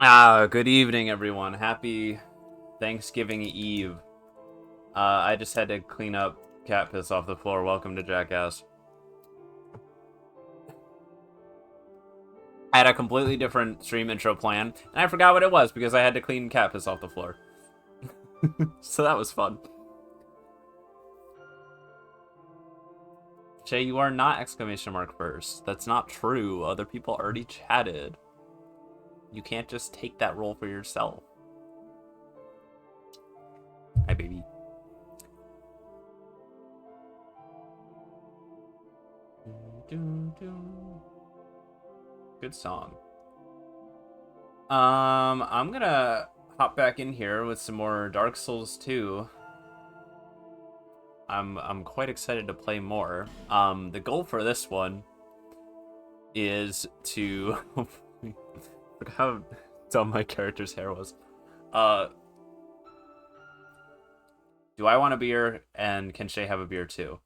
Good evening, everyone. Happy Thanksgiving Eve. I just had to clean up cat piss off the floor. Welcome to Jackass. I had a completely different stream intro plan, and I forgot what it was because I had to clean cat piss off the floor. So that was fun. Shay, you are not exclamation mark first. That's not true. Other people already chatted. You can't just take that role for yourself. Hi, baby. Good song. I'm gonna hop back in here with some more Dark Souls 2. I'm quite excited to play more. The goal for this one is to look how dumb my character's hair was. Do I want a beer, and can Shay have a beer too?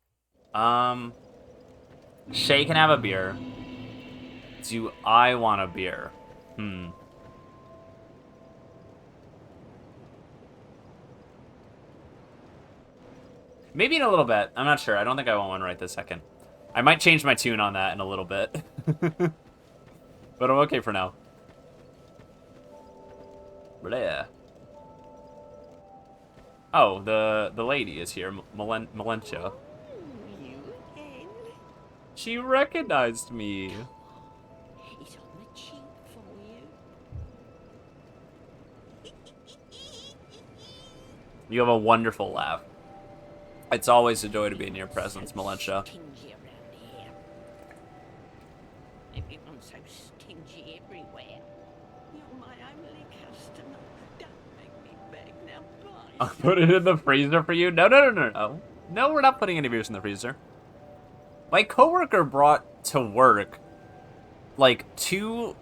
Shay can have a beer. Do I want a beer? Maybe in a little bit. I'm not sure. I don't think I want one right this second. I might change my tune on that in a little bit. But I'm okay for now. Bleh. Oh, the lady is here, Melentia. You again? She recognized me. He's on the cheek for you. You have a wonderful laugh. It's always a joy to be in your presence, Melentia. Stingy around here. Everyone's so stingy everywhere. You're my only customer. Don't make me beg now, I'll please. put it in the freezer for you. No. No, we're not putting any beers in the freezer. My coworker brought to work like 2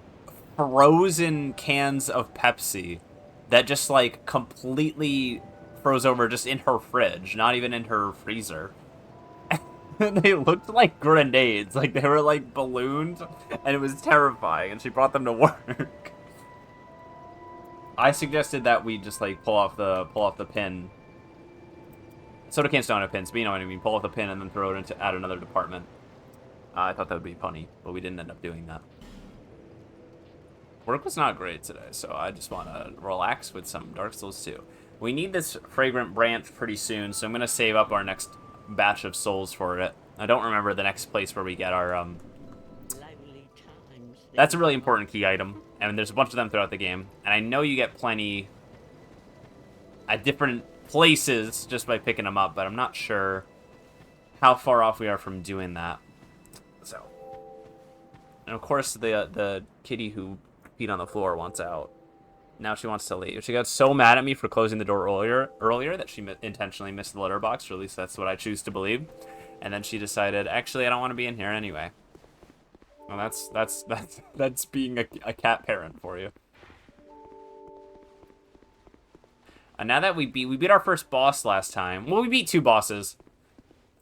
frozen cans of Pepsi that just like completely froze over just in her fridge, not even in her freezer. They looked like grenades, like they were like balloons, and it was terrifying, and she brought them to work. I suggested that we just like pull off the pin. Soda cans don't have pins, but you know what I mean. Pull off the pin and then throw it into at another department. I thought that would be funny, but we didn't end up doing that. Work was not great today, so I just want to relax with some Dark Souls 2. We need this fragrant branch pretty soon, so I'm going to save up our next batch of souls for it. I don't remember the next place where we get our, Lonely times. That's a really important key item, and there's a bunch of them throughout the game. And I know you get plenty at different places just by picking them up, but I'm not sure how far off we are from doing that. So, and of course the kitty who peed on the floor wants out. Now she wants to leave. She got so mad at me for closing the door earlier that she intentionally missed the litter box, or at least that's what I choose to believe. And then she decided, actually, I don't want to be in here anyway. Well, that's being a cat parent for you. And now that we beat our first boss last time. Well, we beat 2 bosses.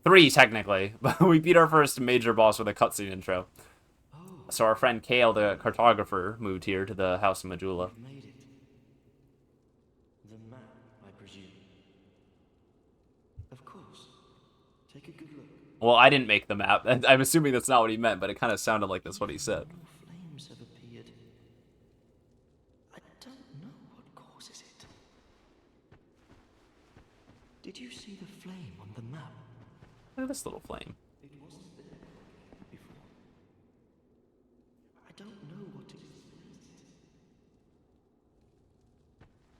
3, technically. But we beat our first major boss with a cutscene intro. So our friend Kale, the cartographer, moved here to the House of Majula. Made it. The map, I presume. Of course. Take a good look. Well, I didn't make the map. I'm assuming that's not what he meant, but it kind of sounded like that's what he said. More flames have appeared. I don't know what causes it. Did you see the flame on the map? Look at this little flame. It wasn't there before. I don't know what it is.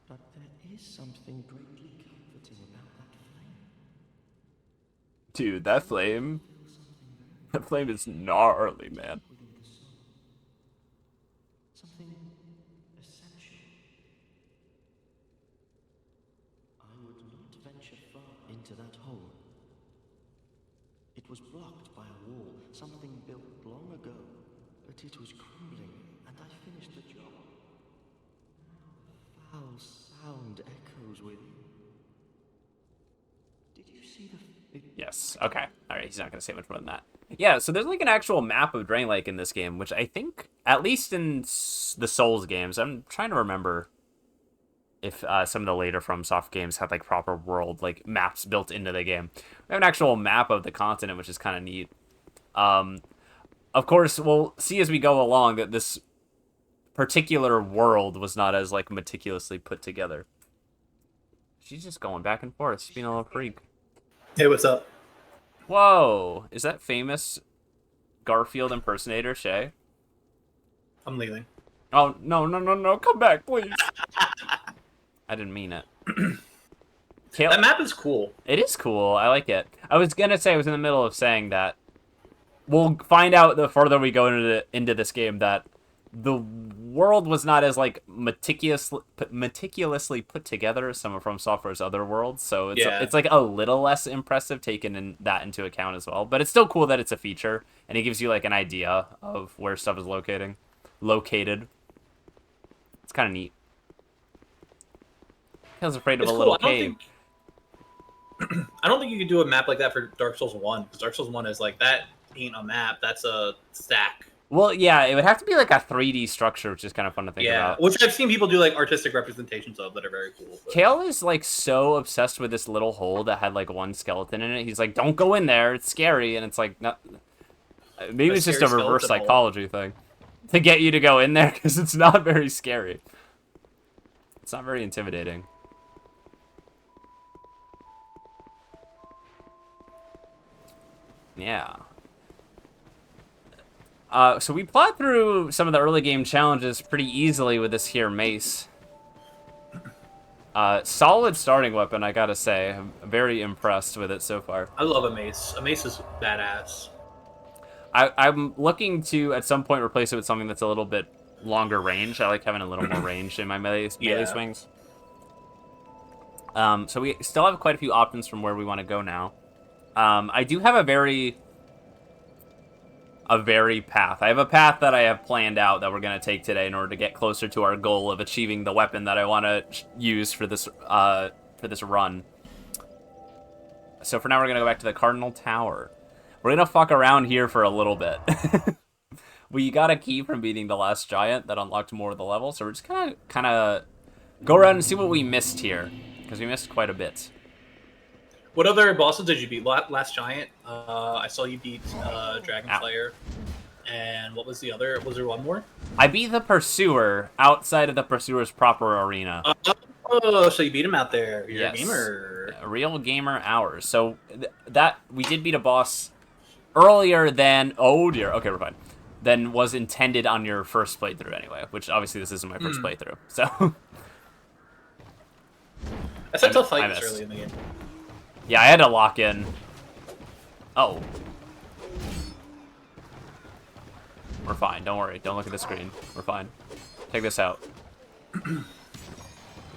But there is something greatly comforting about that flame. Dude, that flame... That flame is gnarly, man. Within the soul. Something essential. I would not venture far into that hole. It was blocked by a wall, something built long ago, but it was crumbling, and I finished the job. Now the foul sound echoes within. Did you see the... Yes, okay. Alright, he's not going to say much more than that. Yeah, so there's like an actual map of Drain Lake in this game, which I think at least in the Souls games, I'm trying to remember if some of the later FromSoft games had like proper world like maps built into the game. We have an actual map of the continent, which is kind of neat. Of course, we'll see as we go along that this particular world was not as like meticulously put together. She's just going back and forth. She's being a little freak. Hey, what's up? Whoa, is that famous Garfield impersonator Shay? I'm leaving. Oh, no, come back, please. I didn't mean it. That map is cool. It is cool. I like it. I was gonna say, I was in the middle of saying that we'll find out the further we go into this game that the world was not as like meticulously put together as some of From Software's other worlds. So it's like a little less impressive taking that into account as well. But it's still cool that it's a feature and it gives you like an idea of where stuff is located. It's kind of neat. I was afraid of a little cave. I don't think you could do a map like that for Dark Souls 1, because Dark Souls 1 is like, that ain't a map, that's a stack. Well, yeah, it would have to be like a 3D structure, which is kind of fun to think about. Which I've seen people do like artistic representations of that are very cool. But... Kale is like so obsessed with this little hole that had like one skeleton in it. He's like, don't go in there, it's scary. And it's like, not... maybe it's just a reverse psychology thing to get you to go in there, because it's not very scary. It's not very intimidating. Yeah. So we plot through some of the early game challenges pretty easily with this here mace. Solid starting weapon, I gotta say. I'm very impressed with it so far. I love a mace. A mace is badass. I'm looking to, at some point, replace it with something that's a little bit longer range. I like having a little more range in my melee swings. So we still have quite a few options from where we want to go now. I do have a very path. I have a path that I have planned out that we're going to take today in order to get closer to our goal of achieving the weapon that I want to use for this run. So for now, we're going to go back to the Cardinal Tower. We're going to fuck around here for a little bit. We got a key from beating the last giant that unlocked more of the level, so we're just going to kind of go around and see what we missed here, because we missed quite a bit. What other bosses did you beat? Last Giant. I saw you beat Dragon Slayer. And what was the other? Was there one more? I beat the Pursuer outside of the Pursuer's proper arena. Oh, so you beat him out there. You're yes. A gamer. A real gamer hours. So that we did beat a boss earlier than... Oh, dear. Okay, we're fine. Than was intended on your first playthrough anyway, which obviously this isn't my first playthrough. So... That's a tough fight this early in the game. Yeah, I had to lock in. Oh. We're fine. Don't worry. Don't look at the screen. We're fine. Check this out.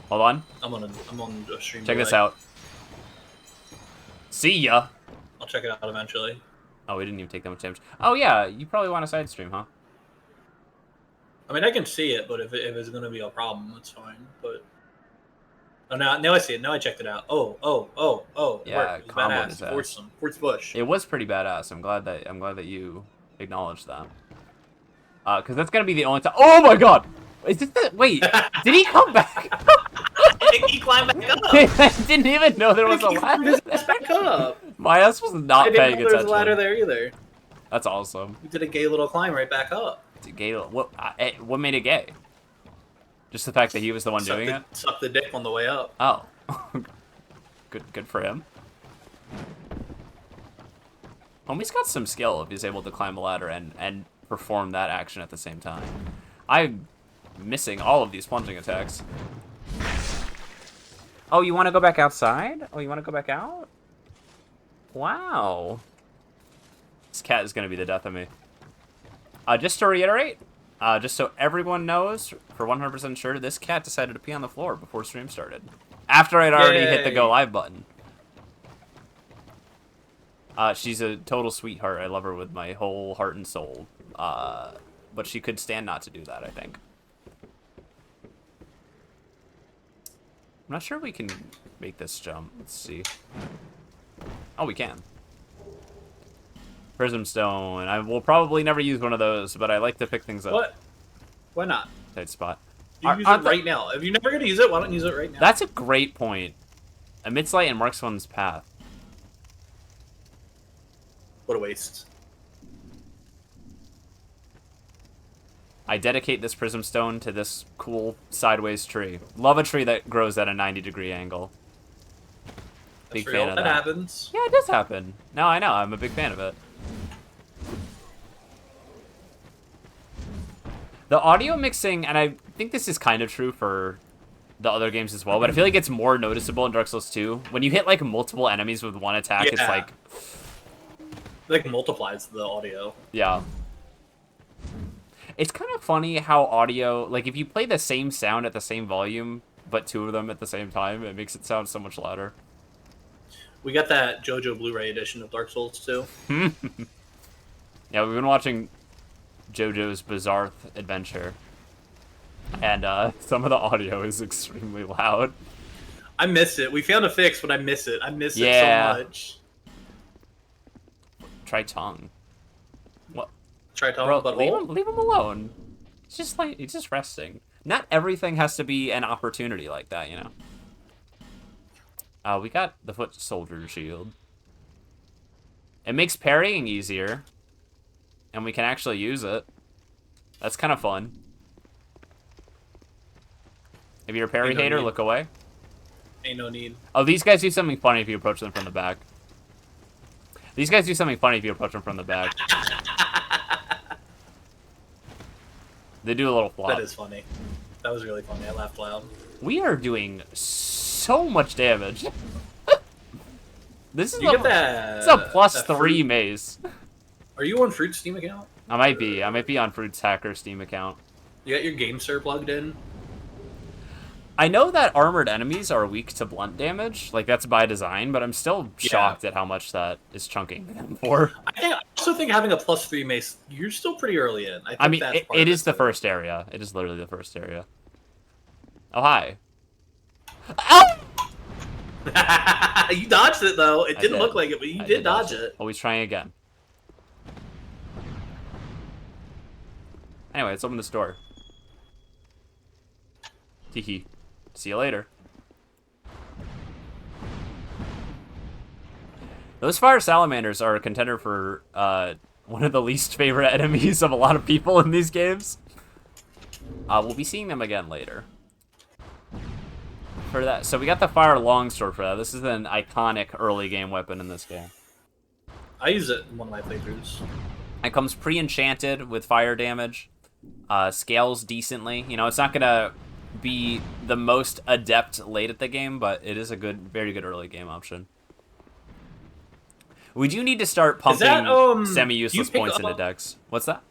Hold on. I'm on a stream. Check this out. See ya. I'll check it out eventually. Oh, we didn't even take that much damage. Oh, yeah. You probably want a side stream, huh? I mean, I can see it, but if it's going to be a problem, that's fine. But... Oh, now I see it. Now I checked it out. Oh. Yeah, it was badass. Force Bush. It was pretty badass. I'm glad that you acknowledged that. Because that's gonna be the only time. Oh my god! Is this the... Wait, did he come back? He climbed back up. I didn't even know there was a ladder. Back up. My ass was not paying attention. I didn't know there was a ladder there either. That's awesome. We did a gay little climb right back up. It's a gay. What made it gay? Just the fact that he was the one doing it? Suck the dick on the way up. Oh. Good for him. Homie's got some skill if he's able to climb a ladder and perform that action at the same time. I'm missing all of these plunging attacks. Oh, you want to go back outside? Oh, you want to go back out? Wow. This cat is going to be the death of me. Just to reiterate, just so everyone knows, for 100% sure, this cat decided to pee on the floor before stream started. After I'd already hit the go live button. She's a total sweetheart. I love her with my whole heart and soul. But she could stand not to do that, I think. I'm not sure we can make this jump. Let's see. Oh, we can. Prism Stone. I will probably never use one of those, but I like to pick things up. What? Why not? Tight spot. You use it right now. If you're never going to use it, why don't you use it right now? That's a great point. Emits light and marks one's path. What a waste. I dedicate this Prism Stone to this cool sideways tree. Love a tree that grows at a 90-degree angle. Big fan of that. That happens. Yeah, it does happen. No, I know. I'm a big fan of it. The audio mixing, and I think this is kind of true for the other games as well, but I feel like it's more noticeable in Dark Souls 2. When you hit, like, multiple enemies with one attack, it's like... Like, multiplies the audio. Yeah. It's kind of funny how audio... Like, if you play the same sound at the same volume, but two of them at the same time, it makes it sound so much louder. We got that JoJo Blu-ray edition of Dark Souls 2. Yeah, we've been watching JoJo's Bizarre Adventure, and some of the audio is extremely loud. I miss it. We found a fix, but I miss it. I miss it so much. Try tongue. What? Try tongue, Bro, but leave him alone. It's just like he's just resting. Not everything has to be an opportunity like that, you know. We got the foot soldier shield. It makes parrying easier, and we can actually use it. That's kind of fun. If you're a parry hater, look away. Ain't no need. Oh, these guys do something funny if you approach them from the back. These guys do something funny if you approach them from the back. They do a little flop. That is funny. That was really funny. I laughed loud. We are doing so much damage. This is Get that, it's a +3 maze. Are you on Fruit's Steam account? I might be. I might be on Fruit's Hacker Steam account. You got your GameSir plugged in? I know that armored enemies are weak to blunt damage. Like, that's by design, but I'm still shocked at how much that is chunking them for. I also think having a +3 mace, you're still pretty early in. I mean, it is the first area. It is literally the first area. Oh, hi. Ow! You dodged it, though. It didn't look like it, but you did dodge it. Always trying again. Anyway, let's open this door. Teehee. See you later. Those fire salamanders are a contender for one of the least favorite enemies of a lot of people in these games. We'll be seeing them again later. For that, so we got the fire longsword for that. This is an iconic early game weapon in this game. I use it in one of my playthroughs. It comes pre-enchanted with fire damage. Scales decently. You know, it's not gonna be the most adept late at the game, but it is a good, very good early game option. We do need to start pumping semi-useless points into decks. What's that?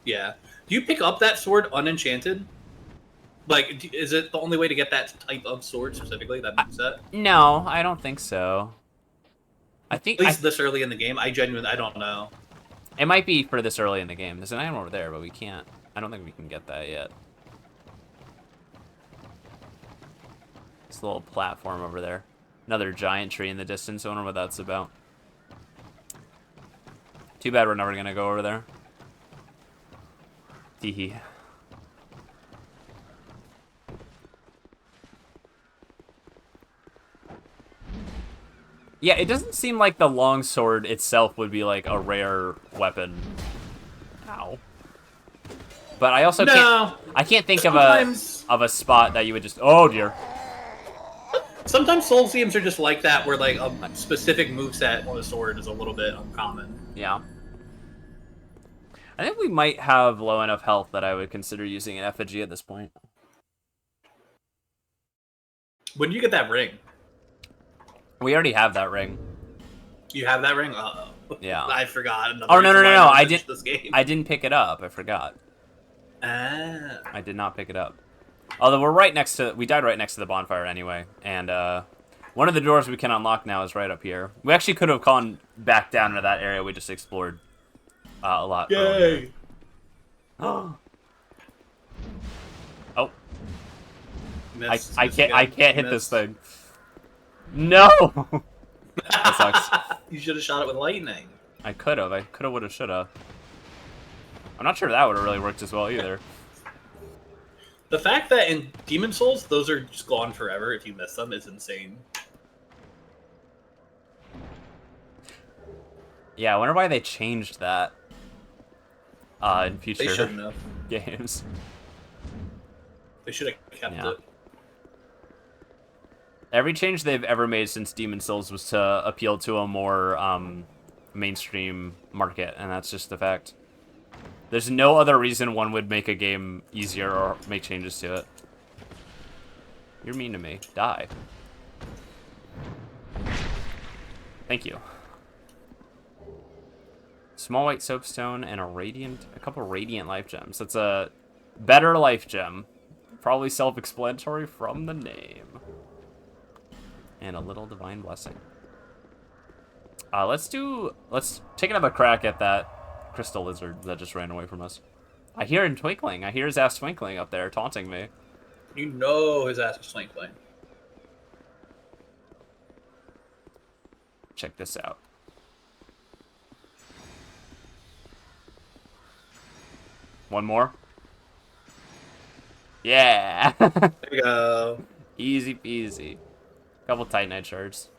Yeah. Do you pick up that sword unenchanted? Like, is it the only way to get that type of sword specifically, that move set? No, I don't think so. I think at least this early in the game, I don't know. It might be for this early in the game. There's an item over there, but we can't. I don't think we can get that yet. This little platform over there. Another giant tree in the distance. I wonder what that's about. Too bad we're never gonna go over there. Teehee. Yeah, it doesn't seem like the longsword itself would be like a rare weapon. Ow. But I also can't think of a spot that you would just, oh dear. Sometimes Souls games are just like that, where like a specific moveset on a sword is a little bit uncommon. Yeah. I think we might have low enough health that I would consider using an effigy at this point. When do you get that ring? We already have that ring. You have that ring? Uh-oh. Yeah. I forgot. Oh, no. I didn't pick it up. I forgot. Ah. I did not pick it up. Although we died right next to the bonfire anyway, and one of the doors we can unlock now is right up here. We actually could have gone back down into that area we just explored a lot. Yay! Oh. Missed, I can't hit this thing. No. That sucks. You should have shot it with lightning. I could have. I could have, would have, should have. I'm not sure that would have really worked as well either. The fact that in Demon Souls, those are just gone forever if you miss them is insane. Yeah, I wonder why they changed that in They future shouldn't have. games. They should have kept Yeah. it. Every change they've ever made since Demon Souls was to appeal to a more mainstream market, and that's just the fact. There's no other reason one would make a game easier or make changes to it. You're mean to me. Die. Thank you. Small white soapstone and a couple radiant life gems. That's a better life gem. Probably self-explanatory from the name. And a little divine blessing. Let's take another crack at that crystal lizard that just ran away from us. I hear him twinkling. I hear his ass twinkling up there, taunting me. You know his ass is twinkling. Check this out. One more. Yeah. There we go. Easy peasy. Couple Titanite shards.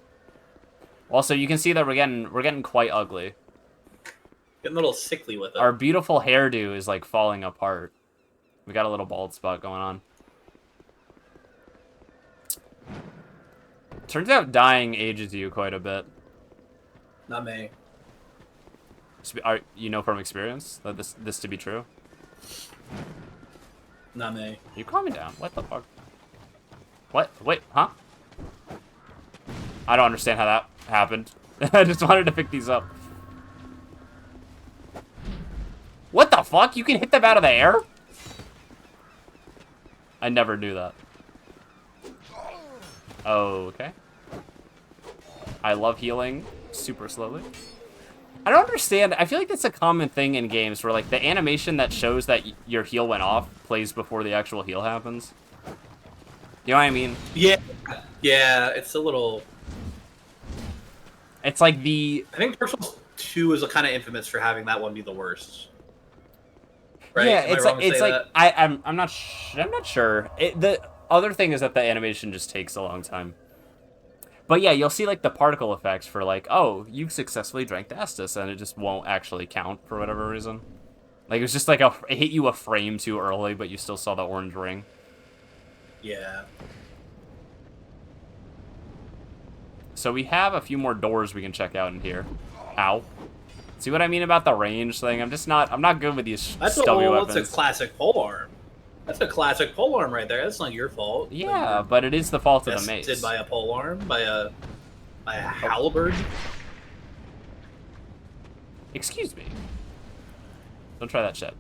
Also, you can see that we're getting quite ugly. Getting a little sickly with it. Our beautiful hairdo is like falling apart. We got a little bald spot going on. Turns out dying ages you quite a bit. Not me. You know from experience that this to be true? Not me. You calm me down. What the fuck? What? Wait, huh? I don't understand how that happened. I just wanted to pick these up. What the fuck? You can hit them out of the air? I never knew that. Okay. I love healing super slowly. I don't understand. I feel like that's a common thing in games where, like, the animation that shows that your heal went off plays before the actual heal happens. You know what I mean? Yeah. Yeah, it's a little... It's like the... I think Dark Souls 2 is kind of infamous for having that one be the worst. Right? Yeah, Am I wrong to it's say like that? I'm not sure. The other thing is that the animation just takes a long time. But yeah, you'll see like the particle effects for like, oh, you've successfully drank the Estus, and it just won't actually count for whatever reason. Like it was just like it hit you a frame too early, but you still saw the orange ring. Yeah. So we have a few more doors we can check out in here. Ow. See what I mean about the range thing? I'm not good with these stubby weapons. That's a classic polearm. That's a classic polearm right there. That's not your fault. Yeah, but it is the fault of the mace. Bested by a polearm, by a halberd. Excuse me. Don't try that shit.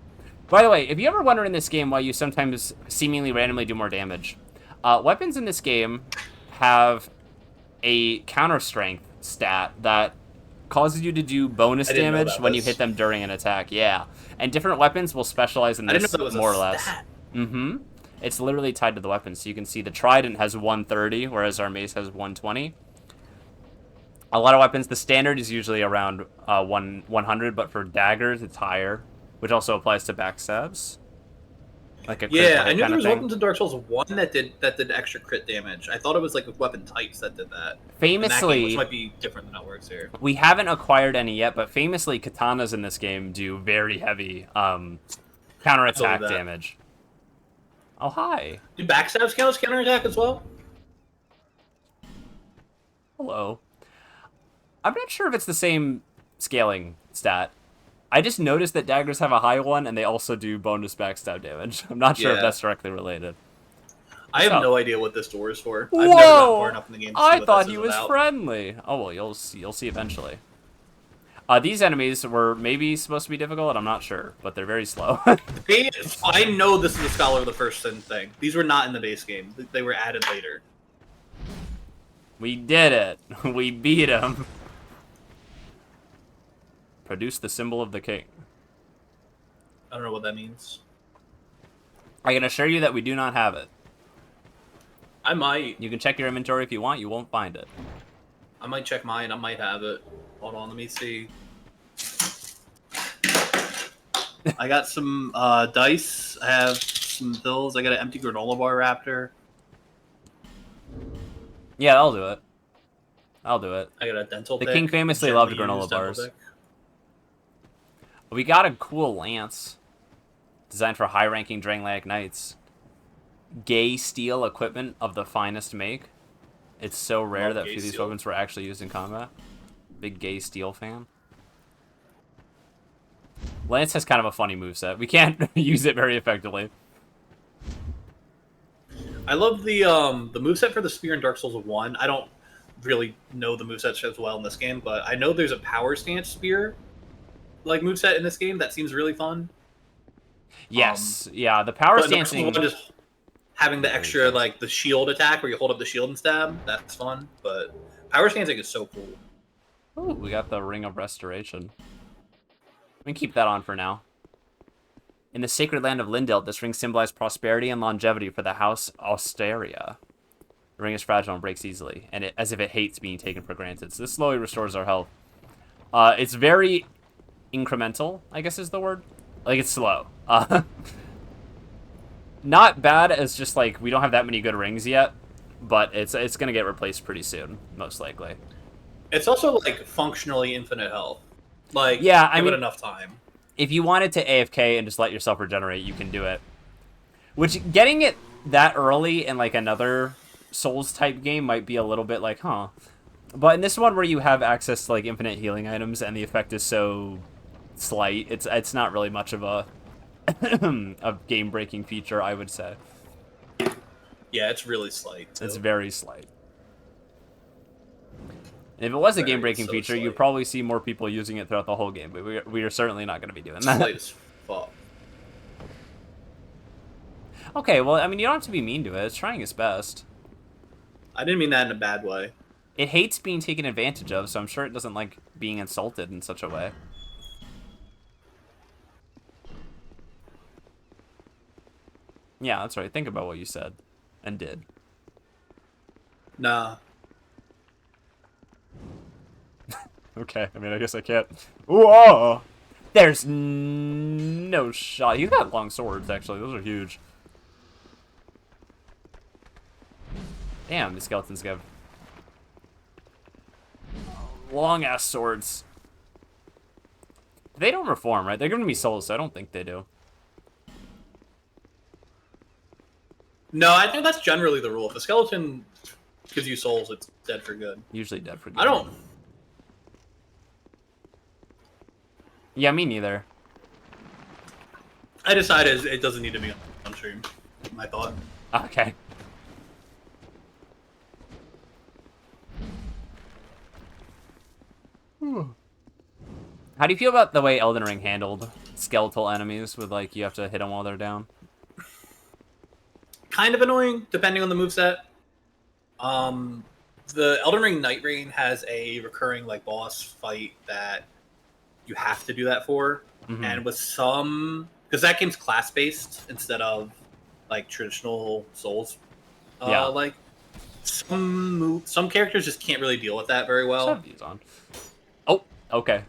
By the way, if you ever wonder in this game why you sometimes seemingly randomly do more damage, weapons in this game have a counter strength stat that causes you to do bonus damage when you hit them during an attack. Yeah, and different weapons will specialize in this more or less. Mm-hmm. It's literally tied to the weapon. So you can see the Trident has 130, whereas our mace has 120. A lot of weapons, the standard is usually around 100, but for daggers, it's higher, which also applies to backstabs. Like a yeah, I knew there was weapons in Dark Souls 1 that did extra crit damage. I thought it was like with weapon types that did that. Famously, which might be different than how it works here. We haven't acquired any yet, but famously, katanas in this game do very heavy counterattack damage. Oh, hi. Do backstabs count as counterattack as well? Hello. I'm not sure if it's the same scaling stat. I just noticed that daggers have a high one, and they also do bonus backstab damage. I'm not sure if that's directly related. I have no idea what this door is for. Whoa! I've never gotten far enough in the game to see I what thought this he is was about. friendly. Oh, well, you'll see eventually. These enemies were maybe supposed to be difficult, I'm not sure, but they're very slow. I know this is a Scholar of the First Sin thing. These were not in the base game. They were added later. We did it. We beat him. Produce the symbol of the king. I don't know what that means. I can assure you that we do not have it. I might. You can check your inventory if you want. You won't find it. I might check mine. I might have it. Hold on, let me see. I got some dice. I have some pills. I got an empty granola bar raptor. Yeah, I'll do it. I'll do it. I got a dental The pick. king famously gently loved granola used dental bars. pick. We got a cool lance. Designed for high-ranking Drangleic Knights. Gay steel equipment of the finest make. It's so rare Love that gay few of these steel. weapons were actually used in combat. Big gay steel fan. Lance has kind of a funny moveset. We can't use it very effectively. I love the moveset for the spear in Dark Souls 1. I don't really know the movesets as well in this game, but I know there's a power stance spear like moveset in this game that seems really fun. Yes, yeah, the power But in Dark Souls stancing... 1, just having the extra, like, the shield attack where you hold up the shield and stab, that's fun. But power stancing is so cool. Ooh, we got the Ring of Restoration. We can keep that on for now. In the sacred land of Lindelt, this ring symbolized prosperity and longevity for the House Osteria. The ring is fragile and breaks easily, and as if it hates being taken for granted. So this slowly restores our health. It's very incremental, I guess is the word. Like, it's slow. Not bad as just, like, we don't have that many good rings yet, but it's going to get replaced pretty soon, most likely. It's also, like, functionally infinite health. Like, yeah, I give mean, it enough time. If you wanted to AFK and just let yourself regenerate, you can do it. Which, getting it that early in, like, another Souls-type game might be a little bit like, huh. But in this one where you have access to, like, infinite healing items and the effect is so slight, it's not really much of a a game-breaking feature, I would say. Yeah, it's really slight, too. It's very slight. And if it was a game-breaking feature, you'd probably see more people using it throughout the whole game, but we are certainly not going to be doing that. Slight as fuck. Okay, well, I mean, you don't have to be mean to it. It's trying its best. I didn't mean that in a bad way. It hates being taken advantage of, so I'm sure it doesn't like being insulted in such a way. Yeah, that's right. Think about what you said and did. Nah. Okay, I mean, I guess I can't. Whoa! There's no shot. He's got long swords, actually. Those are huge. Damn, these skeletons have long-ass swords. They don't reform, right? They're giving me souls, so I don't think they do. No, I think that's generally the rule. If a skeleton gives you souls, it's dead for good. Usually dead for good. I don't... Yeah, me neither. I decided it doesn't need to be on stream. My thought. Okay. How do you feel about the way Elden Ring handled skeletal enemies with, like, you have to hit them while they're down? Kind of annoying, depending on the moveset. The Elden Ring Night Rain has a recurring, like, boss fight that you have to do that for. Mm-hmm. And with some... Because that game's class-based instead of, like, traditional Souls. Yeah. Like, some characters just can't really deal with that very well. Have these on. Oh, okay.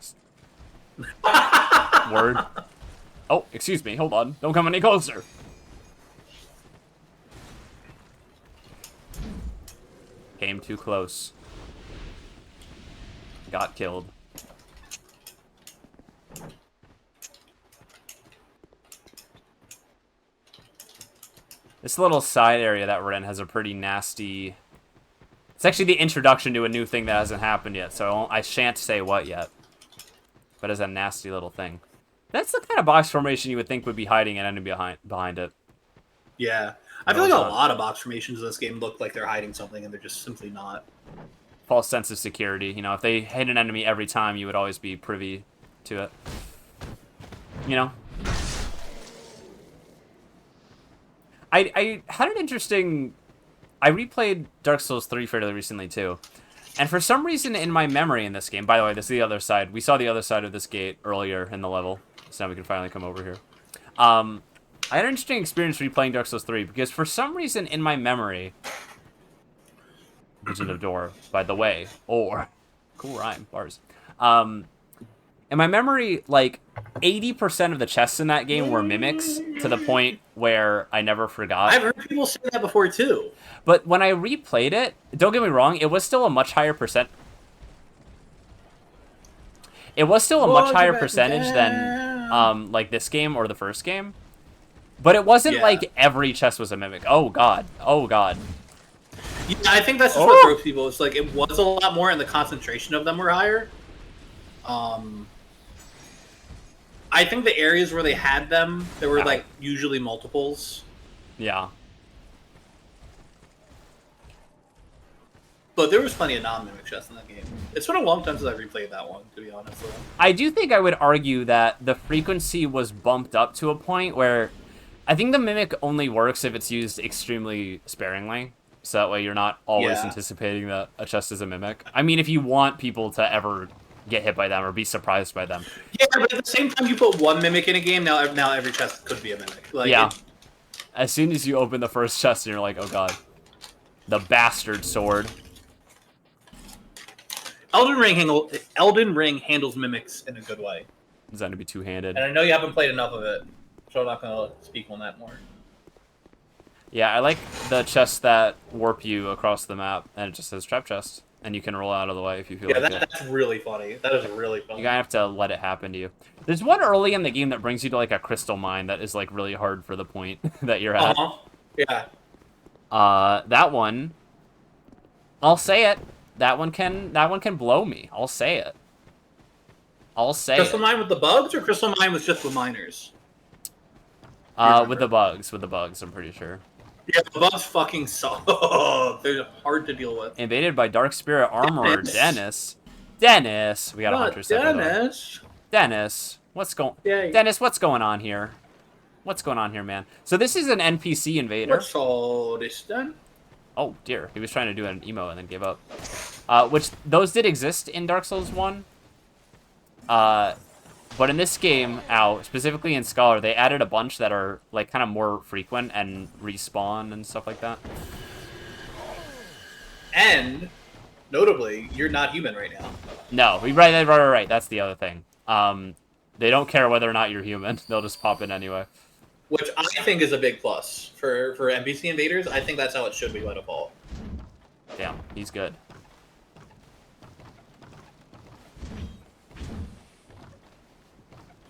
Word. Oh, excuse me. Hold on. Don't come any closer. Came too close. Got killed. This little side area that we're in has a pretty nasty... It's actually the introduction to a new thing that hasn't happened yet, so I shan't say what yet. But it's a nasty little thing. That's the kind of box formation you would think would be hiding an enemy behind it. Yeah. I feel like a lot of box formations in this game look like they're hiding something, and they're just simply not. False sense of security. You know, if they hit an enemy every time, you would always be privy to it. You know? I had an interesting... I replayed Dark Souls 3 fairly recently, too. And for some reason in my memory in this game... By the way, this is the other side. We saw the other side of this gate earlier in the level. So now we can finally come over here. I had an interesting experience replaying Dark Souls 3, because for some reason in my memory... Vision of Door, by the way. Or... Cool rhyme. Bars. In in my memory, like 80% of the chests in that game were mimics, to the point where I never forgot. I've heard people say that before too. But when I replayed it, don't get me wrong, it was still a much higher percent. It was still a much higher percentage than like this game or the first game. But it wasn't like every chest was a mimic. Oh god. Oh god. Yeah, I think that's just what broke people. It's like it was a lot more, and the concentration of them were higher. I think the areas where they had them, there were like usually multiples. Yeah. But there was plenty of non-mimic chests in that game. It's been a long time since I replayed that one, to be honest. Though. I do think I would argue that the frequency was bumped up to a point where I think the mimic only works if it's used extremely sparingly. So that way you're not always anticipating that a chest is a mimic. I mean, if you want people to ever get hit by them or be surprised by them. Yeah, but at the same time you put one mimic in a game, now every chest could be a mimic. Like, yeah. As soon as you open the first chest, you're like, oh god. The bastard sword. Elden Ring handles mimics in a good way. Designed to be two-handed. And I know you haven't played enough of it, so I'm not going to speak on that more. Yeah, I like the chests that warp you across the map, and it just says trap chest, and you can roll out of the way if you feel like it. Yeah, that's really funny. That is really funny. You gotta have to let it happen to you. There's one early in the game that brings you to like a crystal mine that is like really hard for the point that you're at. Yeah. That one, I'll say it. That one can blow me. I'll say it. I'll say Crystal Mine with the bugs, or Crystal Mine with just the miners? With the bugs, I'm pretty sure. Yeah, the bugs fucking suck. They're hard to deal with. Invaded by Dark Spirit Armorer Dennis. Dennis, we got a hunter set. Dennis, what's going on here? What's going on here, man? So this is an NPC invader. What's all this then? Oh dear, he was trying to do an emo and then gave up. Which those did exist in Dark Souls 1. But in this game, specifically in Scholar, they added a bunch that are like kind of more frequent and respawn and stuff like that. And notably, you're not human right now. No, right. That's the other thing. They don't care whether or not you're human; they'll just pop in anyway. Which I think is a big plus for NPC invaders. I think that's how it should be by default. Damn, he's good.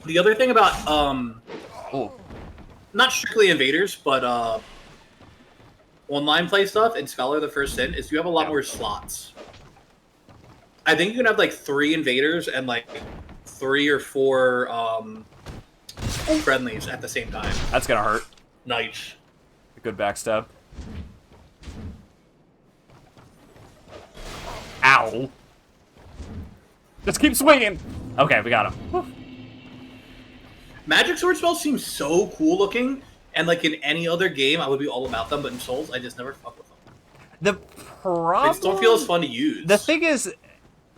The other thing about not strictly invaders, but online play stuff in Scholar the First Sin is you have a lot more slots. I think you can have like 3 invaders and like 3 or 4 friendlies at the same time. That's gonna hurt. Nice. A good backstab. Ow. Just keep swinging. Okay, we got him. Whew. Magic sword spells seem so cool looking, and like in any other game, I would be all about them. But in Souls, I just never fuck with them. The problem. They just don't feel as fun to use. The thing is,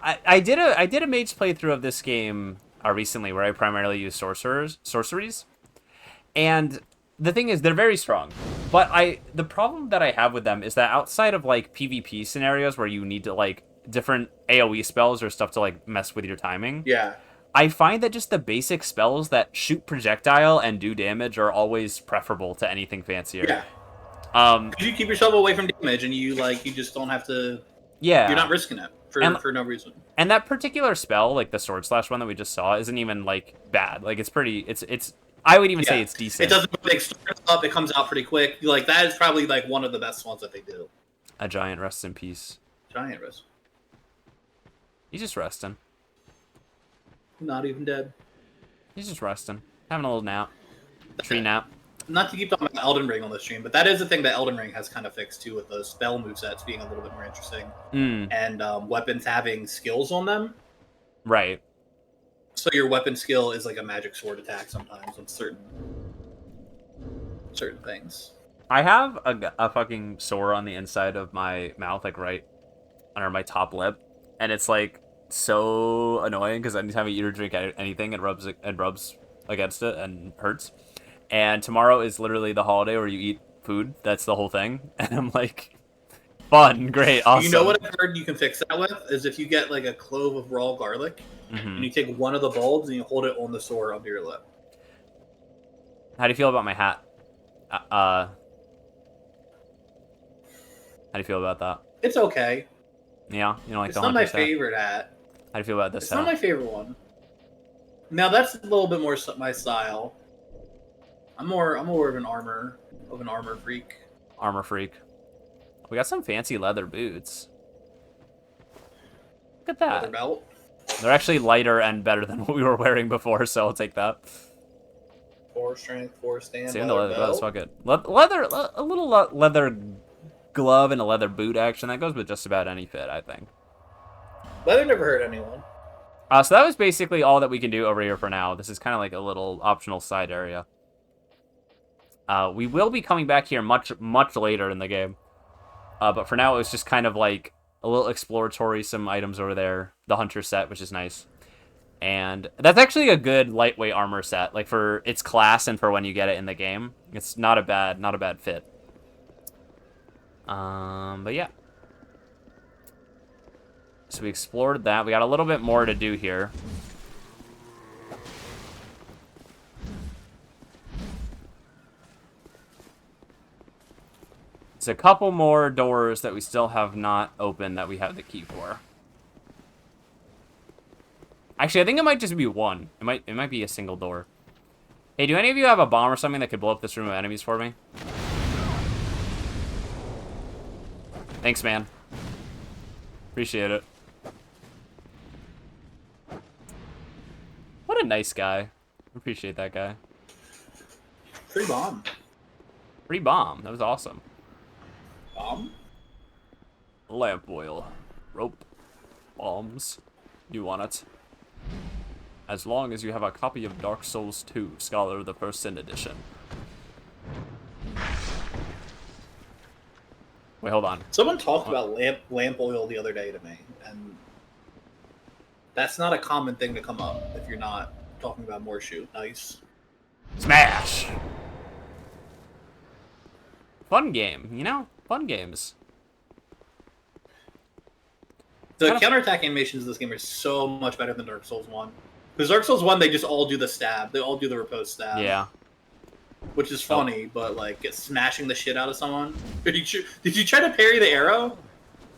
I did a mage playthrough of this game recently where I primarily use sorceries, and the thing is they're very strong. But the problem that I have with them is that outside of like PvP scenarios where you need to like different AoE spells or stuff to like mess with your timing. Yeah. I find that just the basic spells that shoot projectile and do damage are always preferable to anything fancier. Yeah. You keep yourself away from damage, and you just don't have to. Yeah. You're not risking it for no reason. And that particular spell, like the sword slash one that we just saw, isn't even like bad. Like it's pretty. It's. I would even say it's decent. It doesn't like start up. It comes out pretty quick. Like that is probably like one of the best ones that they do. A giant rests in peace. Giant rest. He's just resting. Not even dead. He's just resting. Having a little nap. Tree nap. Not to keep talking about Elden Ring on the stream, but that is the thing that Elden Ring has kind of fixed too, with the spell movesets being a little bit more interesting. And weapons having skills on them. Right. So your weapon skill is like a magic sword attack sometimes on certain things. I have a fucking sore on the inside of my mouth, like right under my top lip, and it's like so annoying because anytime I eat or drink anything, it rubs against it and hurts. And tomorrow is literally the holiday where you eat food. That's the whole thing. And I'm like, Fun, great, awesome. You know what I've heard you can fix that with? Is if you get like a clove of raw garlic, and you take one of the bulbs and you hold it on the sword under your lip. How do you feel about my hat? How do you feel about that? It's okay. Yeah, you don't like It's the not my hunter's hat? favorite hat. How do you feel about this It's hat? not my favorite one. Now that's a little bit more my style. I'm more of an armor freak. Armor freak. We got some fancy leather boots. Look at Leather that. belt. They're actually lighter and better than what we were wearing before, so I'll take that. 4 strength, 4 stand. Same the Leather leather gloves, belt. fuck it. Leather, a little leather glove and a leather boot action. That goes with just about any fit, I think. Leather never hurt anyone. So that was basically all that we can do over here for now. This is kind of like a little optional side area. We will be coming back here much later in the game. But for now, it was just kind of like a little exploratory, some items over there. The hunter set, which is nice. And that's actually a good lightweight armor set, like for its class and for when you get it in the game. It's not a bad fit. But yeah. So we explored that. We got a little bit more to do here. It's a couple more doors that we still have not opened that we have the key for. Actually, I think it might just be one. It might be a single door. Hey, do any of you have a bomb or something that could blow up this room of enemies for me? Thanks, man. Appreciate it. What a nice guy. Appreciate that guy. Free bomb. Free bomb. That was awesome. Bomb? Lamp oil. Rope. Bombs. You want it? As long as you have a copy of Dark Souls 2, Scholar of the First Sin Edition. Wait, hold on. Someone talked about lamp oil the other day to me, and that's not a common thing to come up if you're not talking about more shoot. Nice. Smash! Fun game, you know? Fun games. The counterattack animations of this game are so much better than Dark Souls 1. Because Dark Souls 1, they just all do the stab. They all do the riposte stab. Yeah. Which is funny, but like, get smashing the shit out of someone. Did you try to parry the arrow?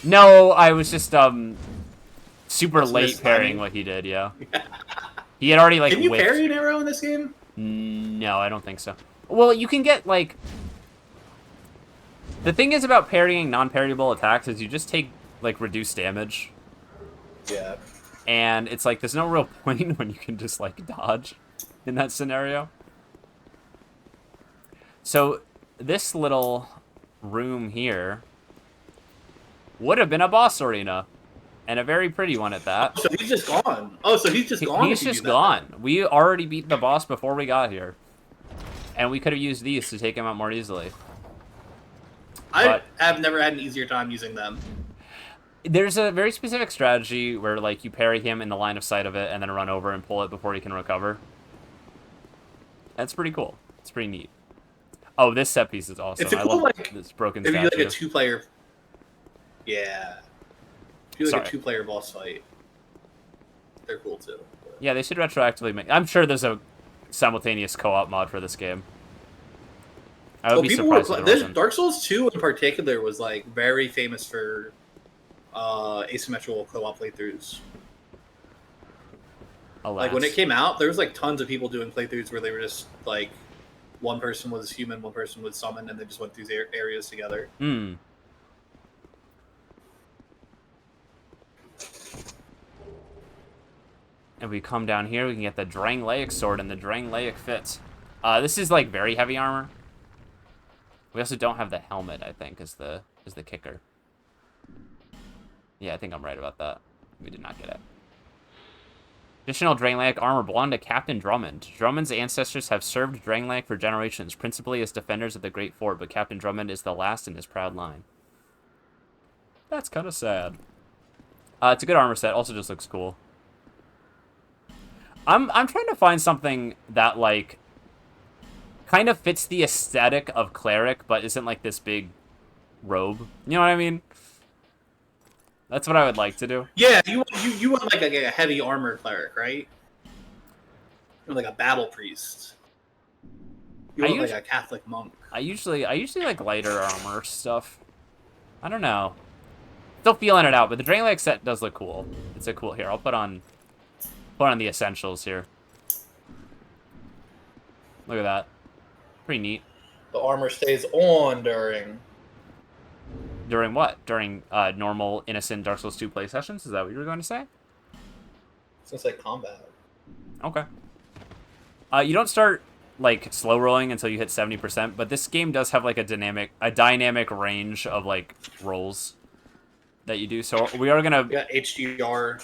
No, I was just, super That's late parrying mistiming. what he did, yeah. He had already, like, Can you whipped. parry an arrow in this game? No, I don't think so. Well, you can get, like... The thing is about parrying non-parryable attacks is you just take, like, reduced damage. Yeah. And it's like, there's no real point when you can just, like, dodge in that scenario. So, this little room here would have been a boss arena. And a very pretty one at that. So he's just gone. Oh, so he's just gone. He's if you just do that. gone. We already beat the boss before we got here. And we could have used these to take him out more easily. I have never had an easier time using them. There's a very specific strategy where, like, you parry him in the line of sight of it and then run over and pull it before he can recover. That's pretty cool. It's pretty neat. Oh, this set piece is awesome. It's a I cool, love like, this broken If you statue. do like a 2-player... Yeah. If you do like Sorry. a 2-player boss fight, they're cool too. Yeah, they should retroactively make... I'm sure there's a simultaneous co-op mod for this game. I would be surprised if there wasn't. Dark Souls 2 in particular was like very famous for asymmetrical co-op playthroughs. Alas. Like when it came out, there was like tons of people doing playthroughs where they were just like one person was human, one person was summoned, and they just went through areas together. Hmm. And we come down here, we can get the Drangleic sword, and the Drangleic fits. This is like very heavy armor. We also don't have the helmet, I think, is the kicker. Yeah, I think I'm right about that. We did not get it. Additional Drangleic armor belonged to Captain Drummond. Drummond's ancestors have served Drangleic for generations, principally as defenders of the Great Fort, but Captain Drummond is the last in his proud line. That's kind of sad. It's a good armor set. Also just looks cool. I'm trying to find something that, like, kind of fits the aesthetic of Cleric, but isn't, like, this big robe. You know what I mean? That's what I would like to do. Yeah, you want like a heavy armored cleric, right? Or like a battle priest. You want like a Catholic monk. I usually like lighter armor stuff. I don't know. Still feeling it out, but the Draenei set does look cool. It's a cool here. I'll put on the essentials here. Look at that. Pretty neat. The armor stays on During what? During normal innocent Dark Souls 2 play sessions? Is that what you were going to say? Since like combat. Okay. You don't start like slow rolling until you hit 70%, but this game does have like a dynamic range of like rolls that you do. So we are gonna HDR.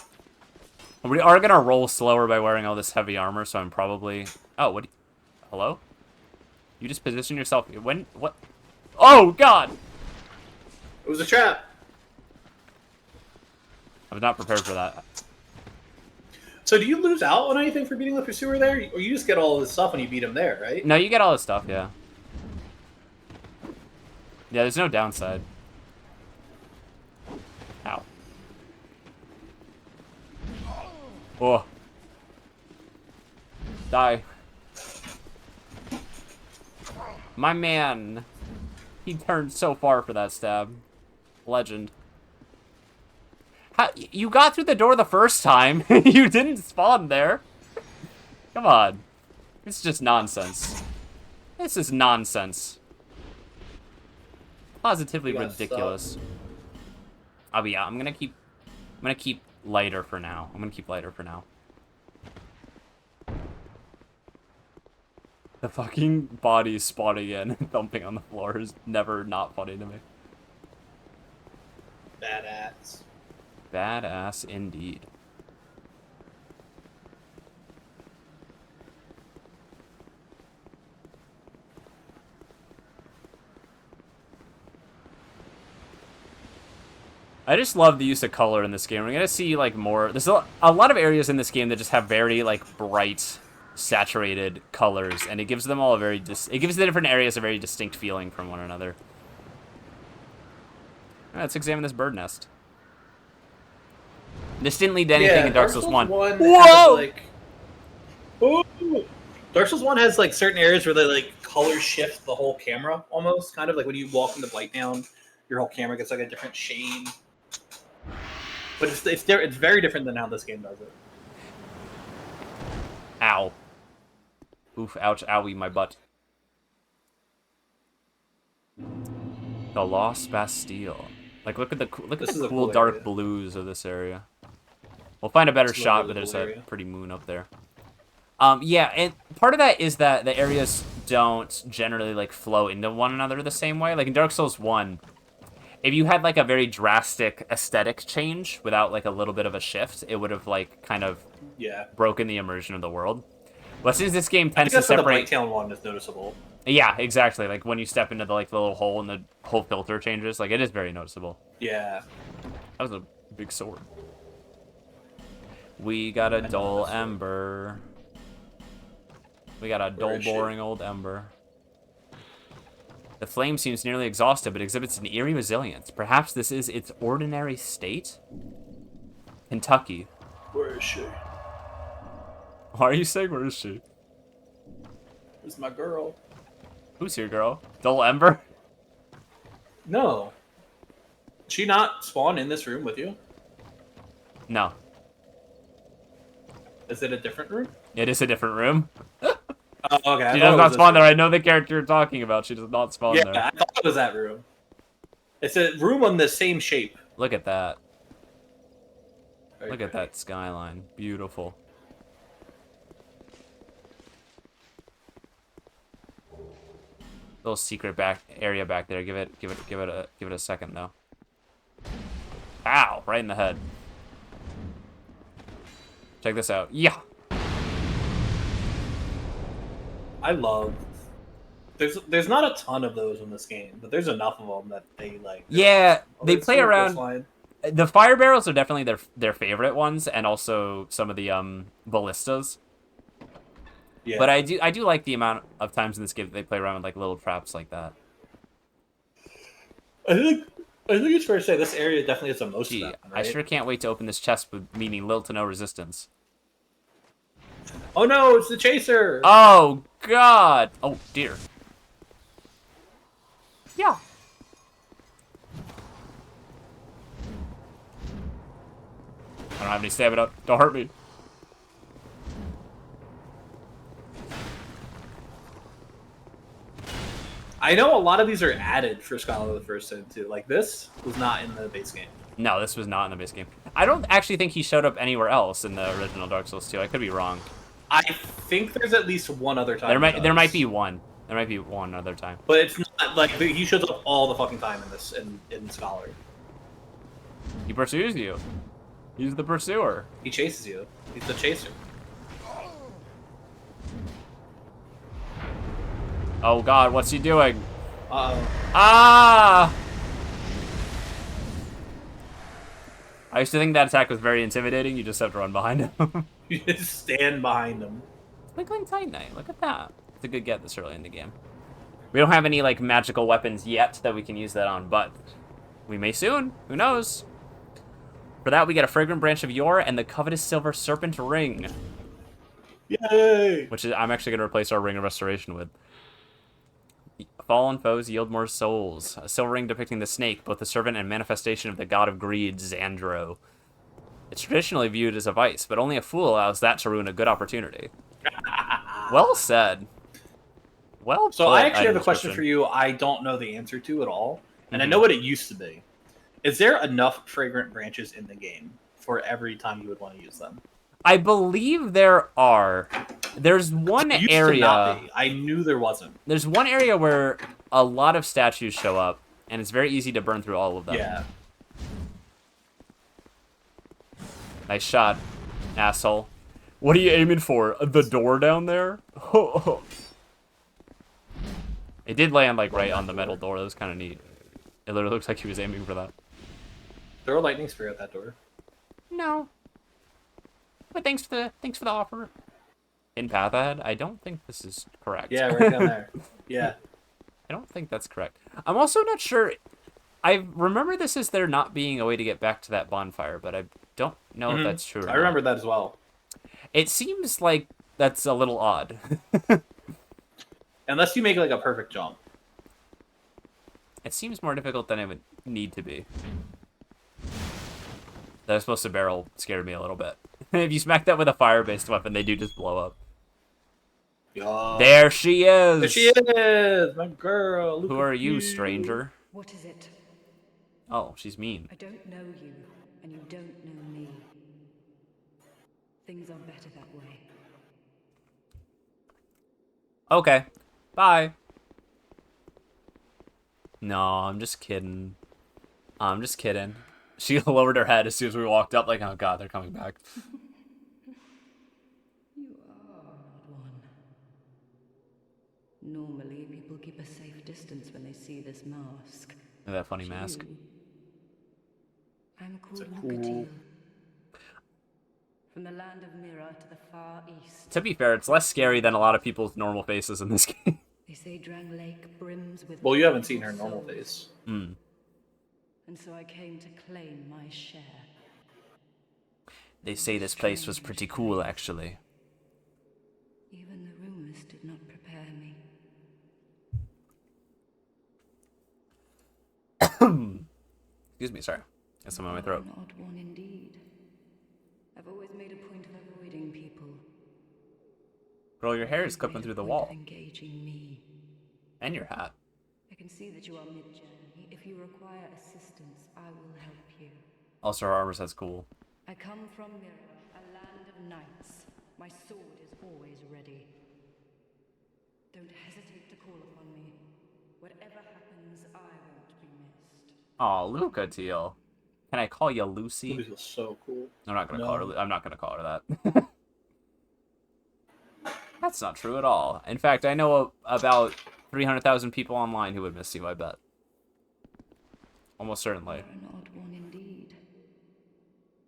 We are gonna roll slower by wearing all this heavy armor. So I'm probably. Oh, what? Hello? You just position yourself. What? Oh God! It was a trap. I was not prepared for that. So do you lose out on anything for beating the pursuer there, or you just get all this stuff when you beat him there, right? No, you get all this stuff. Yeah. Yeah, there's no downside. Ow. Oh. Die. My man. He turned so far for that stab. Legend. How, you got through the door the first time. You didn't spawn there. Come on. It's just nonsense. This is nonsense. Positively ridiculous. Oh yeah, I'm gonna keep lighter for now. The fucking body spawning in and thumping on the floor is never not funny to me. Badass. Badass indeed. I just love the use of color in this game. We're gonna see like more. There's a lot of areas in this game that just have very like bright, saturated colors, and it gives them all it gives the different areas a very distinct feeling from one another. All right, let's examine this bird nest. This didn't lead to anything in Dark Souls 1. Whoa! Like, ooh. Dark Souls 1 has like certain areas where they like color shift the whole camera almost, kind of like when you walk into Blighttown, your whole camera gets like a different shade. But it's very different than how this game does it. Ow. Oof, ouch, owie, my butt. The Lost Bastille. Like, look at the cool dark area. blues of this area. We'll find a better shot, but there's a pretty moon up there. Yeah, and part of that is that the areas don't generally, like, flow into one another the same way. Like, in Dark Souls 1, if you had, like, a very drastic aesthetic change without, like, a little bit of a shift, it would have, like, kind of broken the immersion of the world. But since this game tends to separate... the Blighttown one is noticeable. Yeah, exactly. Like, when you step into the, like, the little hole and the whole filter changes, like, it is very noticeable. Yeah. That was a big sword. We got a dull ember. We got a dull, boring old ember. The flame seems nearly exhausted, but exhibits an eerie resilience. Perhaps this is its ordinary state? Kentucky. Where is she? Why are you saying, where is she? Where's my girl? Who's your girl? Dull ember? No. Did she not spawn in this room with you? No. Is it a different room? It is a different room. Oh, okay. She does not spawn there. I know the character you're talking about. She does not spawn there. Yeah, I thought it was that room. It's a room on the same shape. Look at that. Look at that skyline. Beautiful. Little secret area back there. Give it a second though. Ow! Right in the head. Check this out. Yeah. I love. There's not a ton of those in this game, but there's enough of them that they like. Yeah, they play around. The fire barrels are definitely their favorite ones, and also some of the ballistas. Yeah. But I do like the amount of times in this game that they play around with like little traps like that. I think I think it's fair to say this area definitely has the most Gee, of them, I right? sure can't wait to open this chest with meaning little to no resistance. Oh no, it's the chaser! Oh, God! Oh, dear. Yeah. I don't have any stamina. Don't hurt me. I know a lot of these are added for Scholar of the First Sin too. Like this was not in the base game. No, this was not in the base game. I don't actually think he showed up anywhere else in the original Dark Souls 2. I could be wrong. I think there's at least one other time. There might be one. There might be one other time. But it's not like he shows up all the fucking time in this in Scholar. He pursues you. He's the pursuer. He chases you. He's the chaser. Oh God, what's he doing? Uh-oh. Ah! I used to think that attack was very intimidating. You just have to run behind him. You just stand behind him. Twinkling Titanite, look at that. It's a good get this early in the game. We don't have any like magical weapons yet that we can use that on, but we may soon. Who knows? For that, we get a fragrant branch of yore and the covetous silver serpent ring. Yay! Which is I'm actually gonna replace our ring of restoration with. Fallen foes yield more souls. A silver ring depicting the snake, both the servant and manifestation of the god of greed, Xandro. It's traditionally viewed as a vice, but only a fool allows that to ruin a good opportunity. Well said. Well So put, I actually have a item question description. for you I don't know the answer to at all. And I know what it used to be. Is there enough fragrant branches in the game for every time you would want to use them? I believe there are. There's one It used to area. not be. I knew there wasn't. There's one area where a lot of statues show up, and it's very easy to burn through all of them. Yeah. Nice shot, asshole. What are you aiming for? The door down there? It did land like right on the metal door. That was kind of neat. It literally looks like he was aiming for that. Throw a lightning spear at that door. No. But thanks for the offer. In path ahead, I don't think this is correct. Yeah, right down there. Yeah. I don't think that's correct. I'm also not sure. I remember this as there not being a way to get back to that bonfire, but I don't know if that's true or I not. remember that as well. It seems like that's a little odd. Unless you make like a perfect jump. It seems more difficult than it would need to be. That was supposed to barrel scared me a little bit. If you smack that with a fire-based weapon, they do just blow up. Yeah. There she is! There she is! My girl! Look Who at are you, stranger? What is it? Oh, she's mean. I don't know you, and you don't know me. Things are better that way. Okay. Bye. No, I'm just kidding. I'm just kidding. She lowered her head as soon as we walked up, like, oh god, they're coming back. You are not one. Normally, people keep a safe distance when they see this mask. That funny mask. You- I'm called cool- Lucatil. From the land of Mira to the far east. To be fair, it's less scary than a lot of people's normal faces in this game. They say Drang Lake brims with. Well, you haven't seen her wonderful normal souls. face. Hmm. And so I came to claim my share. They say this place was pretty cool, actually. Even the rumors did not prepare me. Excuse me, sorry. Got some on my throat. An odd one indeed. I've always made a point of avoiding people. Girl, your hair is You've clipping made through a the point wall. of engaging me. And your hat. I can see that you are mid-journey. If you require assistance, I will help you. Also, her armor says cool. I come from Mira, a land of knights. My sword is always ready. Don't hesitate to call upon me. Whatever happens, I won't be missed. Aw, Luca Teal. Can I call you Lucy? This is so cool. I'm not gonna No. call her. I'm not gonna call her that. That's not true at all. In fact, I know about 300,000 people online who would miss you. I bet. Almost certainly. You're an odd one indeed.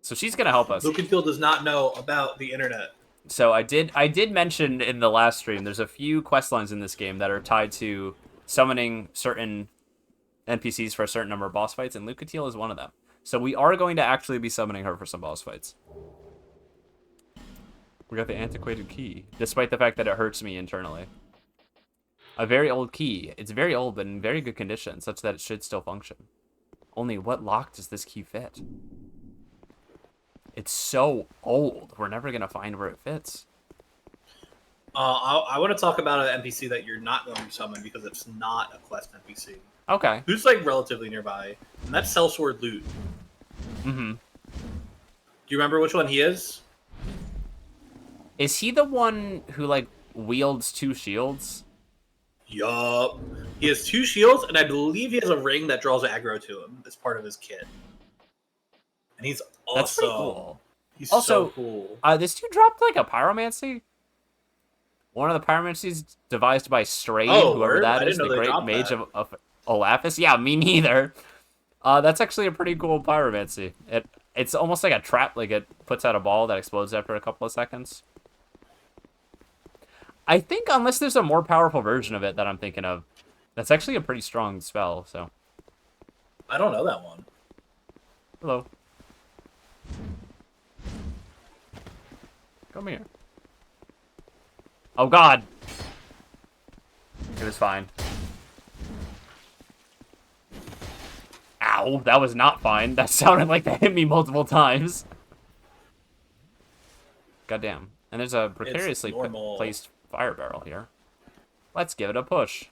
So she's gonna help us. Lucanfield does not know about the internet. So I did mention in the last stream. There's a few quest lines in this game that are tied to summoning certain NPCs for a certain number of boss fights, and Lucatiel is one of them. So we are going to actually be summoning her for some boss fights. We got the antiquated key, despite the fact that it hurts me internally. A very old key. It's very old, but in very good condition, such that it should still function. Only what lock does this key fit? It's so old. We're never going to find where it fits. I want to talk about an NPC that you're not going to summon because it's not a quest NPC. Okay. Who's like relatively nearby, and that's Sellsword Loot. Mm-hmm. Do you remember which one he is? Is he the one who, like, wields 2 shields? Yup. He has 2 shields, and I believe he has a ring that draws aggro to him as part of his kit. And he's awesome. That's pretty cool. He's also, so cool. This dude dropped, like, a pyromancy? One of the pyromancies devised by Strayed, whoever word? that is, the great mage of Olafis. Yeah, me neither. That's actually a pretty cool pyromancy. It's almost like a trap, like it puts out a ball that explodes after a couple of seconds. I think, unless there's a more powerful version of it that I'm thinking of, that's actually a pretty strong spell, so. I don't know that one. Hello. Come here. Oh, God. It was fine. Ow, that was not fine. That sounded like that hit me multiple times. Goddamn. And there's a precariously placed fire barrel here. Let's give it a push.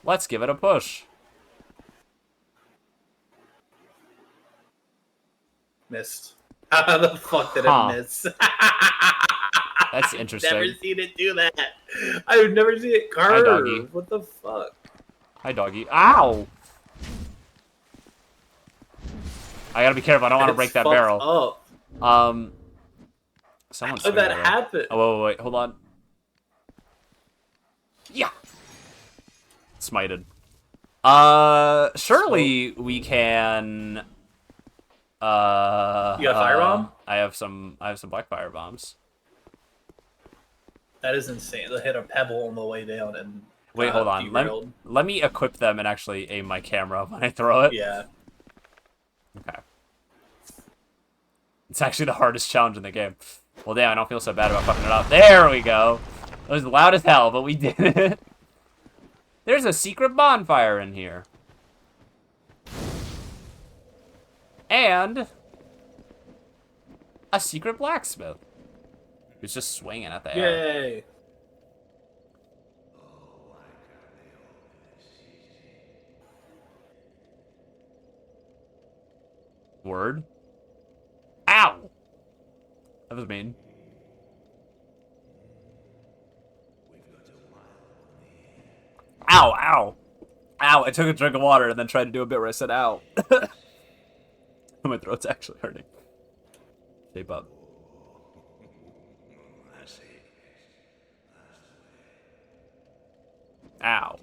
Let's give it a push. Missed. How the fuck did it miss? That's interesting. I've never seen it do that. I've never seen it curve. Hi, doggy. What the fuck? Hi, doggy. Ow! I gotta be careful. I don't want to break that barrel. Up. Someone's How did that happen? Oh, wait. Hold on. Yeah. Smited. Surely we can. You got a firebomb? I have some black fire bombs. That is insane. They hit a pebble on the way down and. Wait, hold on. Let me equip them and actually aim my camera when I throw it. Yeah. Okay. It's actually the hardest challenge in the game. Well, damn, I don't feel so bad about fucking it up. There we go. It was loud as hell, but we did it. There's a secret bonfire in here. And a secret blacksmith who's just swinging at the air. Yay. Word. Ow! That was mean. Ow, ow. Ow, I took a drink of water and then tried to do a bit where I said ow. My throat's actually hurting. Shape up. Ow.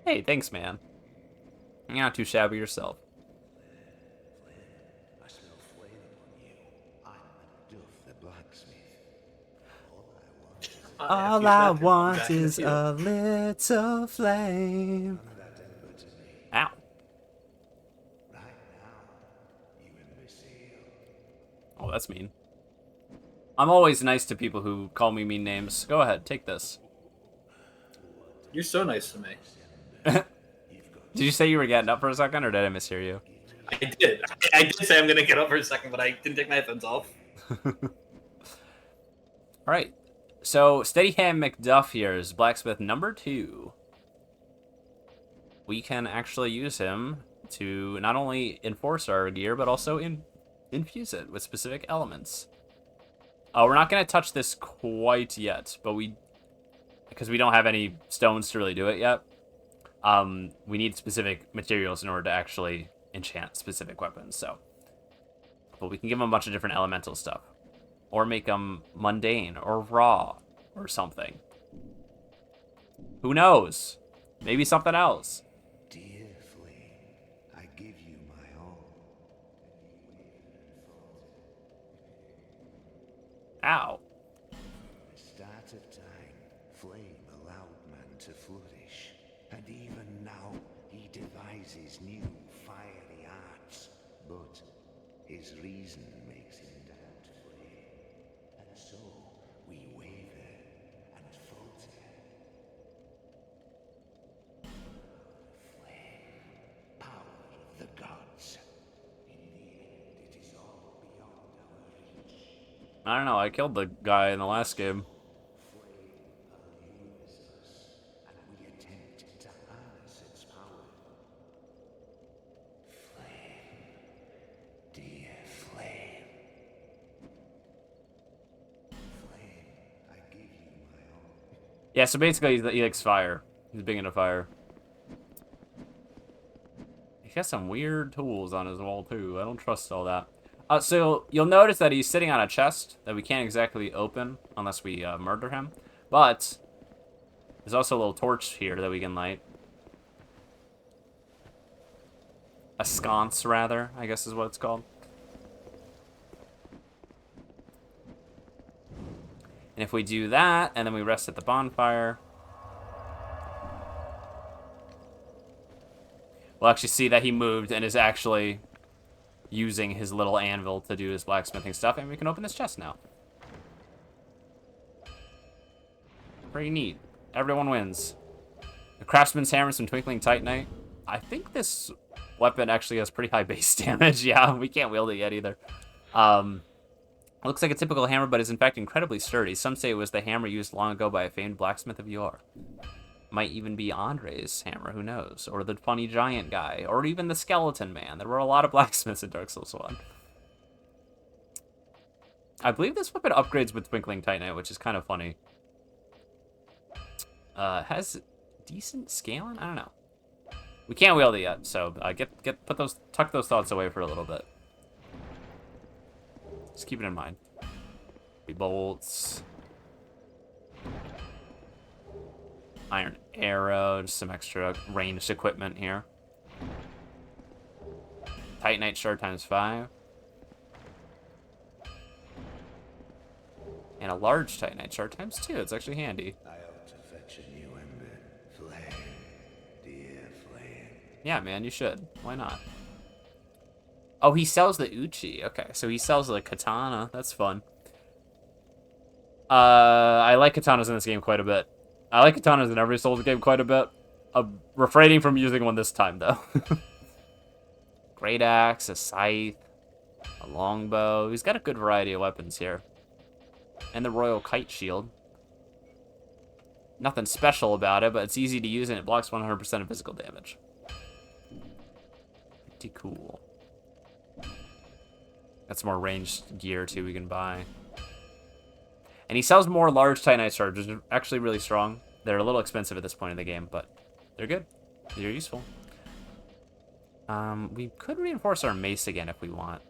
Hey, thanks, man. You're not too shabby yourself. I smell flame on you. I'm Duff the blacksmith. All I want is a little flame. Ow. Oh, that's mean. I'm always nice to people who call me mean names. Go ahead, take this. You're so nice to me. Did you say you were getting up for a second, or did I mishear you? I did. I did say I'm gonna get up for a second, but I didn't take my headphones off. Alright. So, Steadyhand McDuff here is blacksmith number 2. We can actually use him to not only enforce our gear, but also infuse it with specific elements. We're not going to touch this quite yet, but because we don't have any stones to really do it yet, we need specific materials in order to actually enchant specific weapons, so. But we can give them a bunch of different elemental stuff. Or make them mundane, or raw, or something. Who knows? Maybe something else. Dear flame, I give you my all. Ow. From the start of time. His reason makes him doubt flame, and so we waver and falter. Flame, power of the gods. In the end, it is all beyond our reach. I don't know, I killed the guy in the last game. Flame allures us, and we attempt to harness its power. Flame, dear flame. Flame, I give you my all. Yeah, so basically he likes fire. He's big into fire. He has some weird tools on his wall too. I don't trust all that. So you'll notice that he's sitting on a chest that we can't exactly open unless we murder him. But there's also a little torch here that we can light. A sconce, rather, I guess is what it's called. And if we do that, and then we rest at the bonfire, we'll actually see that he moved and is actually using his little anvil to do his blacksmithing stuff, and we can open this chest now. Pretty neat. Everyone wins. The craftsman's hammer, some twinkling titanite. I think this weapon actually has pretty high base damage. Yeah, we can't wield it yet either. Looks like a typical hammer, but is in fact incredibly sturdy. Some say it was the hammer used long ago by a famed blacksmith of yore. Might even be Andre's hammer, who knows? Or the funny giant guy, or even the skeleton man. There were a lot of blacksmiths in Dark Souls 1. I believe this weapon upgrades with Twinkling Titanite, which is kind of funny. Has decent scaling? I don't know. We can't wield it yet, so tuck those thoughts away for a little bit. Just keep it in mind. Bolts. Iron arrow, just some extra ranged equipment here. Titanite shard ×5. And a large Titanite shard ×2. It's actually handy. I ought to fetch a new ember. Flame, dear flame. Yeah, man, you should. Why not? Oh, he sells the Uchi. Okay, so he sells the katana. That's fun. I like katanas in this game quite a bit. I like katanas in every Souls game quite a bit. I'm refraining from using one this time, though. Great axe, a scythe, a longbow. He's got a good variety of weapons here. And the royal kite shield. Nothing special about it, but it's easy to use and it blocks 100% of physical damage. Pretty cool. Got some more ranged gear, too, we can buy. And he sells more large Titanite shards, which are actually really strong. They're a little expensive at this point in the game, but they're good. They're useful. We could reinforce our mace again if we want.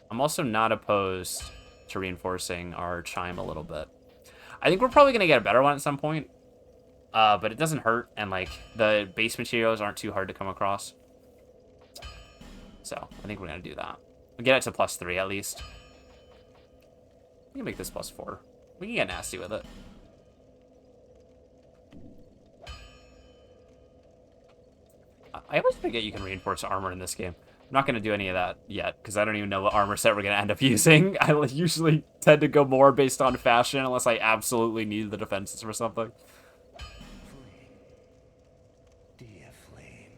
I'm also not opposed to reinforcing our chime a little bit. I think we're probably going to get a better one at some point. But it doesn't hurt, and like the base materials aren't too hard to come across. So I think we're going to do that. We'll get it to +3 at least. We can make this +4. We can get nasty with it. I always forget you can reinforce armor in this game. I'm not going to do any of that yet, because I don't even know what armor set we're going to end up using. I usually tend to go more based on fashion, unless I absolutely need the defenses for something. Flame, dear flame.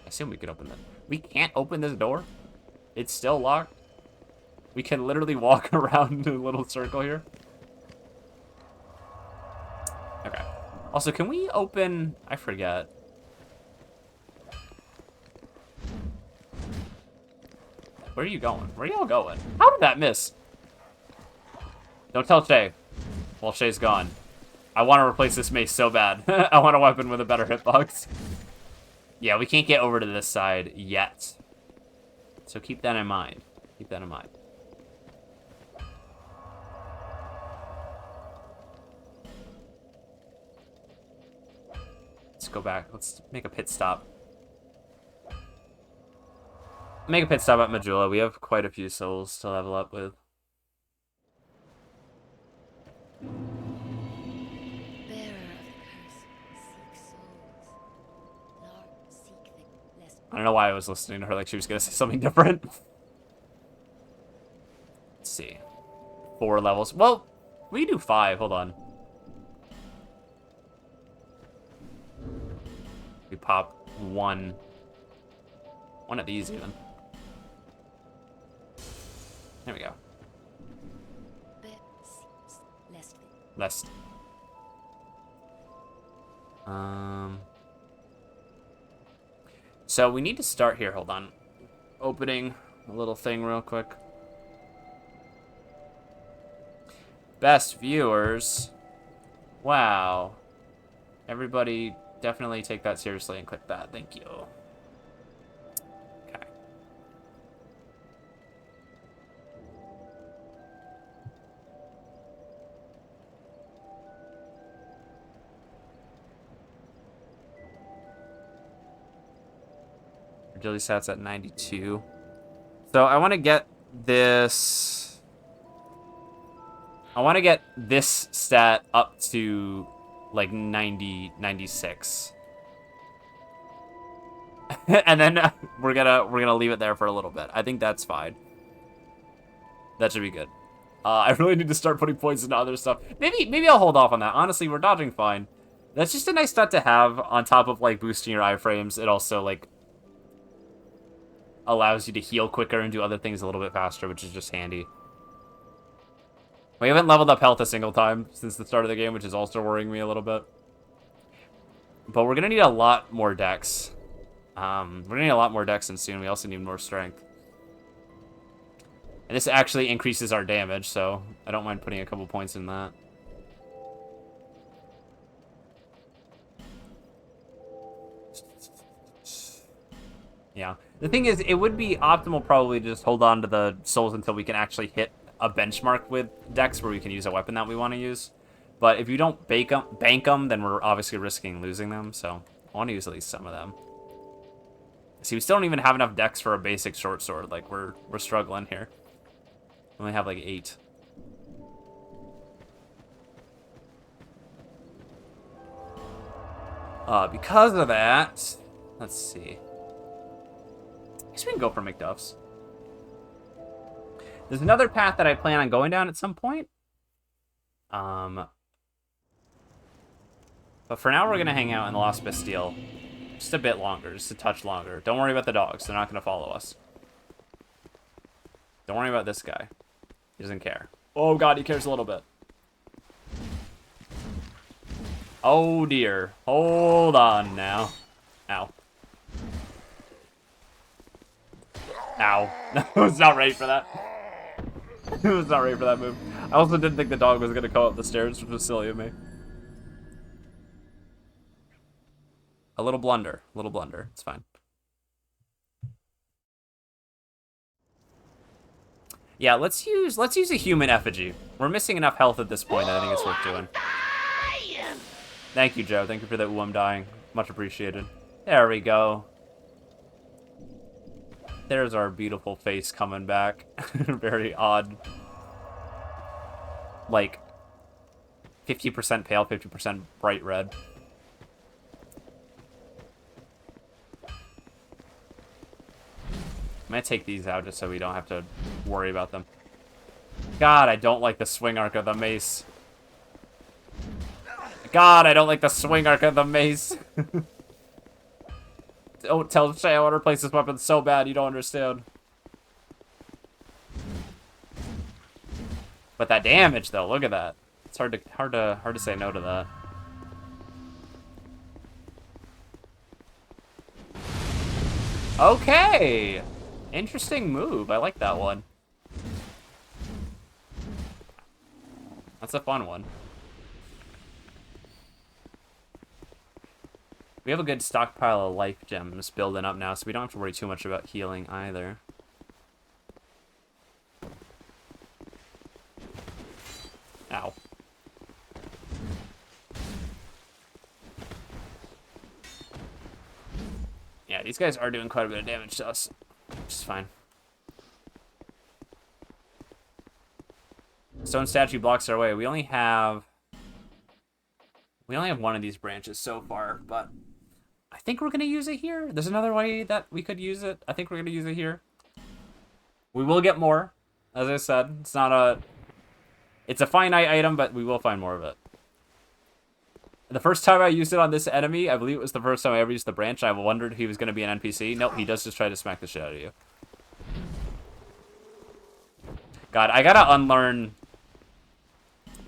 I assume we could open that. We can't open this door? It's still locked? We can literally walk around in a little circle here? Okay. Also, can we open... I forget. Where are you going? Where are y'all going? How did that miss? Don't tell Shay. Well, Shay's gone. I want to replace this mace so bad. I want a weapon with a better hitbox. Yeah, we can't get over to this side yet. So keep that in mind. Keep that in mind. Let's go back. Let's make a pit stop. Make a pit stop at Majula. We have quite a few souls to level up with. Bearer of the curse, seek souls. Lord, seek them, lest I don't know why I was listening to her like she was gonna say something different. Let's see. 4 levels. Well, we can do 5. Hold on. We pop one of these even. There we go. Lest. So we need to start here. Hold on. Opening a little thing real quick. Best viewers. Wow. Everybody definitely take that seriously and click that. Thank you. Okay. Agility stats at 92. So I want to get this... I want to get this stat up to like 90, 96. And then we're gonna leave it there for a little bit. I think that's fine. That should be good. I really need to start putting points into other stuff. Maybe I'll hold off on that. Honestly, we're dodging fine. That's just a nice stat to have on top of like boosting your iframes. It also like allows you to heal quicker and do other things a little bit faster, which is just handy. We haven't leveled up health a single time since the start of the game, which is also worrying me a little bit. But we're gonna need a lot more dex. We're gonna need a lot more dex and soon. We also need more strength. And this actually increases our damage, so I don't mind putting a couple points in that. Yeah. The thing is, it would be optimal probably to just hold on to the souls until we can actually hit a benchmark with dex where we can use a weapon that we want to use. But if you don't bank them, then we're obviously risking losing them, so I want to use at least some of them. See, we still don't even have enough dex for a basic short sword. Like, we're struggling here. We only have like 8. Because of that, let's see. I guess we can go for McDuff's. There's another path that I plan on going down at some point. But for now, we're gonna hang out in the Lost Bastille. Just a bit longer, just a touch longer. Don't worry about the dogs. They're not gonna follow us. Don't worry about this guy. He doesn't care. Oh god, he cares a little bit. Oh dear. Hold on now. Ow. Ow. I was not ready for that. I was not ready for that move. I also didn't think the dog was gonna go up the stairs, which was silly of me. A little blunder. A little blunder. It's fine. Yeah, let's use a human effigy. We're missing enough health at this point that I think it's worth doing. Thank you, Joe. Thank you for that. Ooh, I'm dying. Much appreciated. There we go. There's our beautiful face coming back. Very odd. Like, 50% pale, 50% bright red. I'm gonna take these out just so we don't have to worry about them. God, I don't like the swing arc of the mace. God, I don't like the swing arc of the mace. Don't tell Shay I want to replace this weapon so bad, you don't understand. But that damage, though, look at that. It's hard to say no to that. Okay. Interesting move. I like that one. That's a fun one. We have a good stockpile of life gems building up now, so we don't have to worry too much about healing either. Ow. Yeah, these guys are doing quite a bit of damage to us, which is fine. Stone statue blocks our way. We only have one of these branches so far, but I think we're going to use it here. There's another way that we could use it. I think we're going to use it here. We will get more. As I said, it's not a... It's a finite item, but we will find more of it. The first time I used it on this enemy, I believe it was the first time I ever used the branch, I wondered if he was going to be an NPC. Nope, he does just try to smack the shit out of you. God, I gotta unlearn,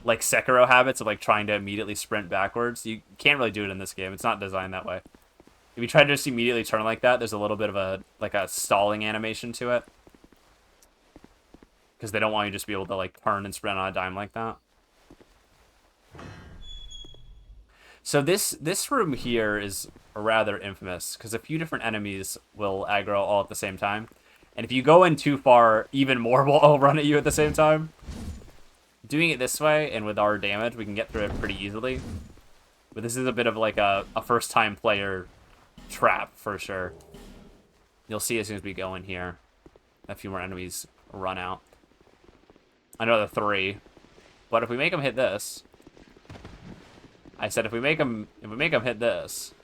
like, Sekiro habits of, like, trying to immediately sprint backwards. You can't really do it in this game. It's not designed that way. If you try to just immediately turn like that, there's a little bit of a, like, a stalling animation to it. Because they don't want you to just be able to, like, turn and sprint on a dime like that. So this room here is rather infamous, because a few different enemies will aggro all at the same time. And if you go in too far, even more will all run at you at the same time. Doing it this way, and with our damage, we can get through it pretty easily. But this is a bit of like a first-time player trap, for sure. You'll see as soon as we go in here. A few more enemies run out. Another 3. But if we make them hit this... I said if we make them hit this...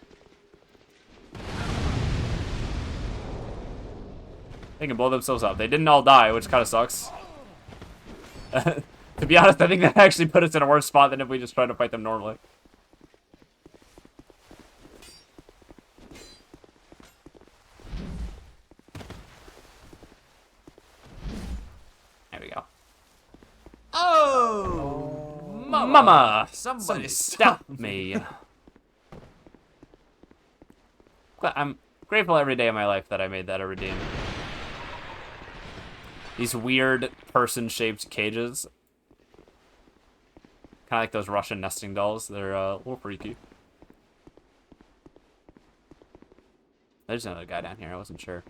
They can blow themselves up. They didn't all die, which kind of sucks. To be honest, I think that actually put us in a worse spot than if we just tried to fight them normally. There we go. Oh! Mama! Somebody Stop me. I'm grateful every day of my life that I made that a redeem. These weird person-shaped cages. Kind of like those Russian nesting dolls. They're a little freaky. There's another guy down here. I wasn't sure.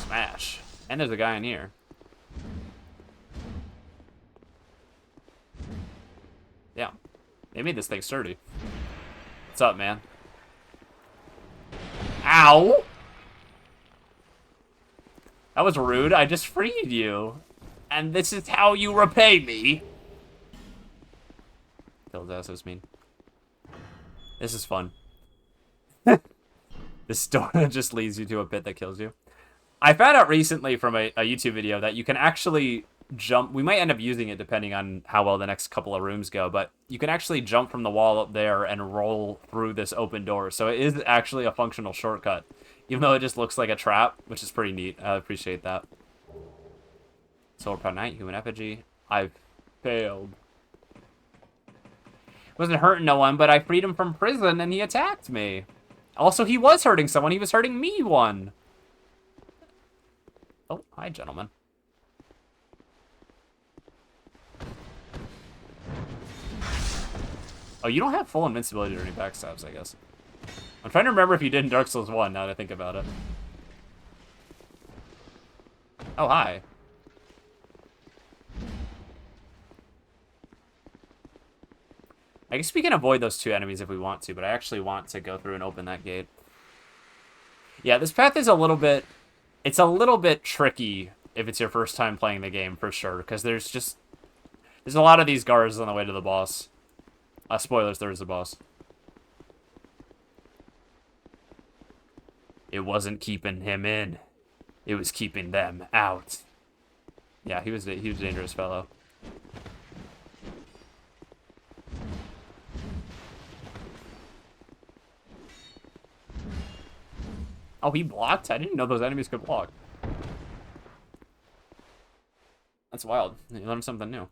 Smash. And there's a guy in here. Yeah. They made this thing sturdy. What's up, man? Ow! That was rude. I just freed you. And this is how you repay me. Kills ass was mean. This is fun. This door just leads you to a pit that kills you. I found out recently from a YouTube video that you can actually jump. We might end up using it depending on how well the next couple of rooms go, but you can actually jump from the wall up there and roll through this open door. So it is actually a functional shortcut, even though it just looks like a trap, which is pretty neat. I appreciate that. Solar Power Knight, Human Effigy. I've failed. Wasn't hurting no one, but I freed him from prison and he attacked me. Also, he was hurting someone. He was hurting me one. Oh, hi, gentlemen. Oh, you don't have full invincibility or any backstabs, I guess. I'm trying to remember if you did in Dark Souls 1, now that I think about it. Oh, hi. I guess we can avoid those 2 enemies if we want to, but I actually want to go through and open that gate. Yeah, this path is a little bit... It's a little bit tricky if it's your first time playing the game, for sure, because there's a lot of these guards on the way to the boss. Spoilers, there is a boss. It wasn't keeping him in. It was keeping them out. Yeah, he was a dangerous fellow. Oh, he blocked? I didn't know those enemies could block. That's wild. You learned something new.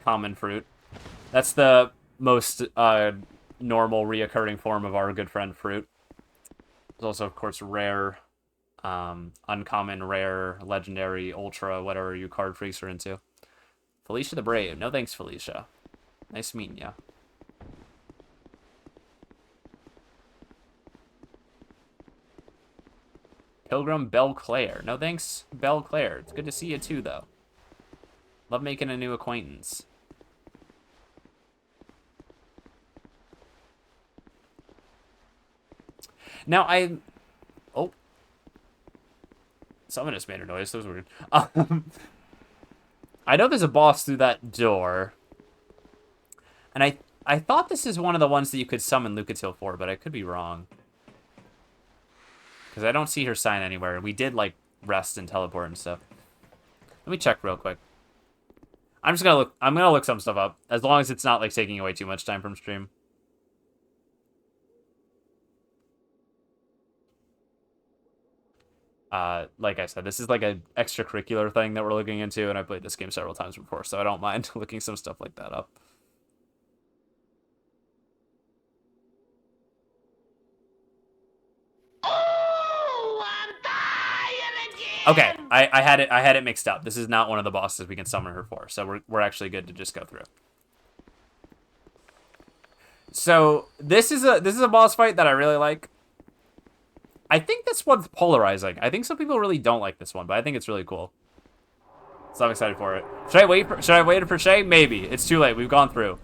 Common fruit. That's the most normal, reoccurring form of our good friend fruit. There's also, of course, rare, uncommon, rare, legendary, ultra, whatever you card freaks are into. Felicia the Brave. No thanks, Felicia. Nice meeting ya. Pilgrim Belclair. No thanks, Belclair. It's good to see you too, though. Love making a new acquaintance. Now, Oh. Someone just made a noise. That was weird. I know there's a boss through that door. And I thought this is one of the ones that you could summon Lucatiel for, but I could be wrong. Because I don't see her sign anywhere. We did, like, rest and teleport and stuff. Let me check real quick. I'm gonna look some stuff up. As long as it's not, like, taking away too much time from stream. Like I said, this is like a extracurricular thing that we're looking into, and I played this game several times before, so I don't mind looking some stuff like that up. Okay, I had it mixed up. This is not one of the bosses we can summon her for, so we're actually good to just go through. So this is a boss fight that I really like. I think this one's polarizing. I think some people really don't like this one, but I think it's really cool. So I'm excited for it. Should I wait for Shay? Maybe. It's too late. We've gone through.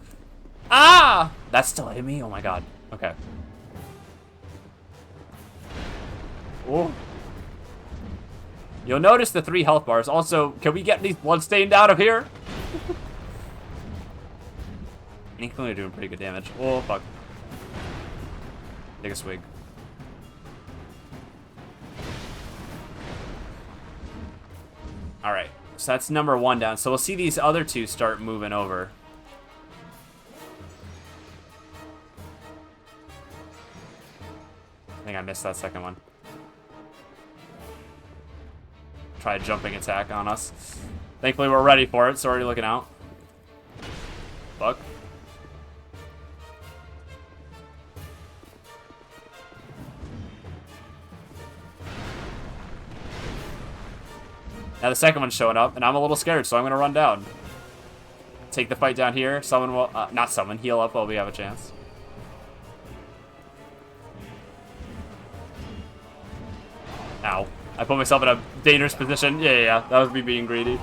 Ah! That's still hitting me? Oh my god. Okay. Oh. You'll notice the 3 health bars. Also, can we get these bloodstained out of here? Inkling are doing pretty good damage. Oh, fuck. Take a swig. Alright, so that's number 1 down. So we'll see these other 2 start moving over. I think I missed that second one. Try a jumping attack on us. Thankfully we're ready for it, so already looking out. Fuck. Now the second one's showing up, and I'm a little scared, so I'm going to run down. Take the fight down here. Someone will... not summon. Heal up while we have a chance. Ow. I put myself in a dangerous position. Yeah. That was me being greedy.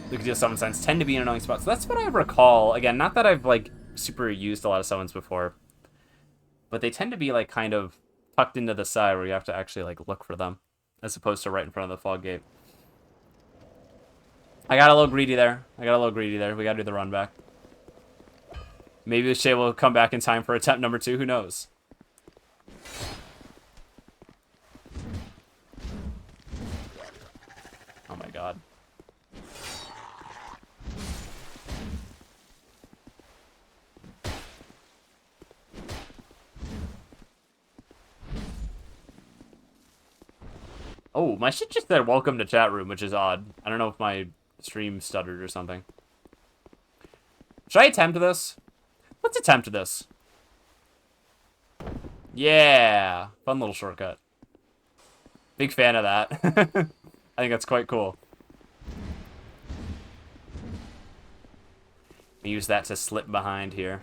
Lucatiel summon signs tend to be in annoying spots. So that's what I recall. Again, not that I've, like, super used a lot of summons before. But they tend to be, like, kind of tucked into the side where you have to actually, like, look for them. As opposed to right in front of the fog gate. I got a little greedy there. We gotta do the run back. Maybe the Shay will come back in time for attempt number 2. Who knows? Oh my god. Oh, my shit just said welcome to chat room, which is odd. I don't know if my stream stuttered or something. Should I attempt this? Let's attempt this. Yeah. Fun little shortcut. Big fan of that. I think that's quite cool. Use that to slip behind here.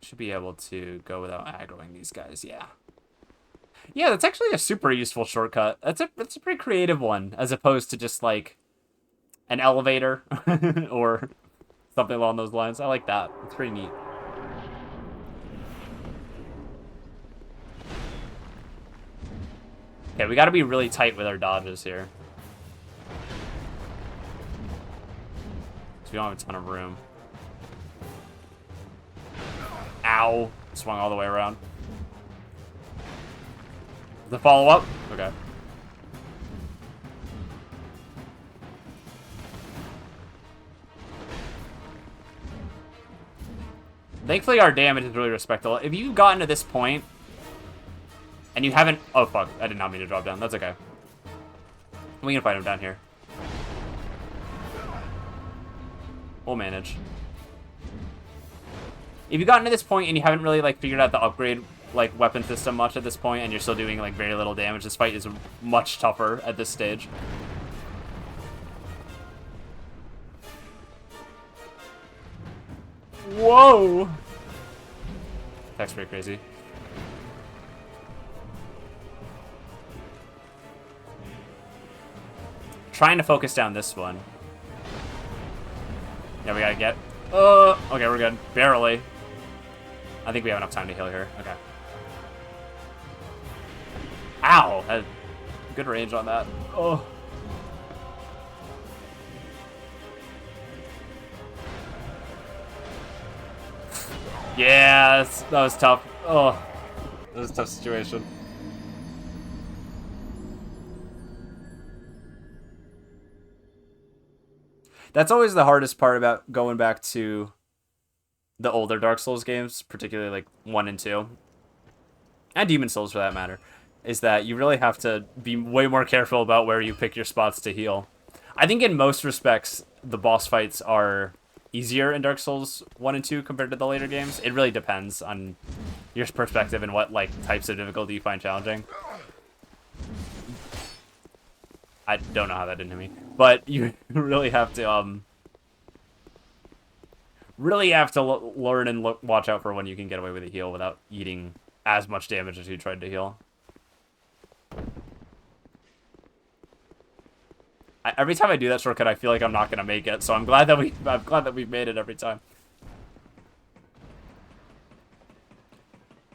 Should be able to go without aggroing these guys, yeah. Yeah, that's actually a super useful shortcut. That's a pretty creative one, as opposed to just, like, an elevator or something along those lines. I like that. It's pretty neat. Okay, we gotta be really tight with our dodges here. So we don't have a ton of room. Ow. Swung all the way around. The follow-up? Okay. Thankfully, our damage is really respectable. If you've gotten to this point, and you haven't... Oh, fuck. I did not mean to drop down. That's okay. We can fight him down here. We'll manage. If you've gotten to this point and you haven't really, like, figured out the upgrade, like, weapon system much at this point, and you're still doing, like, very little damage, this fight is much tougher at this stage. Whoa! That's pretty crazy. Trying to focus down this one. Yeah, we gotta get... okay, we're good. Barely. I think we have enough time to heal here. Okay. Ow! Had good range on that. Oh. Yeah, that was tough. Oh. That was a tough situation. That's always the hardest part about going back to the older Dark Souls games, particularly like 1 and 2, and Demon Souls for that matter, is that you really have to be way more careful about where you pick your spots to heal. I think in most respects, the boss fights are easier in Dark Souls 1 and 2 compared to the later games. It really depends on your perspective and what like types of difficulty you find challenging. I don't know how that didn't hit me, but you really have to learn and watch out for when you can get away with a heal without eating as much damage as you tried to heal. Every time I do that shortcut, I feel like I'm not gonna make it. So I'm glad that we've made it every time.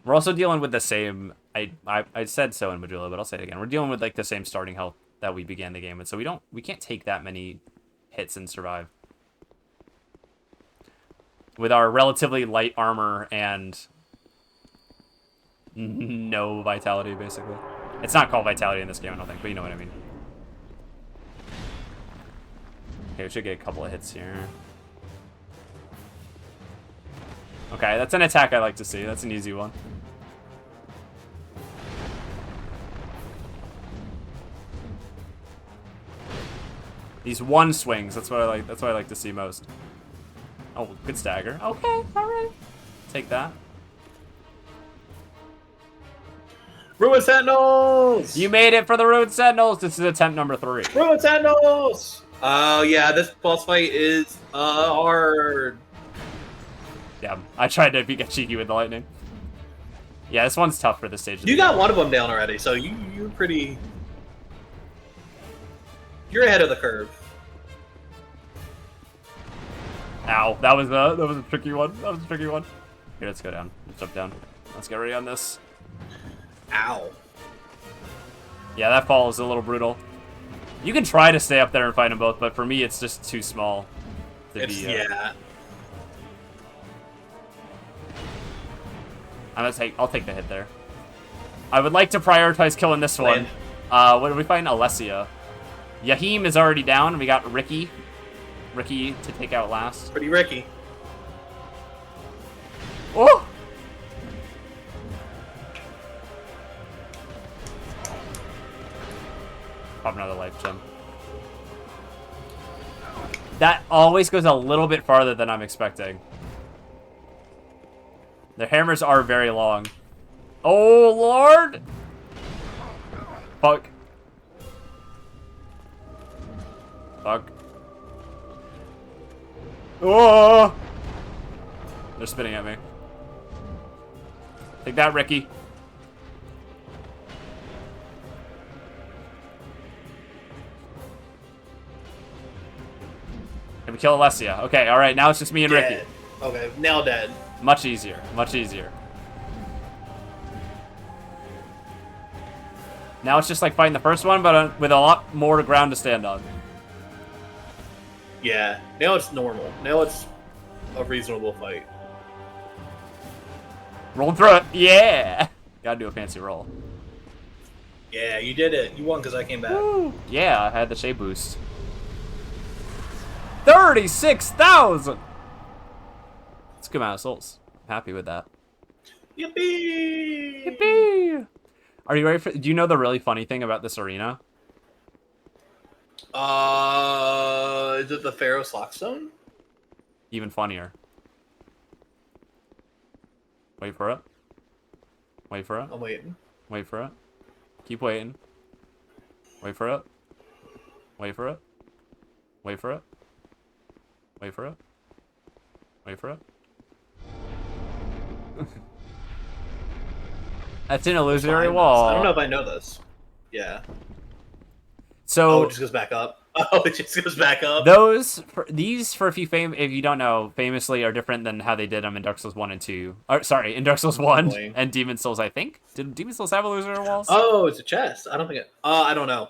We're also dealing with the same. I said so in Majula, but I'll say it again. We're dealing with like the same starting health that we began the game with, so we can't take that many hits and survive. With our relatively light armor and no vitality, basically. It's not called vitality in this game, I don't think, but you know what I mean. Okay, we should get a couple of hits here. Okay, that's an attack I like to see. That's an easy one. These one swings, that's what I like. That's what I like to see most. Oh, good stagger. Okay, all right. Take that. Ruin Sentinels! You made it for the Ruined Sentinels. This is attempt number 3. Ruin Sentinels! Oh, yeah, this boss fight is hard. Yeah, I tried to get cheeky with the lightning. Yeah, this one's tough for this stage. You got one of them down already, so you're pretty... You're ahead of the curve. Ow, that was a tricky one. That was a tricky one. Here, let's go down. Let's jump down. Let's get ready on this. Ow. Yeah, that fall is a little brutal. You can try to stay up there and fight them both, but for me, it's just too small to be. Yeah. I'll take the hit there. I would like to prioritize killing this one. What did we find? Alessia. Yahim is already down, and we got Ricky. Ricky to take out last. Pretty Ricky. Oh! Pop another life gem. That always goes a little bit farther than I'm expecting. Their hammers are very long. Oh, Lord! Fuck. Fuck. Oh! They're spitting at me. Take that, Ricky. Can we kill Alessia? Okay, alright, now it's just me and Ricky. Okay, now dead. Much easier, much easier. Now it's just like fighting the first one, but with a lot more ground to stand on. Yeah, now it's normal. Now it's a reasonable fight. Rolling through it. Yeah! Gotta do a fancy roll. Yeah, you did it. You won because I came back. Woo. Yeah, I had the shape boost. 36,000! That's a good amount of souls. I'm happy with that. Yippee! Yippee! Are you ready for... Do you know the really funny thing about this arena? Is it the Pharaoh Slockstone? Even funnier. Wait for it. Wait for it. I'm waiting. Wait for it. Keep waiting. Wait for it. Wait for it. Wait for it. Wait for it. Wait for it. That's an illusory wall. I don't know if I know this. Yeah. So Oh, it just goes back up. Oh, it just goes back up. These for if you don't know, famously are different than how they did them in Dark Souls 1 and 2. Or sorry, in Dark Souls 1 Boy. and Demon Souls, I think. Did Demon Souls have illusory walls? Oh, it's a chest. I don't think it. I don't know.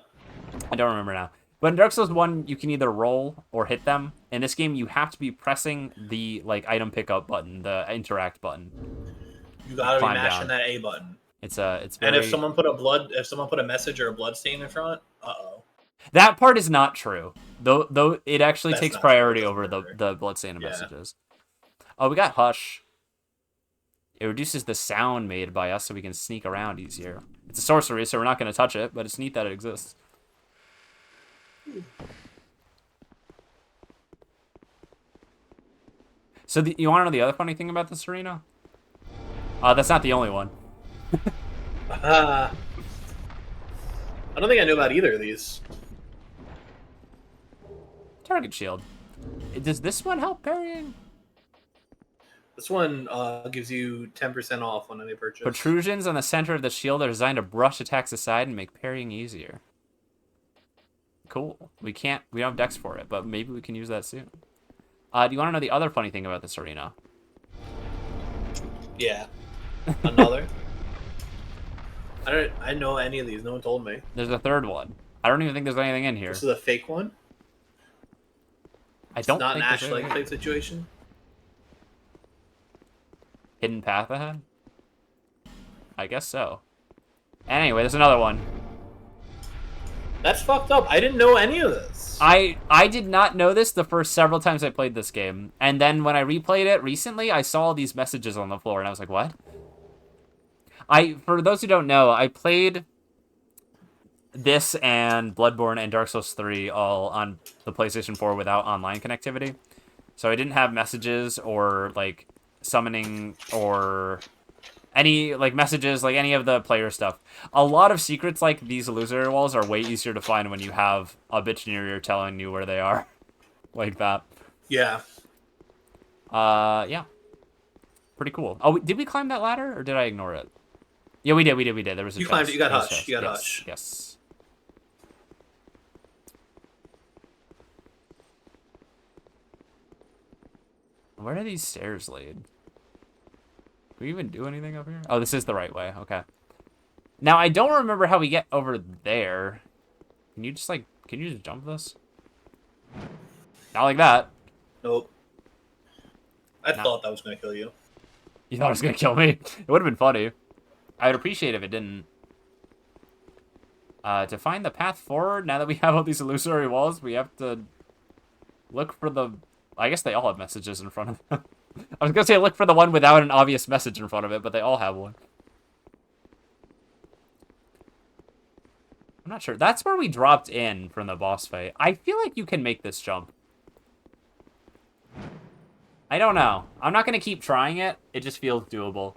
I don't remember now. But in Dark Souls 1, you can either roll or hit them. In this game, you have to be pressing the item pickup button, the interact button. You gotta be Climb mashing down. that A button. It's very... And if someone put a message or a blood stain in front, uh-oh. That part is not true. Though it actually That's takes not priority true. over the bloodstained messages. Oh, we got Hush. It reduces the sound made by us so we can sneak around easier. It's a sorcery, so we're not going to touch it, but it's neat that it exists. So you want to know the other funny thing about this arena? That's not the only one. I don't think I knew about either of these. Target shield. Does this one help parrying? This one gives you 10% off on any purchase. Protrusions on the center of the shield are designed to brush attacks aside and make parrying easier. Cool. We don't have decks for it, but maybe we can use that soon. Do you want to know the other funny thing about this arena? Yeah. Another? I didn't know any of these. No one told me. There's a third one. I don't even think there's anything in here. This is a fake one? I don't It's not think an there's Ash anything. type situation? Hidden path ahead? I guess so. Anyway, there's another one. That's fucked up. I didn't know any of this. I did not know this the first several times I played this game. And then when I replayed it recently, I saw these messages on the floor, and I was like, what? For those who don't know, I played this and Bloodborne and Dark Souls 3 all on the PlayStation 4 without online connectivity. So I didn't have messages or, summoning or any, messages, any of the player stuff. A lot of secrets like these illusory walls are way easier to find when you have a bitch in your ear telling you where they are. Like that. Yeah. Yeah. Pretty cool. Oh, did we climb that ladder, or did I ignore it? Yeah, we did. There was a You climbed chest. it. You got There was a Hush. chest. You got Yes, Hush. Yes. Where do these stairs lead? Can we even do anything up here? Oh, this is the right way. Okay. Now, I don't remember how we get over there. Can you just jump this? Not like that. Nope. I No. thought that was going to kill you. You thought it was going to kill me? It would have been funny. I would appreciate if it didn't. To find the path forward, now that we have all these illusory walls, we have to look for the... I guess they all have messages in front of them. I was going to say look for the one without an obvious message in front of it, but they all have one. I'm not sure. That's where we dropped in from the boss fight. I feel like you can make this jump. I don't know. I'm not going to keep trying it. It just feels doable.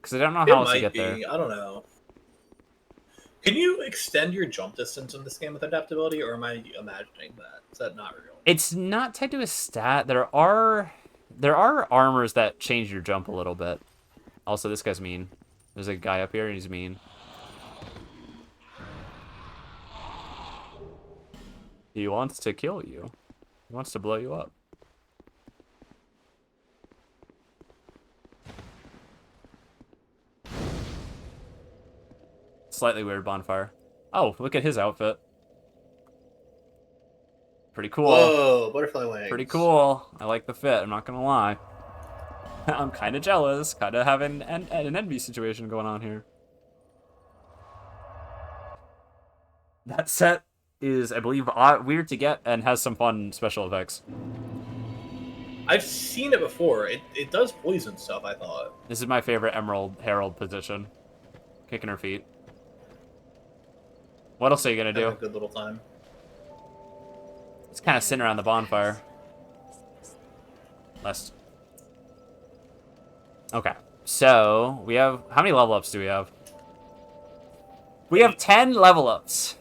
Because I don't know how else to get there. I don't know. Can you extend your jump distance in this game with adaptability, or am I imagining that? Is that not real? It's not tied to a stat. There are armors that change your jump a little bit. Also, this guy's mean. There's a guy up here, and he's mean. He wants to kill you. He wants to blow you up. Slightly weird bonfire. Oh, look at his outfit. Pretty cool. Whoa, butterfly wings. Pretty cool. I like the fit, I'm not gonna lie. I'm kind of jealous. Kind of having an envy situation going on here. That set is, I believe, weird to get and has some fun special effects. I've seen it before. It does poison stuff, I thought. This is my favorite Emerald Herald position. Kicking her feet. What else are you gonna Having do? a good little time. It's kind of sitting around the bonfire. Lest. Okay, so we have, how many level ups do we have? We have 10 level ups.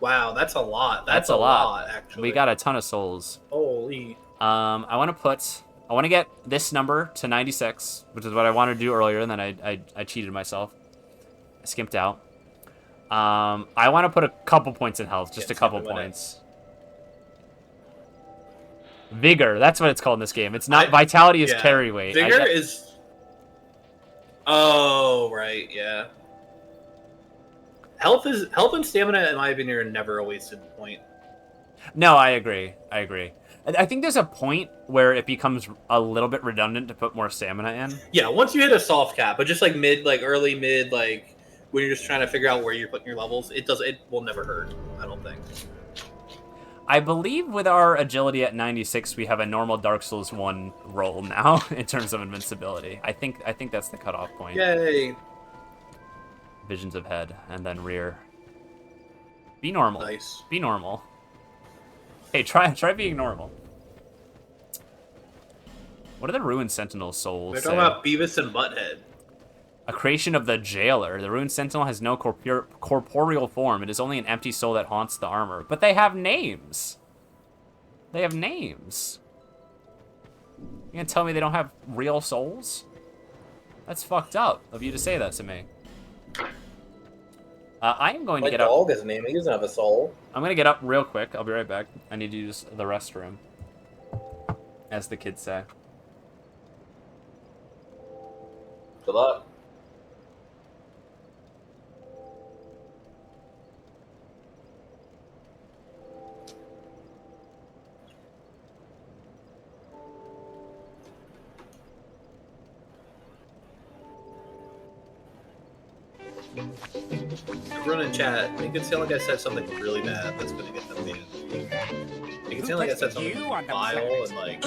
Wow, that's a lot. That's a lot. Actually. We got a ton of souls. Holy. I want to get this number to 96, which is what I wanted to do earlier, and then I cheated myself. I skimped out. I want to put a couple points in health, just Yeah, a couple something like that. points. Vigor, that's what it's called in this game. It's not vitality is carry weight. Vigor is. Oh right, yeah. Health and stamina, in my opinion, are never a wasted point. No, I agree. I think there's a point where it becomes a little bit redundant to put more stamina in. Yeah, once you hit a soft cap, but just like early mid, like when you're just trying to figure out where you're putting your levels, it will never hurt. I don't think. I believe with our agility at 96, we have a normal Dark Souls 1 roll now in terms of invincibility. I think that's the cutoff point. Yay! Visions of head and then rear. Be normal. Nice. Be normal. Hey, try being normal. What are the Ruined Sentinel souls? They're talking about Beavis and Butthead. A creation of the Jailer. The Ruined Sentinel has no corporeal form. It is only an empty soul that haunts the armor. But they have names. They have names. You gonna tell me they don't have real souls? That's fucked up of you to say that to me. I am going to get up. My dog has a name. He doesn't have a soul. I'm gonna get up real quick. I'll be right back. I need to use the restroom, as the kids say. Good luck. Run in chat. Make it sound like I said something really bad that's gonna get them banned. Make it sound like I said something vile and like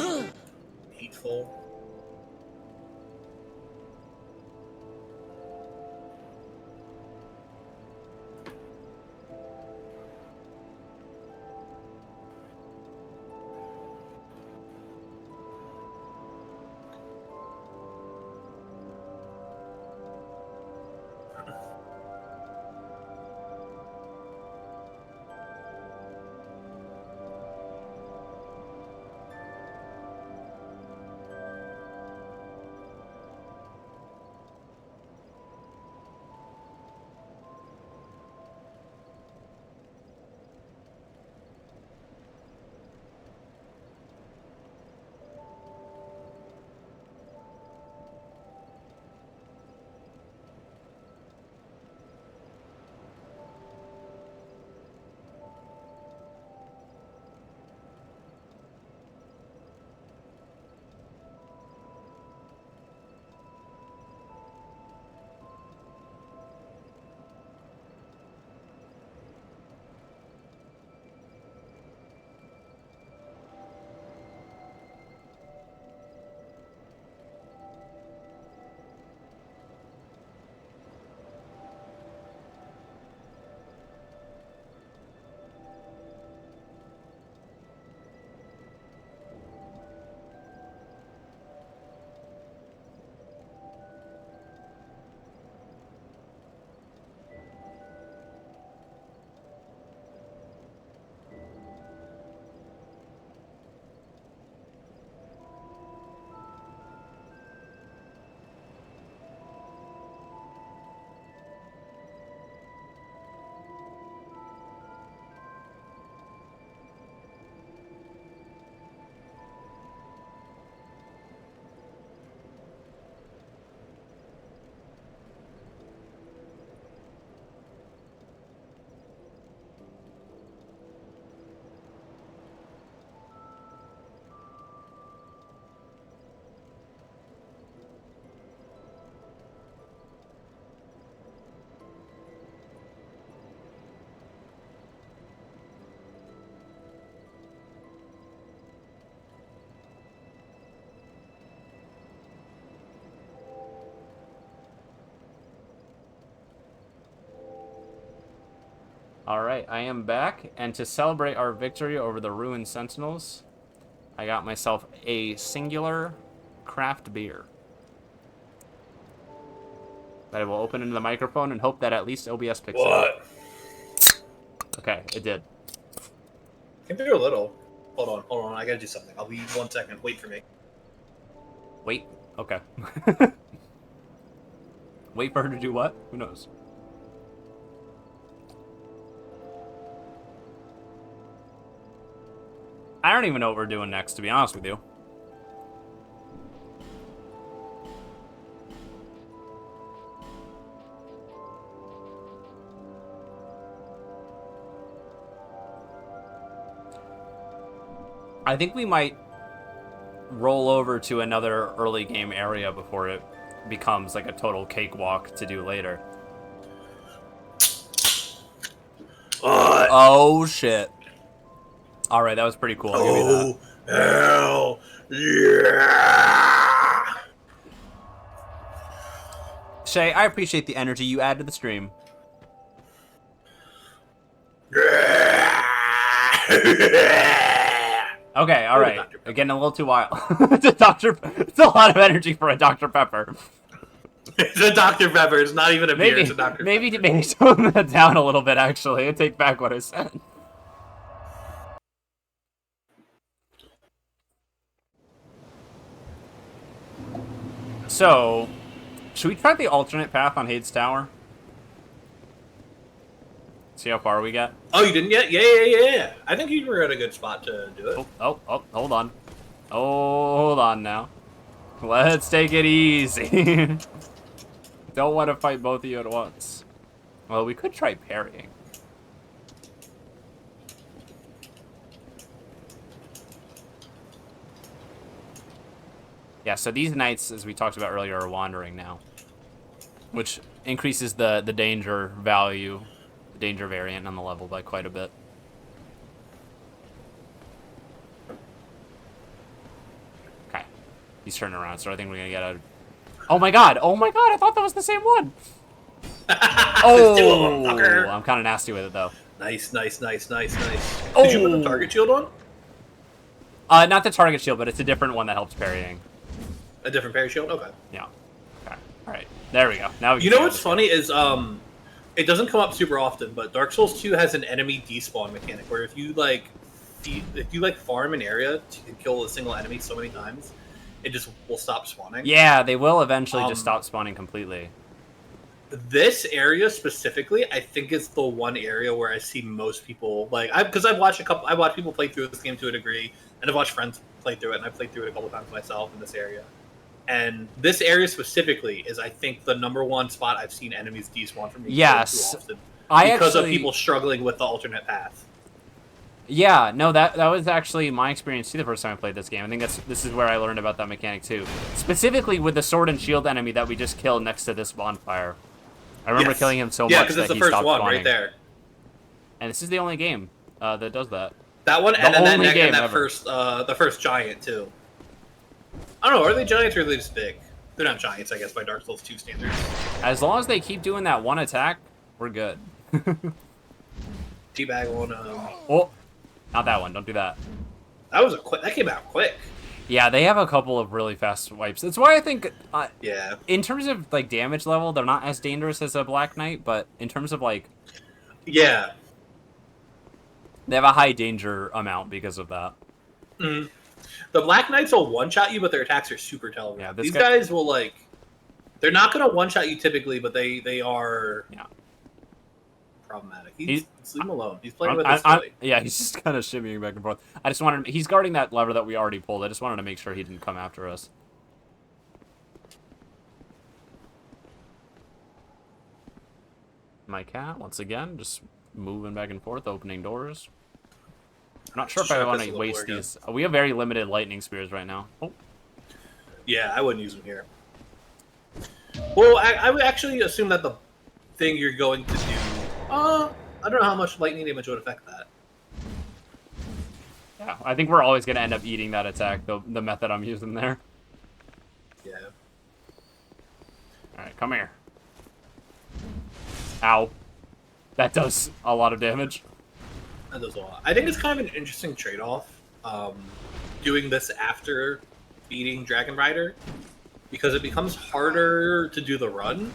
hateful. Alright, I am back, and to celebrate our victory over the Ruined Sentinels, I got myself a singular craft beer. That I will open into the microphone and hope that at least OBS picks it up. Okay, it did. I can do a little. Hold on. I gotta do something. I'll be 1 second. Wait for me. Wait. Okay. Wait for her to do what? Who knows? I don't even know what we're doing next, to be honest with you. I think we might roll over to another early game area before it becomes like a total cakewalk to do later. Oh shit. Alright, that was pretty cool. I'll give you that. Hell yeah! Shay, I appreciate the energy you add to the stream. Okay, alright. Getting a little too wild. It's a lot of energy for a Dr. Pepper. It's a Dr. Pepper. It's not even a beer. It's a Dr. Pepper. Maybe tone that down a little bit, actually. I take back what I said. So, should we try the alternate path on Hades Tower? See how far we get? Oh, you didn't yet? Yeah. I think you were at a good spot to do it. Oh, hold on. Oh, hold on now. Let's take it easy. Don't want to fight both of you at once. Well, we could try parrying. Yeah, so these knights, as we talked about earlier, are wandering now, which increases the danger value, the danger variant on the level by quite a bit. Okay, he's turning around, so I think we're gonna get a... Oh my god, I thought that was the same one! Oh, I'm kind of nasty with it, though. Nice. Oh. Did you put the target shield on? Not the target shield, but it's a different one that helps parrying. A different parry shield? Okay. Yeah. Okay. Alright. There we go. Now we You know what's funny is, it doesn't come up super often, but Dark Souls 2 has an enemy despawn mechanic where if you farm an area to kill a single enemy so many times, it just will stop spawning. Yeah, they will eventually just stop spawning completely. This area specifically, I think is the one area where I see most people because I've watched people play through this game to a degree, and I've watched friends play through it, and I've played through it a couple times myself in this area. And this area specifically is, I think, the #1 spot I've seen enemies despawn from me too often because of people struggling with the alternate path. Yeah, no, that was actually my experience too the first time I played this game. I think this is where I learned about that mechanic too. Specifically with the sword and shield enemy that we just killed next to this bonfire. I remember killing him so much that he stopped spawning. Yeah, because it's the first one right there. And this is the only game that does that. That one, and then the first giant too. I don't know, are they giants or are they just big? They're not giants, I guess, by Dark Souls 2 standards. As long as they keep doing that one attack, we're good. Teabag one. Oh, not that one. Don't do that. That came out quick. Yeah, they have a couple of really fast wipes. That's why I think, yeah, in terms of like damage level, they're not as dangerous as a Black Knight, but in terms of like, yeah, they have a high danger amount because of that. Mm-hmm. The Black Knights will one-shot you, but their attacks are super telegraphed. Yeah, these guys will they're not going to one-shot you typically, but they are problematic. Leave him alone. He's playing with us. Yeah, he's just kind of shimmying back and forth. I just wanted he's guarding that lever that we already pulled. I just wanted to make sure he didn't come after us. My cat, once again, just moving back and forth, opening doors. I'm not sure if I want to waste these. We have very limited lightning spears right now. Oh. Yeah, I wouldn't use them here. Well, I would actually assume that the thing you're going to do... I don't know how much lightning damage would affect that. Yeah, I think we're always going to end up eating that attack, the method I'm using there. Yeah. Alright, come here. Ow. That does a lot of damage. That does a lot. I think it's kind of an interesting trade-off, doing this after beating Dragon Rider, because it becomes harder to do the run,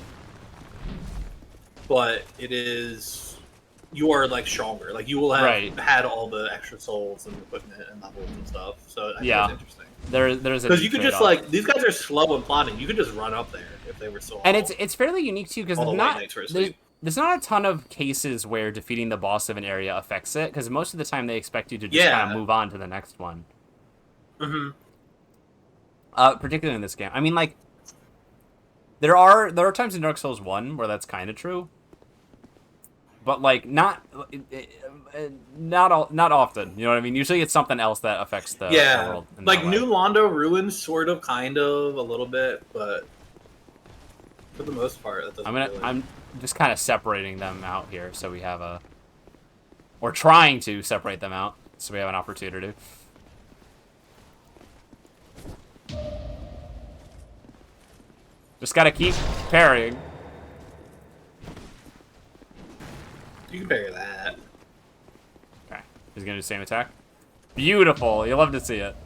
but you are stronger. You will have had all the extra souls and equipment and levels and stuff. So I think it's interesting. There's because you could just these guys are slow and plotting. You could just run up there if they were slow. And it's fairly unique too because there's not a ton of cases where defeating the boss of an area affects it, because most of the time they expect you to just kind of move on to the next one. Mm-hmm. Particularly in this game. I mean, like, there are times in Dark Souls 1 where that's kind of true. But, like, not often. You know what I mean? Usually it's something else that affects the world. Like, New Londo Ruins, sort of, kind of, a little bit, but for the most part, that doesn't I'm just kind of separating them out here, so we have a... We're trying to separate them out, so we have an opportunity. Just gotta keep parrying. You can parry that. Okay. He's gonna do the same attack. Beautiful. You love to see it.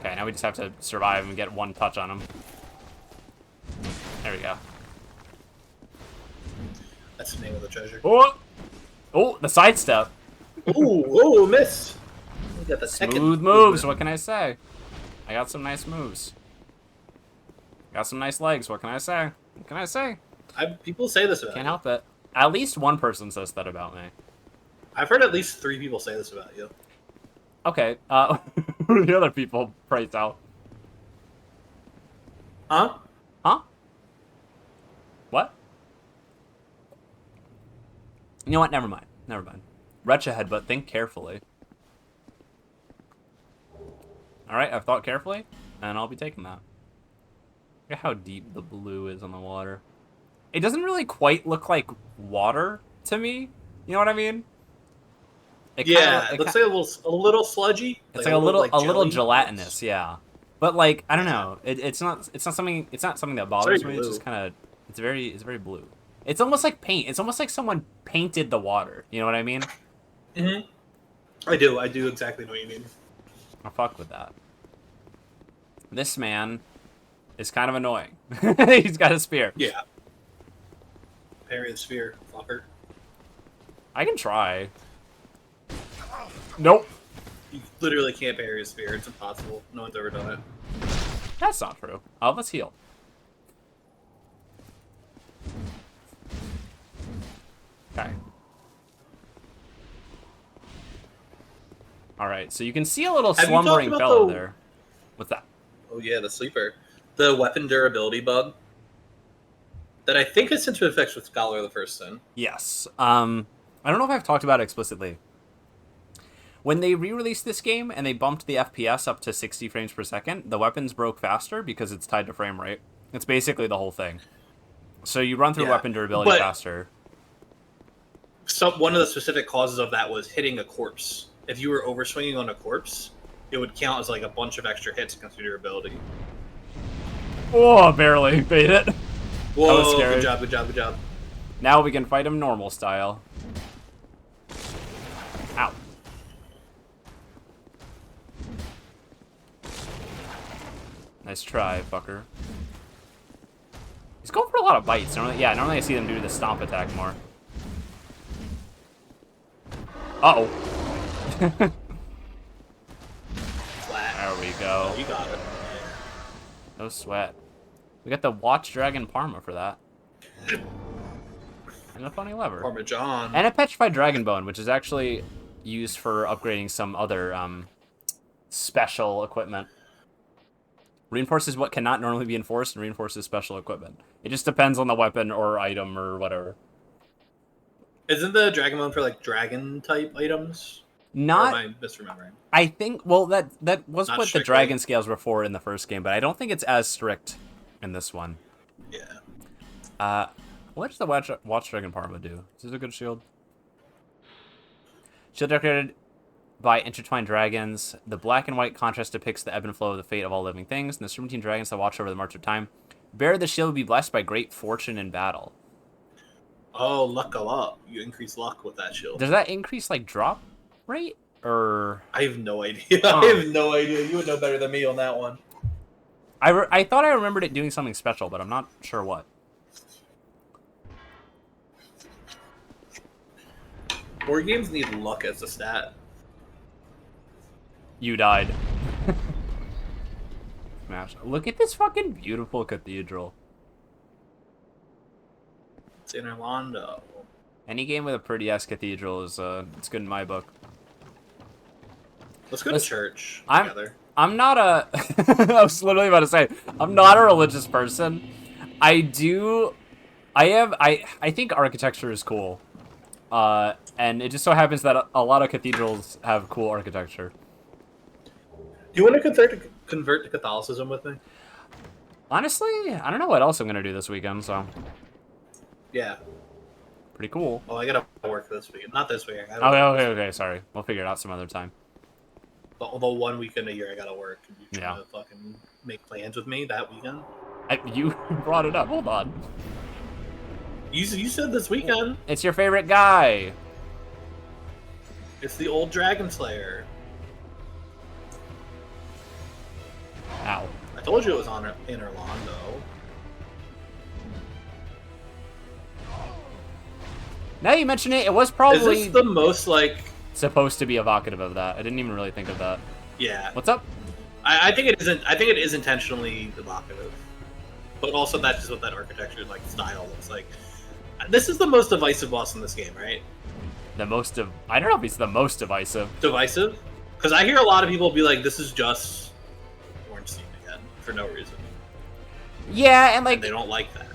Okay, now we just have to survive and get one touch on him. There we go. That's the name of the treasure. Oh! Oh, the sidestep. Ooh, missed. We got the Smooth moves, what can I say? I got some nice moves. Got some nice legs, what can I say? What can I say? People say this about Can't you. help it. At least one person says that about me. I've heard at least 3 people say this about you. Okay, who are the other people, pray tell? Huh? Huh? What? You know what? Never mind. Never mind. Retch ahead, but think carefully. Alright, I've thought carefully, and I'll be taking that. Look at how deep the blue is on the water. It doesn't really quite look like water to me. You know what I mean? It looks like a little sludgy. It's like a little gelatinous, yeah. But like, I don't know. It's not something that bothers me. It's just kind of it's very blue. It's almost like paint. It's almost like someone painted the water. You know what I mean? Mhm. I do exactly know what you mean. I'll fuck with that. This man is kind of annoying. He's got a spear. Yeah. Parry the spear, fucker. I can try. Nope. You literally can't parry a spear. It's impossible. No one's ever done it. That's not true. Let's heal. Okay. Alright, so you can see a little slumbering fellow there. What's that? Oh yeah, the sleeper. The weapon durability bug. That I think has into effects with Scholar of the First Sin. Yes. I don't know if I've talked about it explicitly. When they re-released this game and they bumped the FPS up to 60 frames per second, the weapons broke faster because it's tied to frame rate. It's basically the whole thing. So you run through weapon durability faster. So one of the specific causes of that was hitting a corpse. If you were overswinging on a corpse, it would count as like a bunch of extra hits against your durability. Oh, barely beat it. Whoa, that was scary. Good job. Now we can fight him normal style. Ow. Nice try, fucker. He's going for a lot of bites. Normally I see them do the stomp attack more. Uh-oh. There we go. Oh, you got it. No sweat. We got the Watch Dragon Parma for that. And a funny lever. Parmesan. And a Petrified Dragon Bone, which is actually used for upgrading some other special equipment. Reinforces what cannot normally be enforced and reinforces special equipment. It just depends on the weapon or item or whatever. Isn't the Dragon Bone for like dragon type items? Not. Or am I misremembering? I think. Well, that was Not what strictly. the dragon scales were for in the first game, but I don't think it's as strict in this one. Yeah. What does the Watch Dragon Parma do? Is this a good shield? Shield decorated by intertwined dragons. The black and white contrast depicts the ebb and flow of the fate of all living things, and the serpentine dragons that watch over the march of time. Bearer of the shield will be blessed by great fortune in battle. Oh, luck go up. You increase luck with that shield. Does that increase, like, drop rate? Or... I have no idea. Huh. I have no idea. You would know better than me on that one. I thought I remembered it doing something special, but I'm not sure what. War games need luck as a stat. You died. Smash. Look at this fucking beautiful cathedral. in Orlando. Any game with a pretty-ass cathedral is it's good in my book. Let's go to church I'm together. I'm not a I was literally about to say I'm not a religious person. I think architecture is cool. And it just so happens that a lot of cathedrals have cool architecture. Do you want to convert to Catholicism with me? Honestly, I don't know what else I'm gonna do this weekend, so Yeah. pretty cool. Oh, I gotta work this weekend. Not this weekend. Okay, sorry. We'll figure it out some other time. The 1 weekend a year I gotta work. And you trying Yeah. to fucking make plans with me that weekend? You brought it up. Hold on. You said this weekend. It's your favorite guy. It's the old Dragon Slayer. Ow. I told you it was in Orlando. Now you mention it, it was Is probably this the most like? supposed to be evocative of that. I didn't even really think of that. Yeah. What's up? I think it isn't. I think it is intentionally evocative, but also that's just what that architecture like style looks like. This is the most divisive boss in this game, right? I don't know if he's the most divisive. Divisive, because I hear a lot of people be like, "This is just Orange Steam again for no reason." Yeah, and like They don't like that.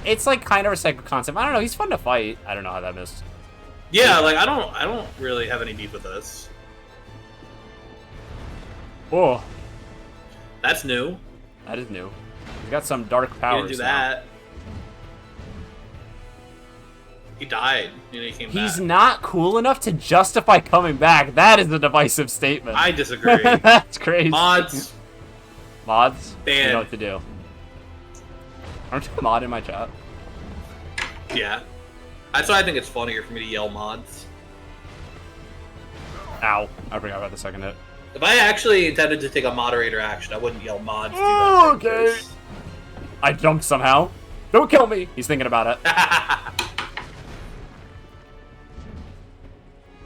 it's like kind of a recycled concept. I don't know. He's fun to fight. I don't know how that missed. Yeah, like I don't really have any beef with this. Oh, That's new. that is new. He's got some dark He powers. didn't do now. that. He died, and he came He's back. not cool enough to justify coming back. That is a divisive statement. I disagree. That's crazy. Mods, Mods? You ban. know what to do. Aren't you a mod in my chat? Yeah. That's why I think it's funnier for me to yell mods. Ow. I forgot about the second hit. If I actually intended to take a moderator action, I wouldn't yell mods. Do Oh, that thing okay. first. I jumped somehow. Don't kill me. He's thinking about it.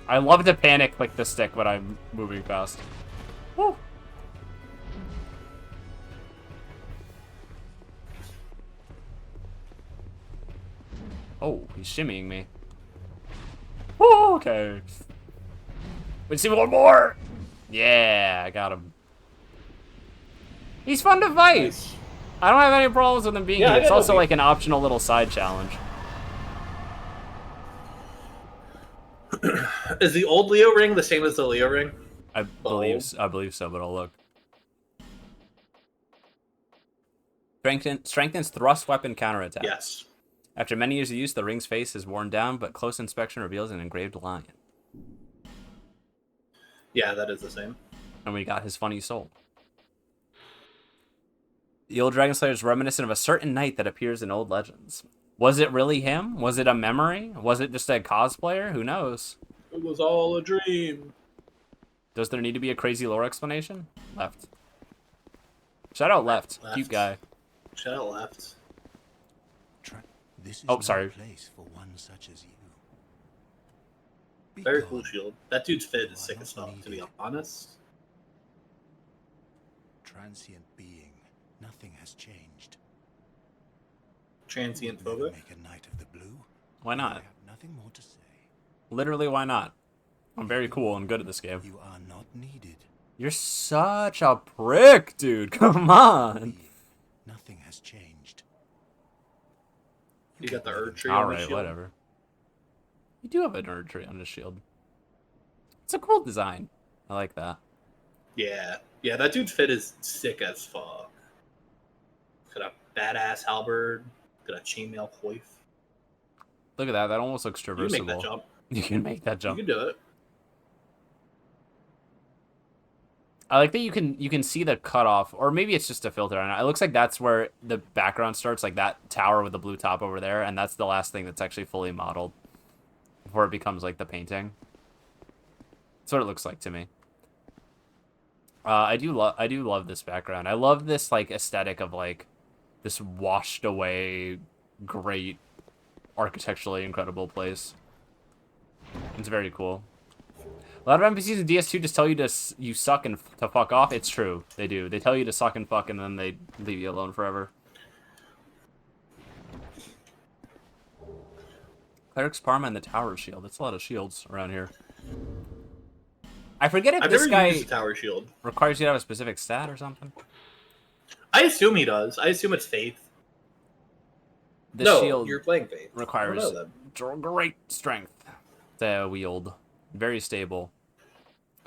I love to panic click the stick when I'm moving fast. Woo. Oh, he's shimmying me. Woo, okay. Let's see one more. Yeah, I got him. He's fun to fight. Nice. I don't have any problems with him being Yeah, here. I It's got no also beef. like an optional little side challenge. Is the old Leo ring the same as the Leo ring? I believe so, but I'll look. Strengthens thrust weapon counterattack. Yes. After many years of use, the ring's face is worn down, but close inspection reveals an engraved lion. Yeah, that is the same. And we got his funny soul. The old Dragon Slayer is reminiscent of a certain knight that appears in old legends. Was it really him? Was it a memory? Was it just a cosplayer? Who knows? It was all a dream. Does there need to be a crazy lore explanation? Left. Shout out Left. Left. Cute guy. Shout out left. This is Oh, no sorry. place for one such as you. Be Very gone. cool shield. That dude's fit is You are sick as not fuck, to be needed. honest. Transient being, nothing has changed. Transient Would never phobic. make a knight of the blue. Why I not? have nothing more to say. Literally, why not? I'm very cool and good at this game. You are not needed. You're such a prick, dude. Come on. Being, nothing has changed. You got the Erd tree All on the right, shield. whatever. You do have a nerd tree on his shield. It's a cool design. I like that. Yeah. Yeah, that dude's fit is sick as fuck. Got a badass halberd. Got a chainmail coif. Look at that. That almost looks You can make that traversable. jump. You can make that You jump. can do it. I like that you can see the cutoff, or maybe it's just a filter. And it looks like that's where the background starts, like that tower with the blue top over there, and that's the last thing that's actually fully modeled before it becomes like the painting. That's what it looks like to me. I do love this background. I love this like aesthetic of like this washed away, great, architecturally incredible place. It's very cool. A lot of NPCs in DS2 just tell you you suck and to fuck off. It's true. They do. They tell you to suck and fuck, and then they leave you alone forever. Cleric's Parma and the Tower Shield. That's a lot of shields around here. I forget if I've this never guy used the tower shield. requires you to have a specific stat or something. I assume he does. I assume it's Faith. The No, shield you're playing Faith. I requires don't know great strength to wield. Very stable.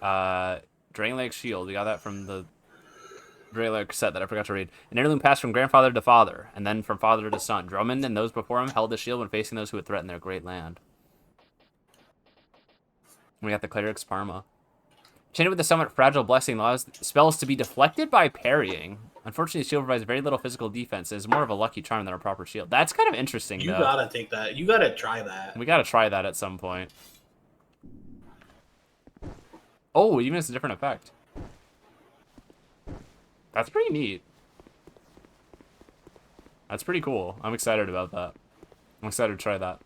Drain Lake Shield. We got that from the Drain Lake set that I forgot to read. An heirloom passed from grandfather to father, and then from father to son. Drummond and those before him held the shield when facing those who would threaten their great land. We got the Cleric's Parma. Chained with the somewhat fragile blessing allows spells to be deflected by parrying. Unfortunately, the shield provides very little physical defense. It's more of a lucky charm than a proper shield. That's kind of interesting, You though. gotta take that. You gotta try that. We gotta try that at some point. Oh, even it's a different effect. That's pretty neat. That's pretty cool. I'm excited about that. I'm excited to try that.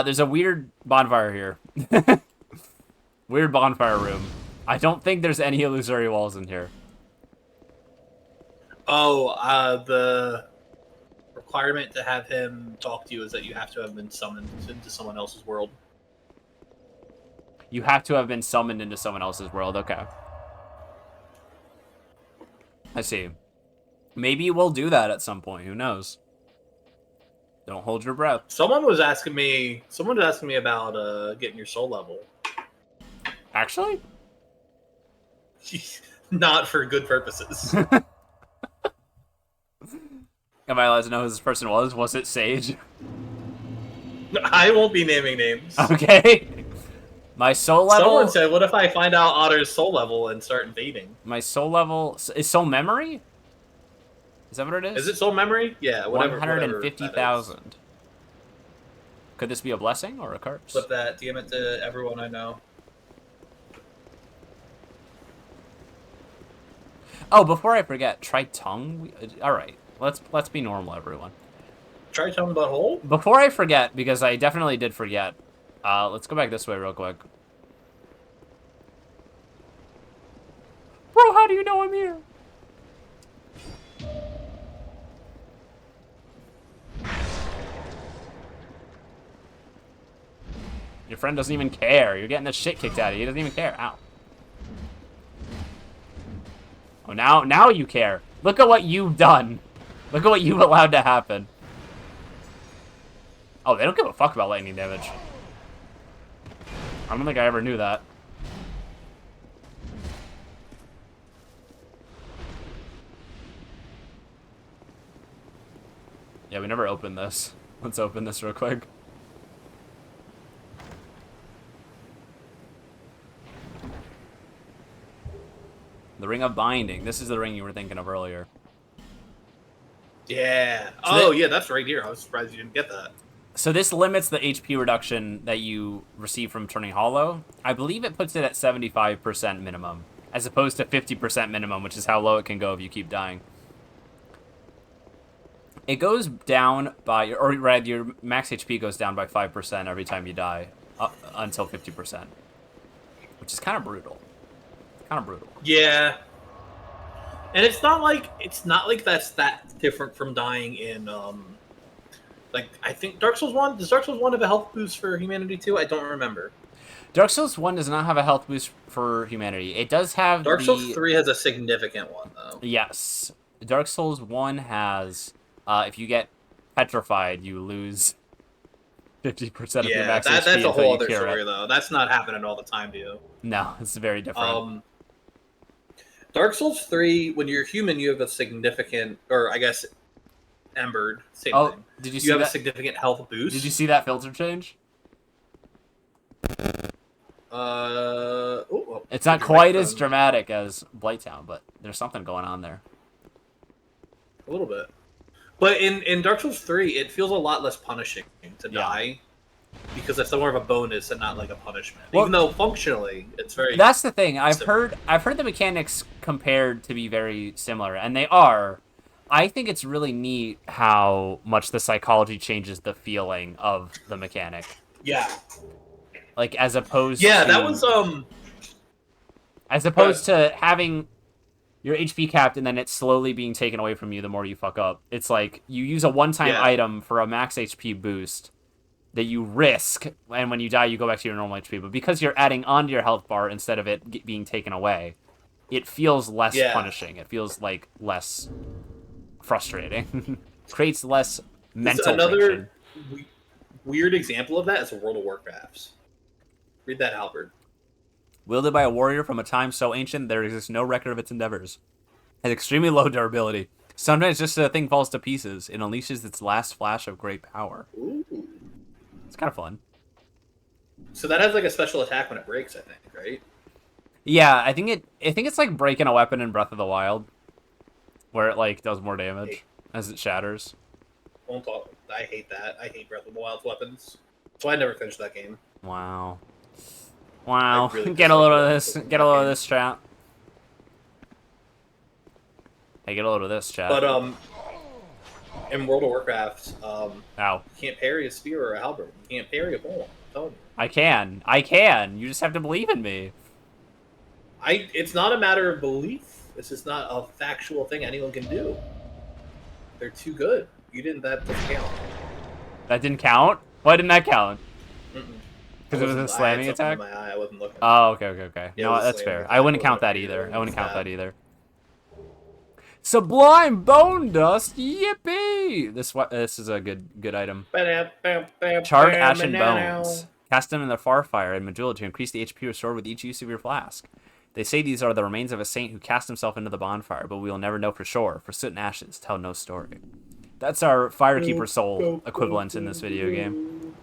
There's a weird bonfire here. Weird bonfire room. I don't think there's any illusory walls in here. Oh, the requirement to have him talk to you is that you have to have been summoned into someone else's world. You have to have been summoned into someone else's world. Okay. I see. Maybe we'll do that at some point. Who knows? Don't hold your breath. Someone was asking me about getting your soul level. Actually? Not for good purposes. Am I allowed to know who this person was? Was it Sage? I won't be naming names. Okay. My soul level... Someone said, what if I find out Otter's soul level and start invading? My soul level... Is soul memory? Is that what it is? Is it soul memory? Yeah, whatever. 150,000. Could this be a blessing or a curse? Flip that. DM it to everyone I know. Oh, before I forget, try tongue. All right, let's be normal, everyone. Try tongue butthole? Before I forget, because I definitely did forget. Let's go back this way real quick. Bro, how do you know I'm here? Your friend doesn't even care. You're getting the shit kicked out of you. He doesn't even care. Ow. Oh, now you care. Look at what you've done. Look at what you've allowed to happen. Oh, they don't give a fuck about lightning damage. I don't think I ever knew that. Yeah, we never opened this. Let's open this real quick. The Ring of Binding. This is the ring you were thinking of earlier. Yeah. So Yeah, that's right here. I was surprised you didn't get that. So this limits the HP reduction that you receive from turning hollow. I believe it puts it at 75% minimum, as opposed to 50% minimum, which is how low it can go if you keep dying. It goes down by, or rather, your max HP goes down by 5% every time you die, until 50%, which is kind of brutal. Yeah. And it's not like that's that different from dying in like I think Dark Souls 1, does Dark Souls 1 have a health boost for humanity too? I don't remember. Dark Souls 1 does not have a health boost for humanity. It does have Dark Souls 3 has a significant one though. Yes. Dark Souls 1 has if you get petrified, you lose 50% of your max HP. That's a whole other story though. That's not happening all the time to you. No, it's very different. Dark Souls 3, when you're human, you have a significant, or I guess, embered. Same thing. Did you see you have that? a significant health boost. Did you see that filter change? It's not quite as dramatic as Blighttown, but there's something going on there. A little bit. But in Dark Souls 3, it feels a lot less punishing to die. Because it's more of a bonus and not like a punishment. Well, even though functionally it's very. That's the thing. I've heard the mechanics compared to be very similar, and they are. I think it's really neat how much the psychology changes the feeling of the mechanic. Yeah. Like as opposed. Yeah, to, that was As opposed to having You're HP capped, and then it's slowly being taken away from you the more you fuck up. It's like you use a one-time item for a max HP boost that you risk, and when you die, you go back to your normal HP. But because you're adding onto your health bar instead of it being taken away, it feels less punishing. It feels like less frustrating. Creates less mental friction. Weird example of that is World of Warcraft. Read that, Albert. Wielded by a warrior from a time so ancient, there exists no record of its endeavors. It has extremely low durability. Sometimes just a thing falls to pieces. It unleashes its last flash of great power. Ooh. It's kind of fun. So that has like a special attack when it breaks, I think, right? Yeah, I think it's like breaking a weapon in Breath of the Wild, where it like does more damage as it shatters. Won't talk. I hate that. I hate Breath of the Wild's weapons. So I never finished that game. Wow. Wow. Really Get a load of this. Get a load of this, chat. Hey, get a load of this, chat. But in World of Warcraft, Ow. you can't parry a spear or a halberd. You can't parry a bow. I'm telling you. I can. I can. You just have to believe in me. It's not a matter of belief. It's just not a factual thing anyone can do. They're too good. That doesn't count. That didn't count? Why didn't that count? Because it was a I had slamming something in attack? my eye. I wasn't looking. Oh, okay. Yeah, No, that's fair. I wouldn't count that either. It I wouldn't was count bad. that either. Sublime Bone Dust, yippee! This is a good item. Charred Ashen Bones. Cast them in the Farfire and Majula to increase the HP restored with each use of your flask. They say these are the remains of a saint who cast himself into the bonfire, but we will never know for sure, for soot and ashes tell no story. That's our Firekeeper Soul equivalent in this video game.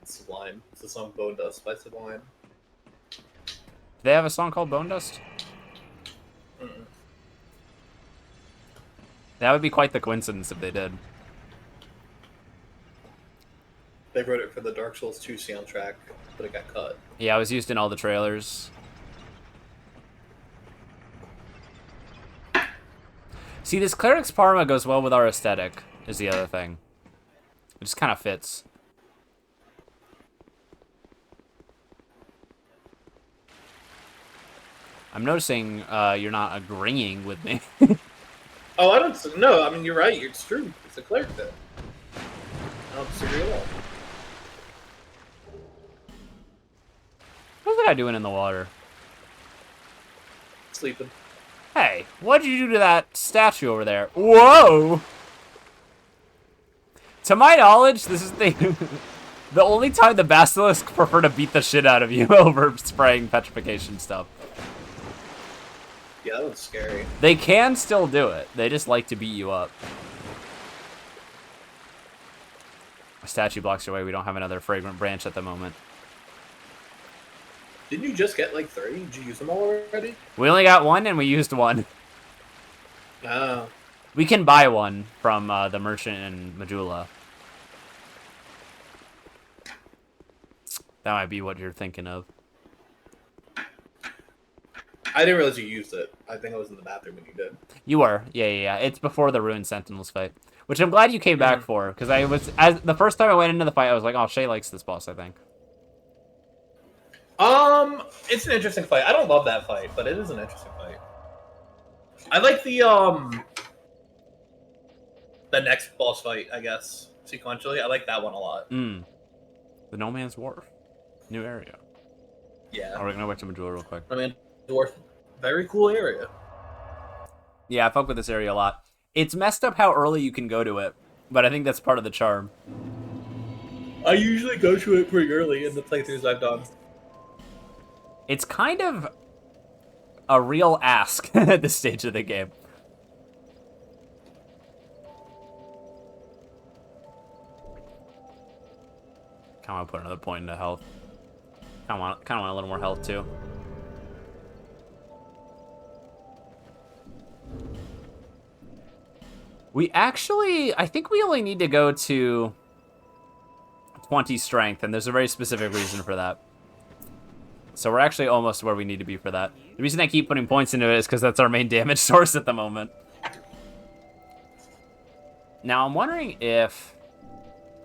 Sublime. It's the song Bone Dust by Sublime. Do they have a song called Bone Dust? That would be quite the coincidence if they did. They wrote it for the Dark Souls 2 soundtrack, but it got cut. Yeah, it was used in all the trailers. See, this Cleric's Parma goes well with our aesthetic, is the other thing. It just kind of fits. I'm noticing you're not agreeing with me. Oh, I don't. No, I mean you're right. It's true. It's a cleric thing. I don't disagree at all. What's that guy doing in the water? Sleeping. Hey, what'd you do to that statue over there? Whoa! To my knowledge, this is the the only time the Basilisk prefer to beat the shit out of you over spraying petrification stuff. Yeah, that one's scary. They can still do it. They just like to beat you up. A statue blocks your way. We don't have another fragrant branch at the moment. Didn't you just get like 30? Did you use them all already? We only got one, and we used one. Oh. We can buy one from the merchant in Majula. That might be what you're thinking of. I didn't realize you used it. I think I was in the bathroom when you did. You were, yeah. It's before the Ruined Sentinels fight, which I'm glad you came back for, because the first time I went into the fight, I was like, oh, Shay likes this boss, I think. It's an interesting fight. I don't love that fight, but it is an interesting fight. I like the next boss fight, I guess, sequentially. I like that one a lot. The No Man's Wharf, new area. Yeah. Oh, we're gonna go back to Majula real quick. I mean, dwarf, very cool area. Yeah, I fuck with this area a lot. It's messed up how early you can go to it, but I think that's part of the charm. I usually go to it pretty early in the playthroughs I've done. It's kind of a real ask at this stage of the game. Kind of want to put another point into health. Kind of want a little more health too. I think we only need to go to 20 strength, and there's a very specific reason for that. So we're actually almost where we need to be for that. The reason I keep putting points into it is because that's our main damage source at the moment. Now I'm wondering if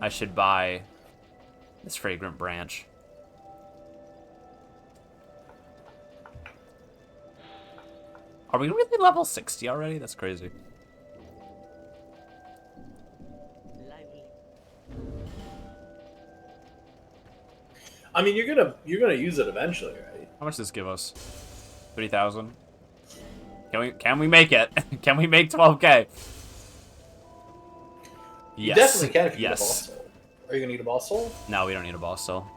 I should buy This fragrant branch. Are we really level 60 already? That's crazy. I mean, you're gonna use it eventually, right? How much does this give us? 3,000. Can we make it? Can we make 12K? You Yes. definitely can if you get a Yes. boss soul. Are you gonna need a boss soul? No, we don't need a boss soul.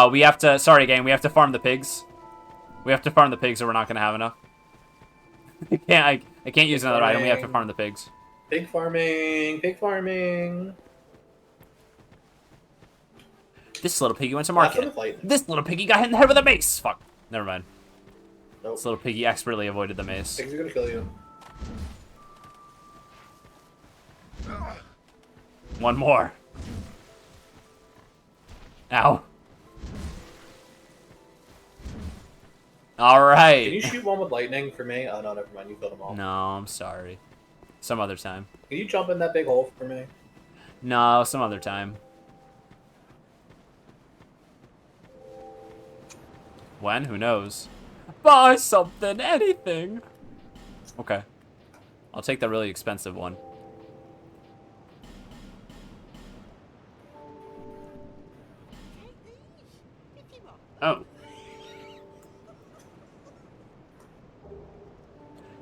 We have to. Sorry, gang. We have to farm the pigs. We have to farm the pigs, or we're not gonna have enough. I can't use another item. We have to farm the pigs. Pig farming. Pig farming. This little piggy went to That's what market. it's like. This little piggy got hit in the head with a mace. Fuck. Never mind. Nope. This little piggy expertly avoided the mace. Pigs are gonna kill you. One more. Ow. All right. Can you shoot one with lightning for me? Oh no, never mind. You killed them all. No, I'm sorry. Some other time. Can you jump in that big hole for me? No, some other time. When? Who knows? Buy something, anything. Okay. I'll take the really expensive one. Oh.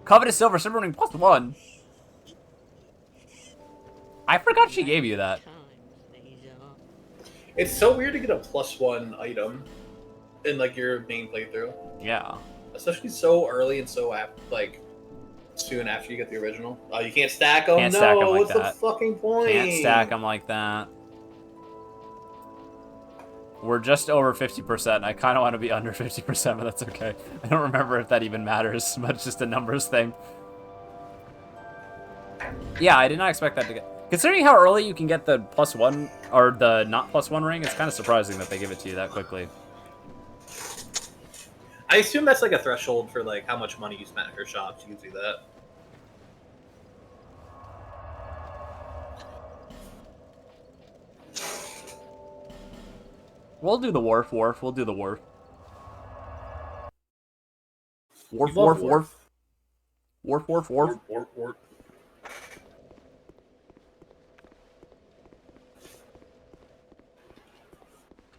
Covetous silver, silver ring +1. I forgot she gave you that. It's so weird to get a +1 item in like your main playthrough, Yeah. especially so early and so soon after you get the original. Oh, you can't stack them. Can't No, stack 'em like what's that. the fucking point? Can't stack them like that. We're just over 50%. I kind of want to be under 50%, but that's okay. I don't remember if that even matters, but it's just a numbers thing. Yeah, I did not expect that to get... Considering how early you can get the +1, or the not +1 ring, it's kind of surprising that they give it to you that quickly. I assume that's like a threshold for like how much money you spent at her shop. You can see that. We'll do the wharf. We'll do the wharf. Wharf. You love Wharf.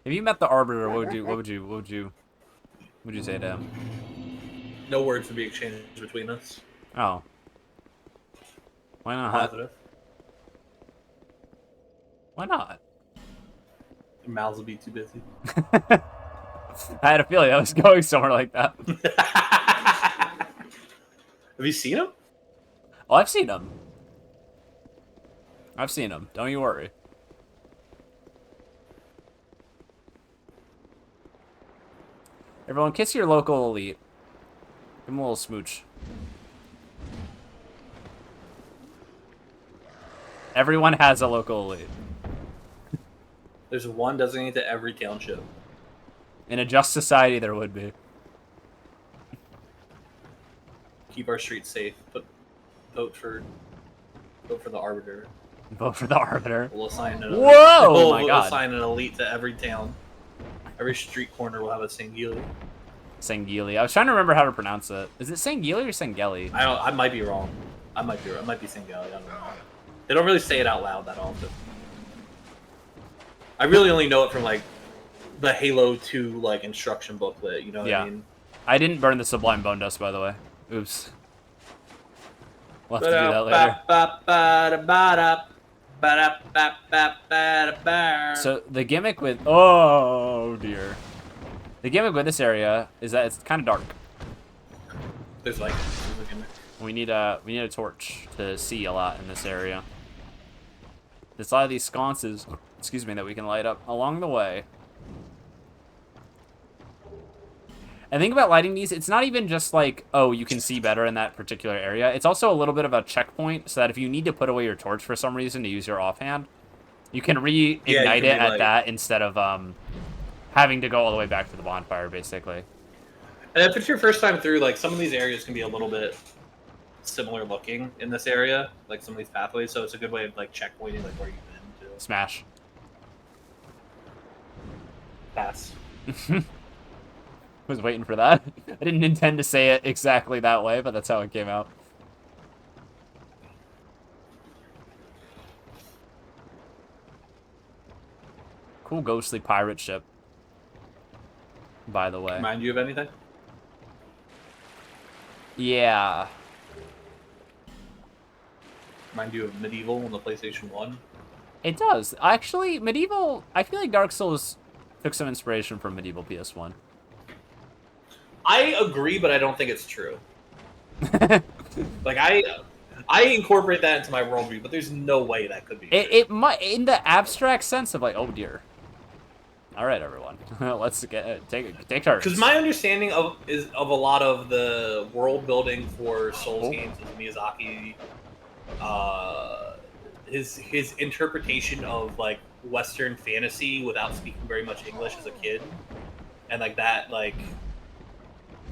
If you met the Arbiter, what would you say to him? No words would be exchanged between us. Oh. Why not? Positive. Why not? Your mouths will be too busy. I had a feeling I was going somewhere like that. Have you seen him? Oh, I've seen him. Don't you worry. Everyone, kiss your local elite. Give him a little smooch. Everyone has a local elite. There's one designated to every township. In a just society, there would be. Keep our streets safe. But vote for the Arbiter. Vote for the Arbiter. We'll assign an Whoa! Oh my we'll God. assign an elite to every town. Every street corner will have a Sangili. Sangili. I was trying to remember how to pronounce it. Is it Sangili or Sangeli? I might be wrong. I might be wrong. It might be Sangili. I don't know. They don't really say it out loud that often. I really only know it from like the Halo 2 like instruction booklet. You know what I mean? I didn't burn the Sublime Bone Dust, by the way. Oops. We'll have to do that later. So the gimmick with oh dear, the gimmick with this area is that it's kind of dark. There's like a gimmick. We need a torch to see a lot in this area. There's a lot of these sconces, excuse me, that we can light up along the way. And think about lighting these, it's not even just like, oh, you can see better in that particular area. It's also a little bit of a checkpoint so that if you need to put away your torch for some reason to use your offhand, you can reignite it at that instead of having to go all the way back to the bonfire, basically. And if it's your first time through, like some of these areas can be a little bit similar looking in this area, like some of these pathways, so it's a good way of like checkpointing like where you've been to. Smash. ass. Was waiting for that. I didn't intend to say it exactly that way, but that's how it came out. Cool ghostly pirate ship. By the way. Remind you of anything? Yeah. Remind you of Medieval on the PlayStation 1? It does. Actually, Medieval... I feel like Dark Souls took some inspiration from Medieval PS1. I agree, but I don't think it's true. Like, I incorporate that into my worldview, but there's no way that could be true. It might... In the abstract sense of like, oh dear. Alright, everyone. Let's take turns. Because my understanding of a lot of the world building for Souls games with Miyazaki, his interpretation of like Western fantasy without speaking very much English as a kid, and like that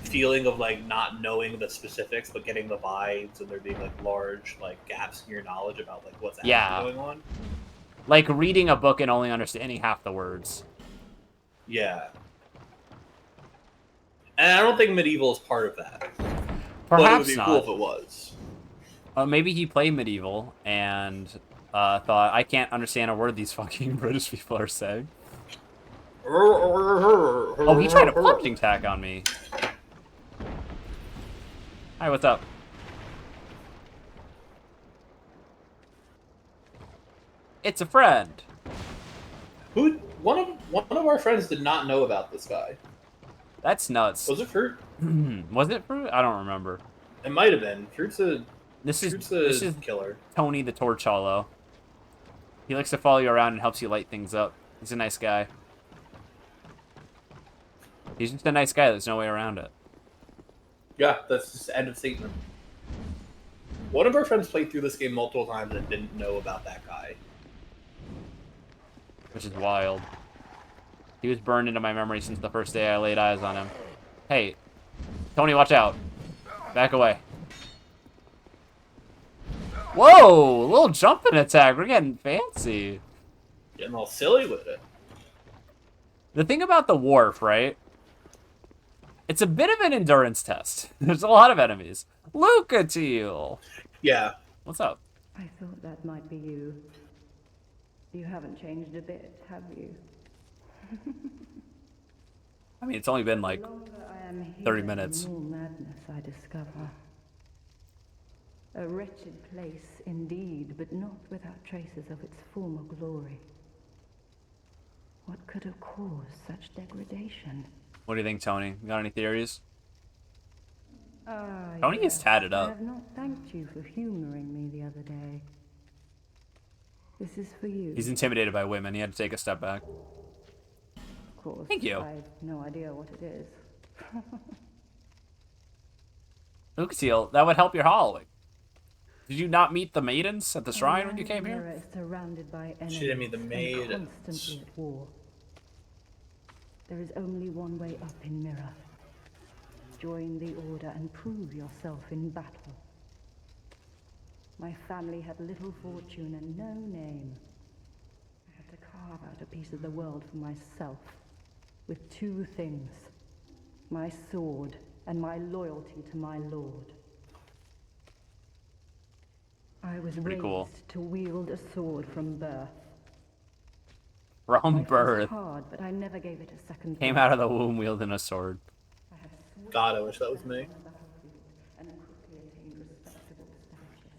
feeling of like not knowing the specifics but getting the vibes, and there being like large like gaps in your knowledge about like what's actually going on. Like reading a book and only understanding half the words. Yeah. And I don't think Medieval is part of that. Perhaps but it would be not. cool if it was. Maybe he played Medieval and thought, I can't understand a word these fucking British people are saying. Oh, he tried a plunging attack on me. Hi, what's up? It's a friend. One of our friends did not know about this guy. That's nuts. Was it Fruit? Was it Fruit? I don't remember. It might have been. Fruit's This is killer. Tony the Torch Hollow. He likes to follow you around and helps you light things up. He's a nice guy. He's just a nice guy. There's no way around it. Yeah, that's just the end of statement. One of our friends played through this game multiple times and didn't know about that guy. Which is wild. He was burned into my memory since the first day I laid eyes on him. Hey, Tony, watch out. Back away. Whoa, a little jumping attack. We're getting fancy. Getting all silly with it. The thing about the wharf, right? It's a bit of an endurance test. There's a lot of enemies. Lucatile. Yeah. What's up? I thought that might be you. You haven't changed a bit, have you? I mean, it's only been like The longer I am here, 30 minutes. The more madness I discover. A wretched place indeed, but not without traces of its former glory. What could have caused such degradation? What do you think, Tony? You got any theories? Ah, Tony is tatted I up. have not thanked you for humoring me the other day. This is for you. He's intimidated by women. He had to take a step back. Of course. Thank you. I have no idea what it is. Lucatile, that would help your hollowing. Did you not meet the maidens at the shrine when you came here? Mirror is surrounded by enemies She didn't meet the and maidens. constantly at war. There is only one way up in Mirror. Join the Order and prove yourself in battle. My family had little fortune and no name. I had to carve out a piece of the world for myself, with two things: my sword and my loyalty to my lord. I was Pretty raised cool. to wield a sword from birth. From Life was birth. hard, but I never gave it a second Came thought. out of the womb wielding a sword. I have sworn God, I wish that was me. on the battlefield and quickly attained respectable stature.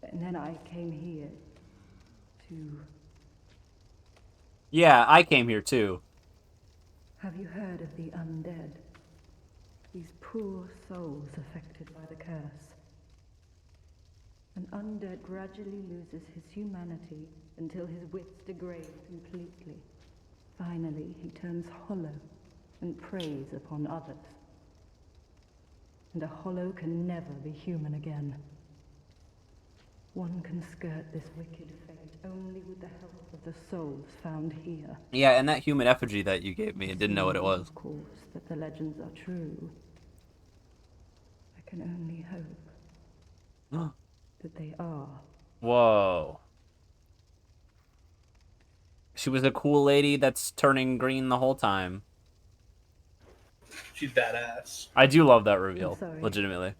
And then I came here to... Yeah, I came here too. Have you heard of the undead? These poor souls affected by the curse. An undead gradually loses his humanity until his wits degrade completely. Finally, he turns hollow and preys upon others. And a hollow can never be human again. One can skirt this wicked fate only with the help of the souls found here. Yeah, and that human effigy that you gave me, I didn't know what it was. Of course, that the legends are true. I can only hope that they are. Whoa. She was a cool lady that's turning green the whole time. She's badass. I do love that reveal, sorry. legitimately.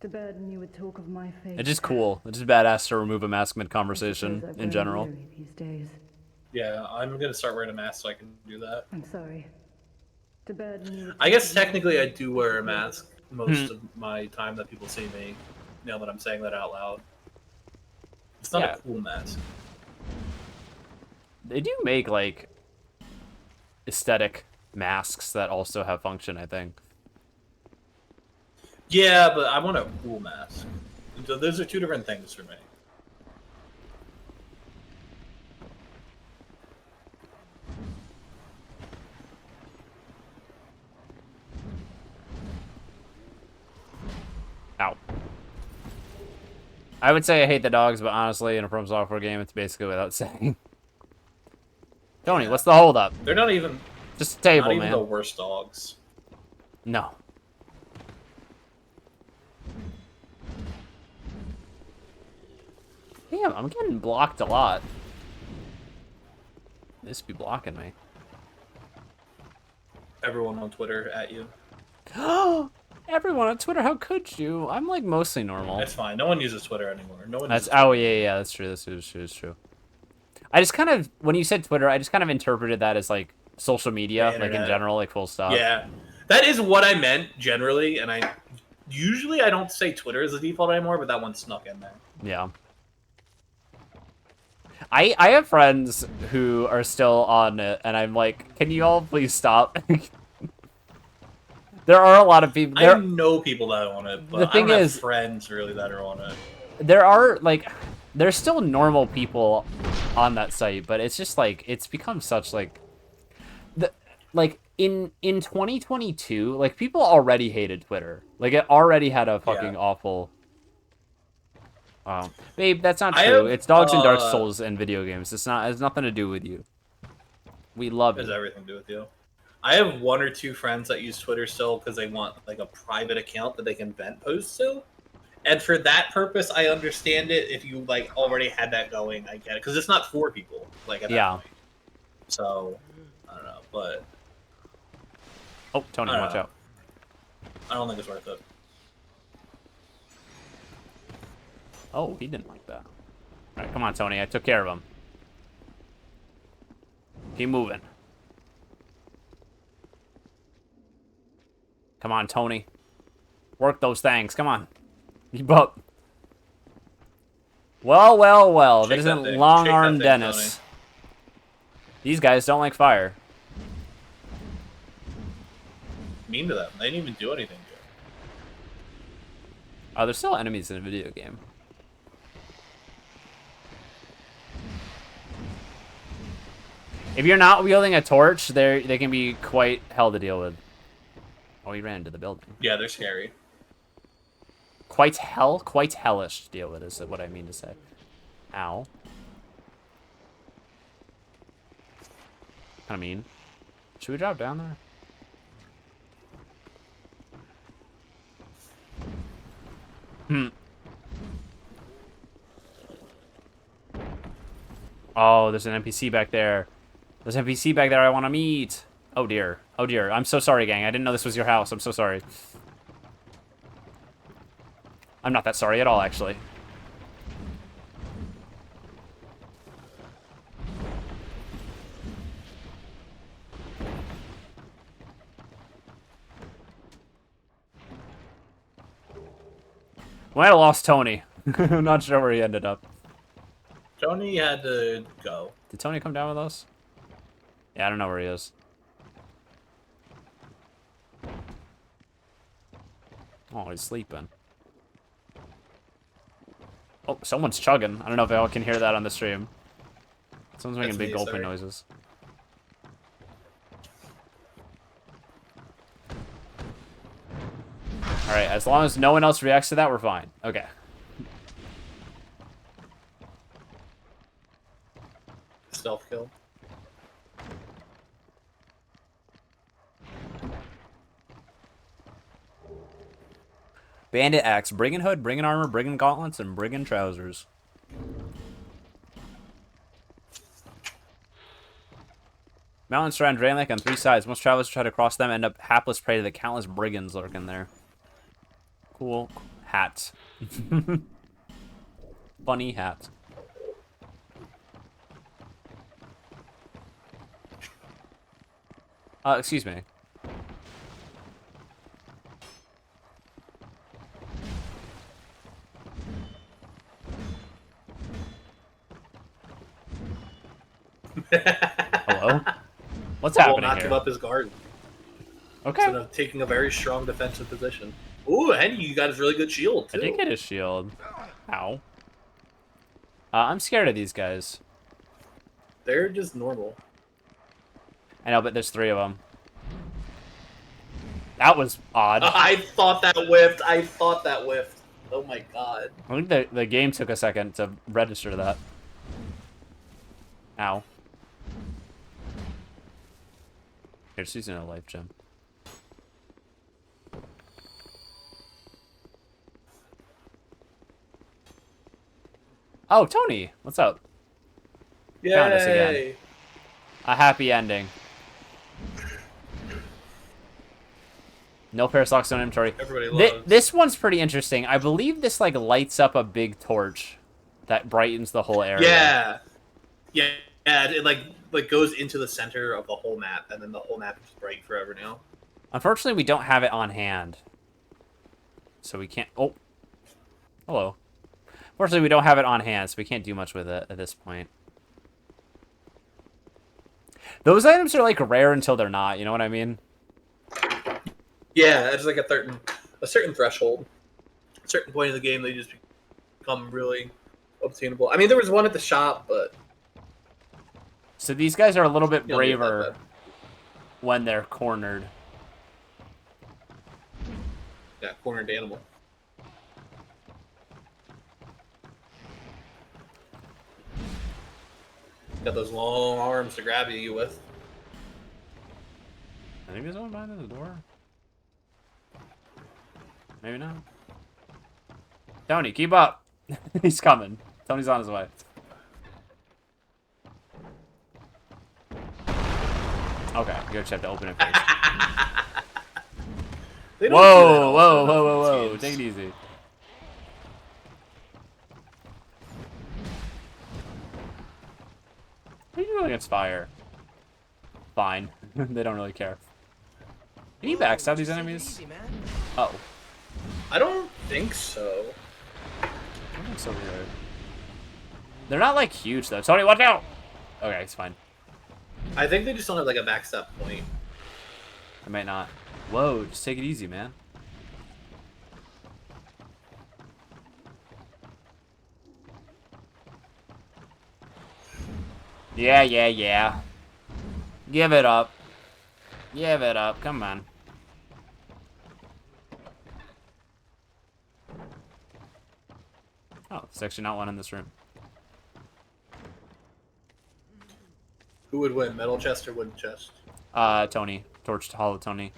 To burden you with talk of my fate. It's just cool. It's just badass to remove a mask I mid-conversation suppose I've in grown general. weary these days. Yeah, I'm gonna start wearing a mask so I can do that. I'm sorry. To burden you with I talk guess of my technically I fate, do wear a suppose- mask most of my time that people see me. Now that I'm saying that out loud. It's not Yeah. a cool mask. They do make, like, aesthetic masks that also have function, I think. Yeah, but I want a cool mask. So those are two different things for me. Ow. I would say I hate the dogs, but honestly, in a From Software game, it's basically without saying. Tony, what's the holdup? They're not even Just a table, not even man. the worst dogs. No. Damn, I'm getting blocked a lot. This be blocking me. Everyone on Twitter at you. Everyone on Twitter, how could you? I'm like mostly normal. That's fine. No one uses Twitter anymore. No one. That's uses Twitter. oh yeah, that's true. That's true. I just kind of when you said Twitter, I just kind of interpreted that as like social media, The like in internet. general, like full stop. Yeah, that is what I meant generally, and I don't say Twitter as the default anymore, but that one snuck in there. Yeah. I have friends who are still on it, and I'm like, can you all please stop? There are a lot of people. I know people that are on it, but The thing I don't is- have friends really that are on it. There are like, there's still normal people on that site, but it's just like it's become such like, in 2022, like people already hated Twitter. Like it already had a fucking awful. Babe, that's not I true. have, It's dogs and Dark Souls and video games. It's not. It has nothing to do with you. We love It has you. everything to do with you. I have one or two friends that use Twitter still because they want like a private account that they can vent posts to. And for that purpose, I understand it. If you like already had that going, I get it because it's not for people. Like at that point. So I don't know, but Oh, Tony, I don't watch know. out. I don't think it's worth it. Oh, he didn't like that. All right, come on, Tony. I took care of him. Keep moving. Come on, Tony. Work those things. Come on. Keep up. Well. If it Shake that isn't thing. Long Shake that Arm thing, Dennis. Tony. These guys don't like fire. Mean to them. They didn't even do anything to it. Oh, there's still enemies in a video game. If you're not wielding a torch, they can be quite hell to deal with. Oh, he ran into the building. Yeah, they're scary. Quite hellish to deal with is what I mean to say. Ow. Kind of mean. Should we drop down there? Oh, there's an NPC back there. There's an NPC back there I want to meet. Oh dear. Oh dear. I'm so sorry, gang. I didn't know this was your house. I'm so sorry. I'm not that sorry at all, actually. Might have lost Tony. I'm not sure where he ended up. Tony had to go. Did Tony come down with us? Yeah, I don't know where he is. Oh, he's sleeping. Oh, someone's chugging. I don't know if y'all can hear that on the stream. Someone's making That's big me, gulping sir. noises. Alright, as long as no one else reacts to that, we're fine. Okay. Stealth kill. Bandit axe, bringing hood, bringing armor, bringing gauntlets, and bringing trousers. Mountains surround Drain Lake on 3 sides. Most travelers try to cross them end up hapless prey to the countless brigands lurking there. Cool hat. Funny hat. Excuse me. Hello? What's Will happening not here? give up his guard. Okay. Instead of taking a very strong defensive position. Ooh, and you got his really good shield, I too. did get his shield. Ow. I'm scared of these guys. They're just normal. I know, but there's 3 of them. That was odd. I thought that whiffed. I thought that whiffed. Oh my god. I think the game took a second to register that. Ow. Here, she's in a life gem. Oh, Tony! What's up? Found us again. Yay! A happy ending. No parasox on inventory. Everybody loves. This one's pretty interesting. I believe this like lights up a big torch that brightens the whole area. Yeah. Yeah, it like goes into the center of the whole map, and then the whole map is bright forever now. Unfortunately, we don't have it on hand. So we can't... Oh. Hello. Unfortunately, we don't have it on hand, so we can't do much with it at this point. Those items are, like, rare until they're not, you know what I mean? Yeah, it's like a certain threshold. A certain point in the game, they just become really obtainable. I mean, there was one at the shop, but... So these guys are a little bit You don't need that braver bad. when they're cornered. Yeah, cornered animal. Got those long arms to grab you with. I think there's one behind the door. Maybe not. Tony, keep up. He's coming. Tony's on his way. Okay, you just have to open it first. They don't do that Whoa, whoa, often whoa, in whoa, whoa. games. Take it easy. What are you doing against fire? Fine. They don't really care. Can you backstab these enemies? Oh. I don't think so. That looks so weird. They're not, like, huge, though. Tony, watch out! Okay, it's fine. I think they just don't have like a backstep point. I might not. Whoa, just take it easy, man. Yeah, yeah, yeah. Give it up. Give it up. Come on. Oh, there's actually not one in this room. Who would win, metal chest or wooden chest? Tony. Torch Hollow Tony.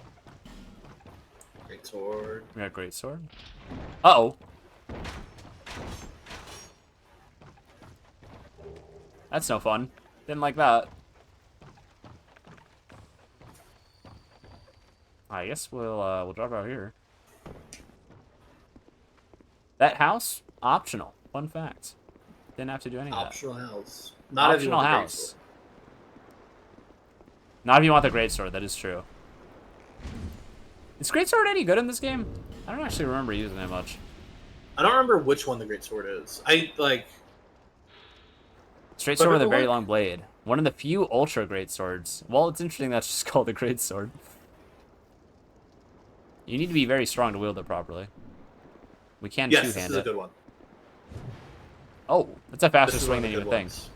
Great sword. We got a great sword. Uh-oh. That's no fun. Didn't like that. I guess we'll drop out here. That house, optional. Fun fact. Didn't have to do any of that. Optional house. Not if you Optional want the great house. sword. Not if you want the great sword, that is true. Is great sword any good in this game? I don't actually remember using it much. I don't remember which one the great sword is. I like. Straight But sword with a it very look- long blade. One of the few ultra great swords. Well, it's interesting that's just called a great sword. You need to be very strong to wield it properly. We can Yes, this two-hand is a it. good one. Oh, that's a faster This is swing one of than the you good would think. ones.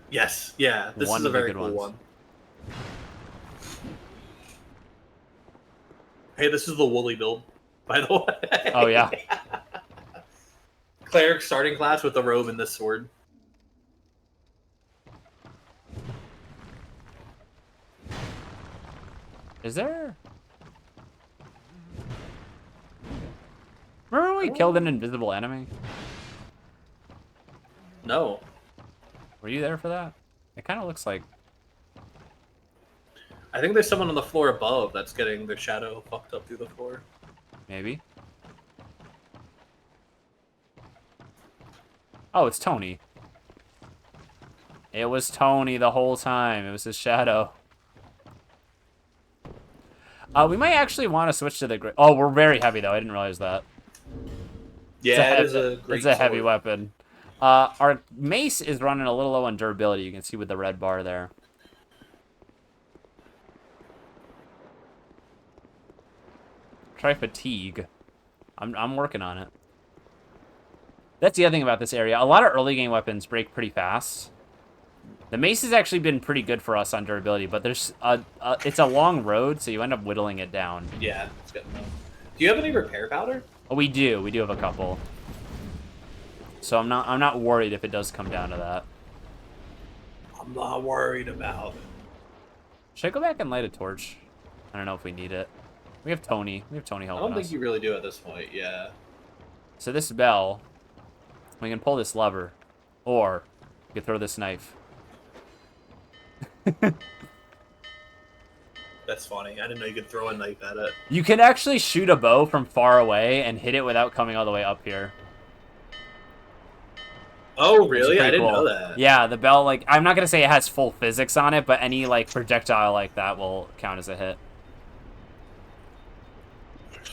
Yes, yeah, this One is a of the very good cool ones. one. Hey, this is the woolly build, by the way. Oh, yeah. Cleric starting class with the robe and this sword. Is there... Remember when we killed an invisible enemy? No. Were you there for that? It kind of looks like... I think there's someone on the floor above that's getting their shadow fucked up through the floor. Maybe. Oh, it's Tony. It was Tony the whole time. It was his shadow. We might actually want to switch to the... Oh, we're very heavy, though. I didn't realize that. Yeah, it is a great It's a heavy sword. weapon. Our mace is running a little low on durability. You can see with the red bar there. Try fatigue. I'm working on it. That's the other thing about this area. A lot of early game weapons break pretty fast. The mace has actually been pretty good for us on durability, but there's it's a long road, so you end up whittling it down. Yeah, it's good enough. Do you have any repair powder? Oh, we do. We do have a couple. So I'm not worried if it does come down to that. I'm not worried about it. Should I go back and light a torch? I don't know if we need it. We have Tony. We have Tony I helping don't us. think you really do at this point, yeah. So this bell, we can pull this lever, or we can throw this knife. That's funny. I didn't know you could throw a knife at it. You can actually shoot a bow from far away and hit it without coming all the way up here. Oh, Which is really? I pretty didn't cool. know that. Yeah, the bell, like, I'm not going to say it has full physics on it, but any, like, projectile like that will count as a hit.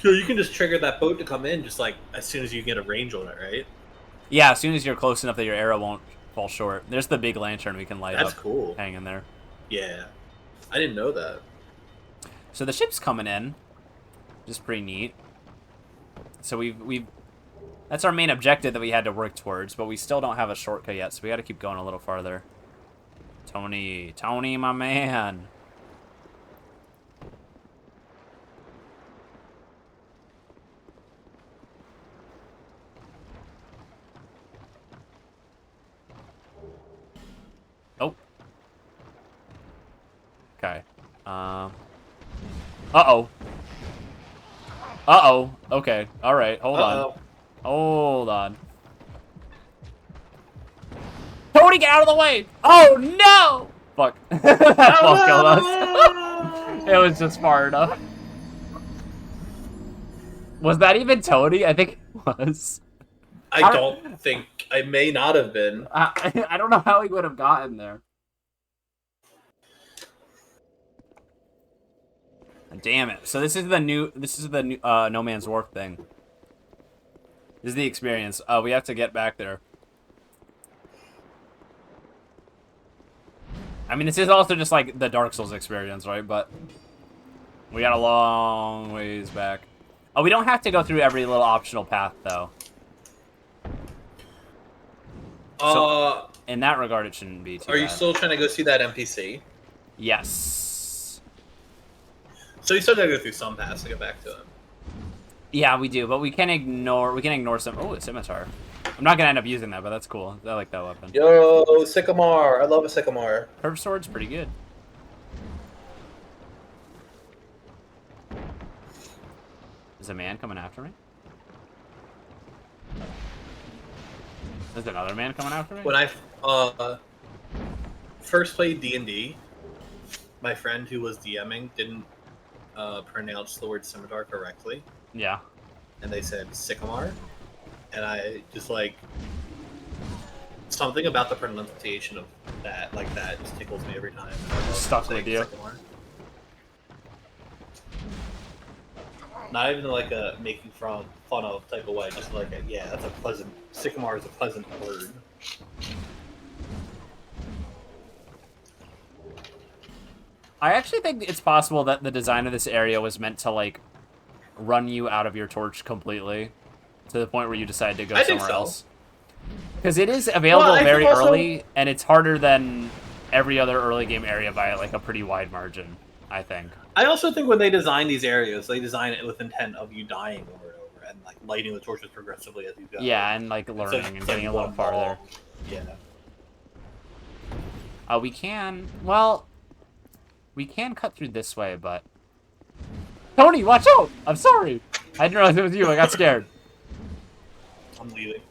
So you can just trigger that boat to come in just, like, as soon as you get a range on it, right? Yeah, as soon as you're close enough that your arrow won't fall short. There's the big lantern we can light That's up. cool. Hang in there. Yeah. I didn't know that. So the ship's coming in, which is pretty neat. So we've that's our main objective that we had to work towards, but we still don't have a shortcut yet, so we got to keep going a little farther. Tony, my man. Oh. Okay. Uh-oh. Uh-oh. Okay. All right. Hold on. Hold on. Tony, get out of the way! Oh, no! Fuck. That both killed us. It was just far enough. Was that even Tony? I think it was. I don't think... I may not have been. I don't know how he would have gotten there. Damn it. So this is the new No Man's Wharf thing. This is the experience. We have to get back there. I mean, this is also just like the Dark Souls experience, right? But we got a long ways back. Oh, we don't have to go through every little optional path, though. So, in that regard, it shouldn't be too Are you bad. still trying to go see that NPC? Yes. So you still gotta go through some paths to get back to him. Yeah, we do, but we can ignore some. Oh, a scimitar. I'm not gonna end up using that, but that's cool. I like that weapon. Yo, Sycamore. I love a Sycamore. Curved sword's pretty good. Is a man coming after me? There's another man coming after me? When I first played D&D, my friend who was DMing didn't pronounce the word scimitar correctly, Yeah. and they said sycamore, and I just like something about the pronunciation of that, like that, just tickles me every time. I love Stuck saying with you. sycamore. Not even like a making fun of type of way, just like a, yeah, that's a pleasant. Sycamore is a pleasant word. I actually think it's possible that the design of this area was meant to, like, run you out of your torch completely to the point where you decide to go I think somewhere so. else. Because it is available I very think also- early, and it's harder than every other early game area by, like, a pretty wide margin, I think. I also think when they design these areas, they design it with intent of you dying over and over and like lighting the torches progressively as you go. Yeah, and, like, learning It's like- and it's getting like a little one farther. ball. Yeah. We can... Well, we can cut through this way, but... Tony, watch out! I'm sorry! I didn't realize it was you. I got scared. I'm leaving.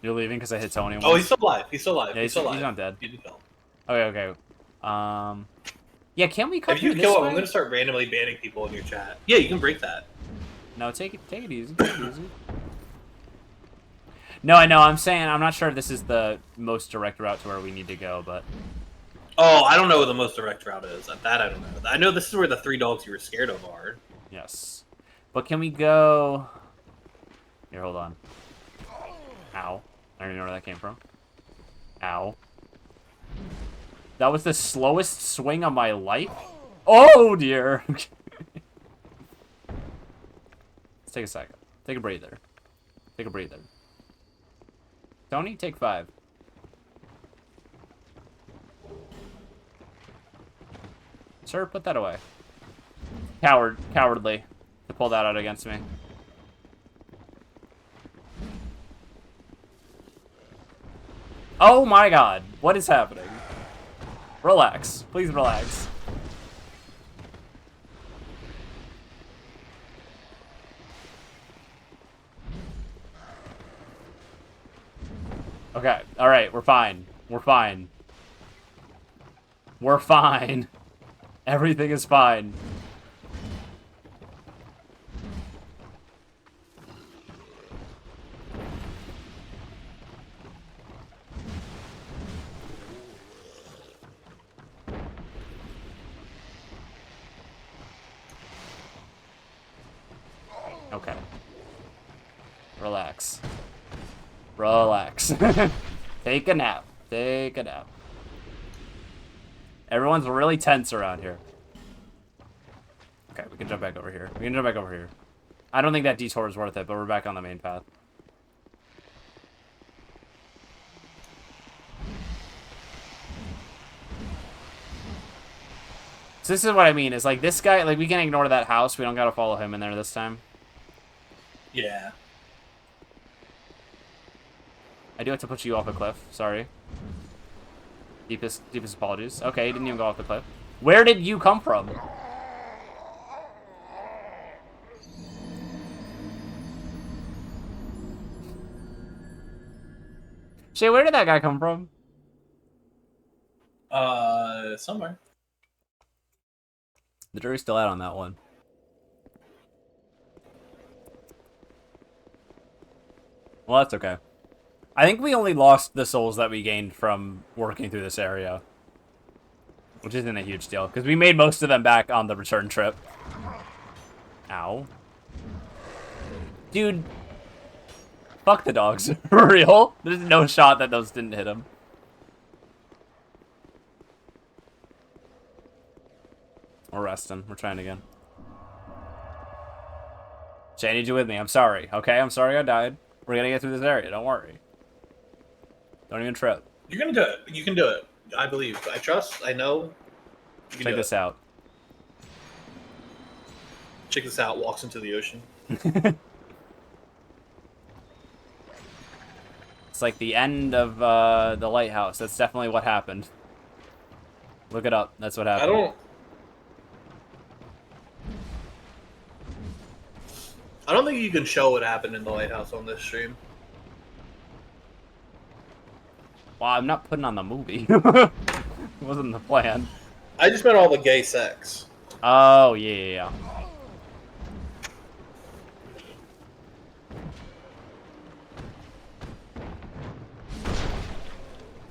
You're leaving because I hit Tony once? Oh, he's still alive. He's still alive. Yeah, he's still alive. he's not dead. You can kill him. Okay. Yeah, can't we come If you through kill this him, way? I'm gonna start randomly banning people in your chat. Yeah, you can break that. No, take it easy. Take it easy. No, I know. I'm saying I'm not sure if this is the most direct route to where we need to go, but Oh, I don't know what the most direct route is. That I don't know. I know this is where the 3 dogs you were scared of are. yes. But can we go? Here, hold on. Ow! I don't even know where that came from. Ow! That was the slowest swing of my life. Oh dear. Let's take a second. Take a breather. Take a breather. Tony, take 5. Sir, put that away. Cowardly to pull that out against me. Oh my god, what is happening? Relax. Please relax. Okay, alright, we're fine. We're fine. We're fine. Everything is fine. Okay. Relax. Relax. Take a nap. Take a nap. Everyone's really tense around here. Okay, we can jump back over here. We can jump back over here. I don't think that detour is worth it, but we're back on the main path. So this is what I mean, is like this guy, like we can ignore that house. We don't gotta follow him in there this time. Yeah. I do have to put you off a cliff. Sorry. Deepest apologies. Okay, he didn't even go off the cliff. Where did you come from? Shay, where did that guy come from? Somewhere. The jury's still out on that one. Well, that's okay. I think we only lost the souls that we gained from working through this area. Which isn't a huge deal, because we made most of them back on the return trip. Ow. Dude. Fuck the dogs. For real? There's no shot that those didn't hit him. We're resting. We're trying again. Shay, I need you with me. I'm sorry. Okay, I'm sorry I died. We're gonna get through this area. Don't worry. Don't even trip. You're gonna do it. You can do it. I believe. I trust. I know. Check this out. Check this out. Walks into the ocean. It's like the end of the lighthouse. That's definitely what happened. Look it up. That's what happened. I don't think you can show what happened in the lighthouse on this stream. Well, I'm not putting on the movie. It wasn't the plan. I just meant all the gay sex. Oh, yeah.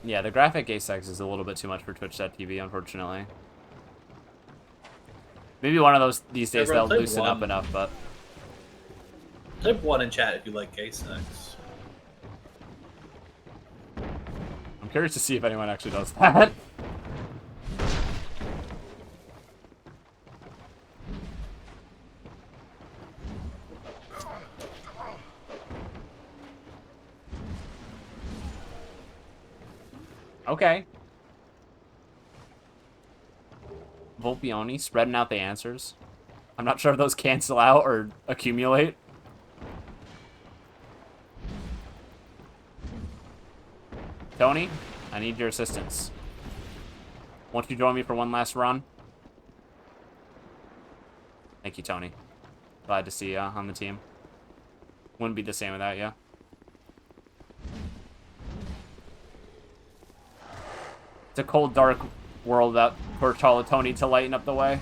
Yeah, the graphic gay sex is a little bit too much for Twitch.tv, unfortunately. Maybe one of these days they'll loosen up enough, but... Type 1 in chat if you like gay sex. I'm curious to see if anyone actually does that. Okay. Volpioni, spreading out the answers. I'm not sure if those cancel out or accumulate. Tony, I need your assistance. Won't you join me for one last run? Thank you, Tony. Glad to see you on the team. Wouldn't be the same without you. It's a cold, dark world up for Tony to lighten up the way.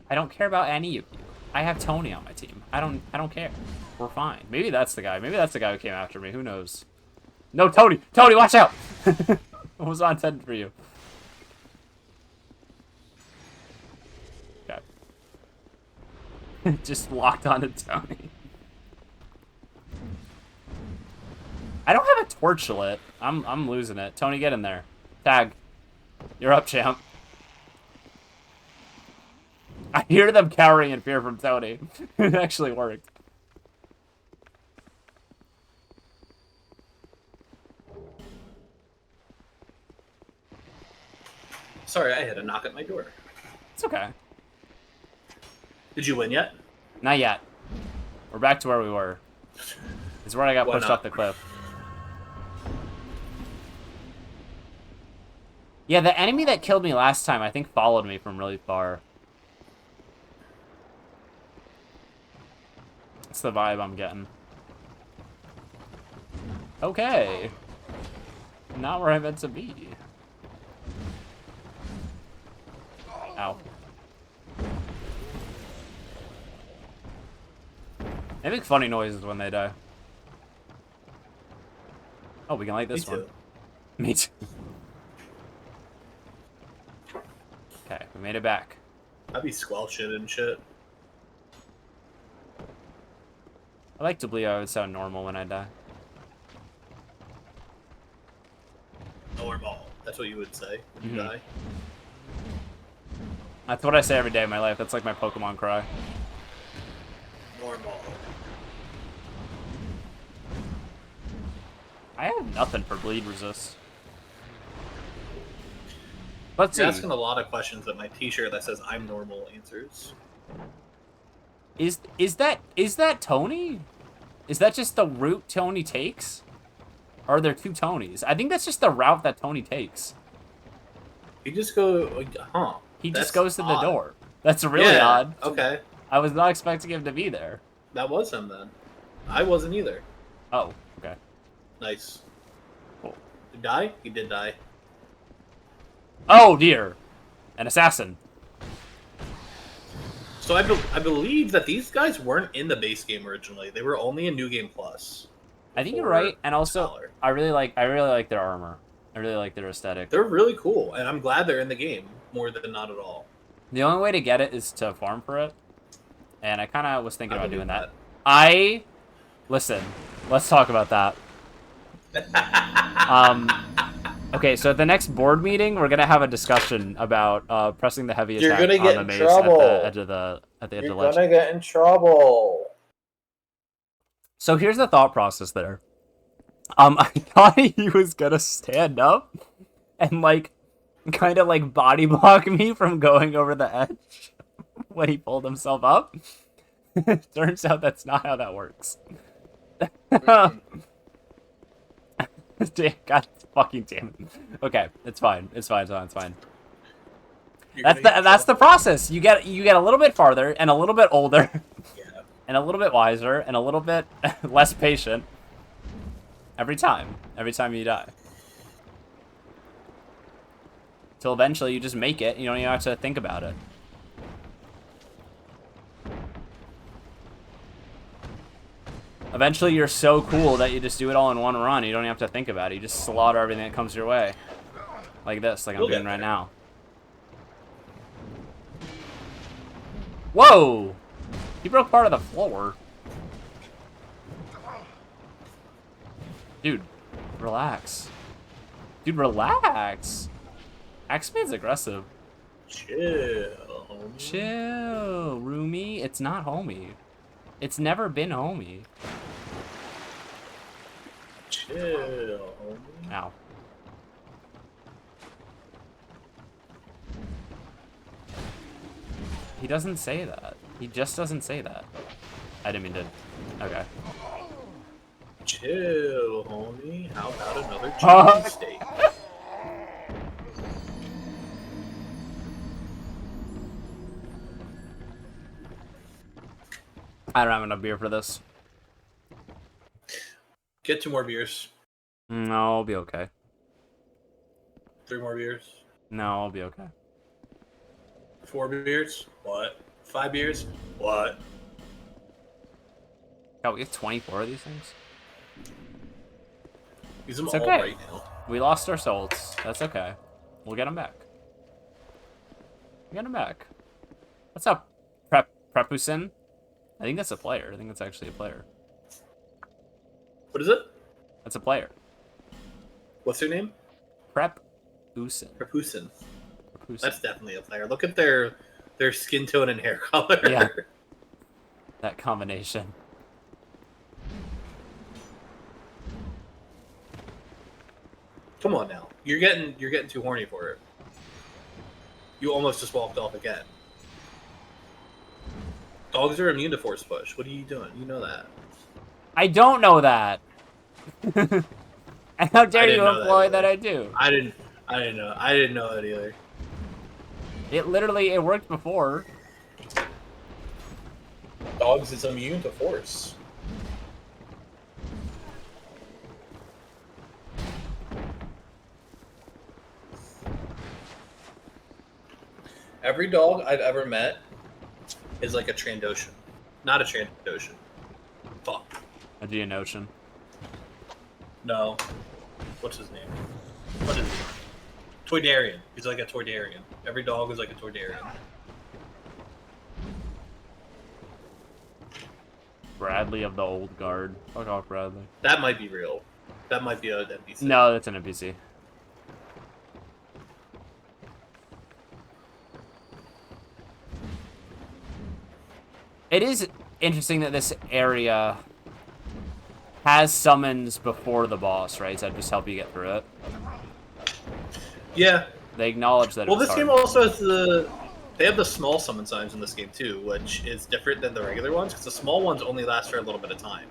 I don't care about any of you. I have Tony on my team. I don't care. We're fine. Maybe that's the guy. Maybe that's the guy who came after me. Who knows? No, Tony! Tony, watch out! What was on 10 for you? Okay. Just locked onto Tony. I don't have a torch lit. I'm losing it. Tony, get in there. Tag. You're up, champ. I hear them cowering in fear from Tony. It actually worked. Sorry, I had a knock at my door. It's okay. Did you win yet? Not yet. We're back to where we were. It's where I got Why pushed not? off the cliff. Yeah, the enemy that killed me last time, I think, followed me from really far. That's the vibe I'm getting. Okay. Not where I meant to be. Ow. They make funny noises when they die. Oh, we can light this Me one. too. Me too. Okay, we made it back. I'd be squelching and shit. I like to believe I would sound normal when I die. Normal. That's what you would say when you Mhm. die. That's what I say every day of my life. That's like my Pokemon cry. Normal. I have nothing for bleed resist. Let's see. You're asking a lot of questions that my T-shirt that says "I'm normal" answers. Is that Tony? Is that just the route Tony takes? Or are there two Tonys? I think that's just the route that Tony takes. You just go, huh? He That's just goes to the odd. door. That's really Yeah, odd. Okay, I was not expecting him to be there. that was him then. I wasn't either. Oh, okay. Nice. Cool. Did he die? He did die. Oh dear, an assassin. So I believe that these guys weren't in the base game originally. They were only in New Game Plus. I think you're for right, and also Scholar. I really like their armor. I really like their aesthetic. They're really cool, and I'm glad they're in the game more than not at all. The only way to get it is to farm for it, and I kind of was thinking I about doing believe that. Listen, let's talk about that. Okay, so at the next board meeting, we're gonna have a discussion about pressing the heavy You're attack gonna on get the in mace trouble. at the edge of the You're ledge. gonna get in trouble. So here's the thought process there. I thought he was gonna stand up and like kind of like body block me from going over the edge when he pulled himself up. Turns out that's not how that works. God fucking damn it. Okay, it's fine. It's fine. It's fine. That's the process. You get a little bit farther and a little bit older. Yeah. And a little bit wiser and a little bit less patient every time you die. Till eventually you just make it, you don't even have to think about it. Eventually you're so cool that you just do it all in one run, you don't even have to think about it, you just slaughter everything that comes your way. Like this, like I'm doing right now. Whoa! He broke part of the floor. Dude, relax. Dude, relax. Axeman's aggressive. Chill. Chill, roomie. It's not homie. It's never been homie. Chill. Ow. He doesn't say that. He just doesn't say that. I didn't mean to. Okay. Chill, homie. How about another Huh? steak? I don't have enough beer for this. Get 2 more beers. No, I'll be okay. 3 more beers. No, I'll be okay. 4 beers. What? 5 beers. What? God, we have 24 of these things? Use them It's all okay. right now. We lost our souls. That's okay. We'll get them back. We'll get them back. What's up, Prepusin? I think that's a player. I think that's actually a player. What is it? That's a player. What's their name? Prepusin. Rapusin. Prepusin. That's definitely a player. Look at their skin tone and hair color. Yeah. That combination. Come on now. You're getting too horny for it. You almost just walked off again. Dogs are immune to force push. What are you doing? You know that. I don't know that. And how dare you didn't know that imply either. that I do? I didn't know. I didn't know that either. It worked before. Dogs is immune to force. Every dog I've ever met is like a Trandoshan. Not a Trandoshan. Fuck. A Geonosian. No. What's his name? What is he? Toydarian. He's like a Toydarian. Every dog is like a Toydarian. Bradley of the old guard. Fuck off, Bradley. That might be real. That might be an NPC. No, that's an NPC. It is interesting that this area has summons before the boss, right? So that just help you get through it. Yeah. They acknowledge that. Well, it was this game hard. also has they have the small summon signs in this game too, which is different than the regular ones because the small ones only last for a little bit of time.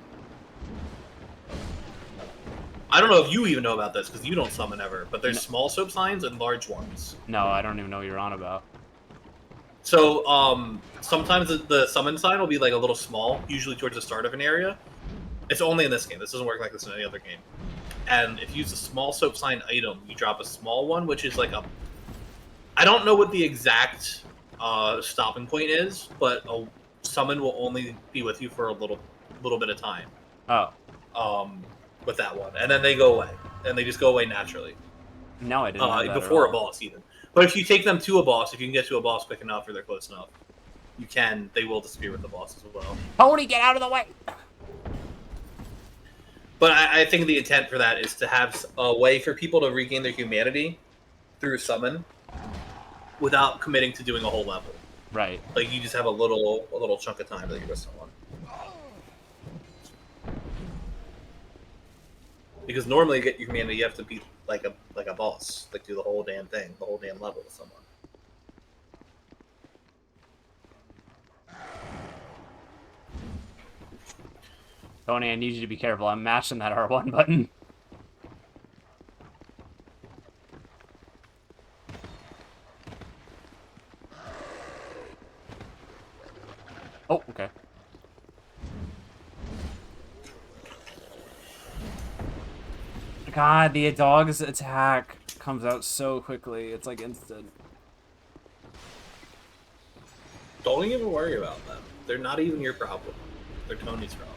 I don't know if you even know about this because you don't summon ever, but there's small soap signs and large ones. No, I don't even know what you're on about. So sometimes the summon sign will be like a little small, usually towards the start of an area. It's only in this game. This doesn't work like this in any other game. And if you use a small soap sign item, you drop a small one, which is like a... I don't know what the exact stopping point is, but a summon will only be with you for a little bit of time. Oh. With that one. And then they go away. And they just go away naturally. No, I didn't know that before at a all. boss, even. But if you take them to a boss, if you can get to a boss quick enough or they're close enough, they will disappear with the boss as well. Tony, get out of the way! But I think the intent for that is to have a way for people to regain their humanity through summon without committing to doing a whole level. Right. Like you just have a little chunk of time that you're with someone. Because normally to get your humanity, you have to beat like a boss, like do the whole damn thing, the whole damn level with someone. Tony, I need you to be careful. I'm mashing that R1 button. Oh, okay. God, the dog's attack comes out so quickly. It's like instant. Don't even worry about them. They're not even your problem. They're Tony's problem.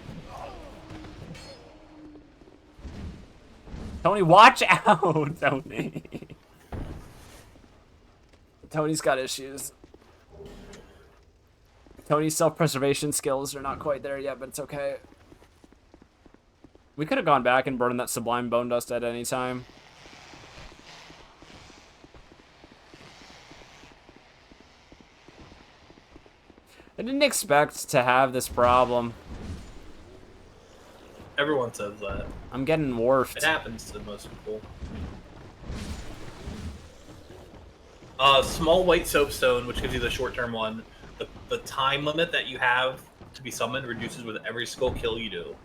Tony, watch out, Tony. Tony's got issues. Tony's self-preservation skills are not quite there yet, but it's okay. We could have gone back and burned that sublime bone dust at any time. I didn't expect to have this problem. Everyone says that. I'm getting warped. It happens to most people. Small white soapstone, which gives you the short-term one. The time limit that you have to be summoned reduces with every skull kill you do.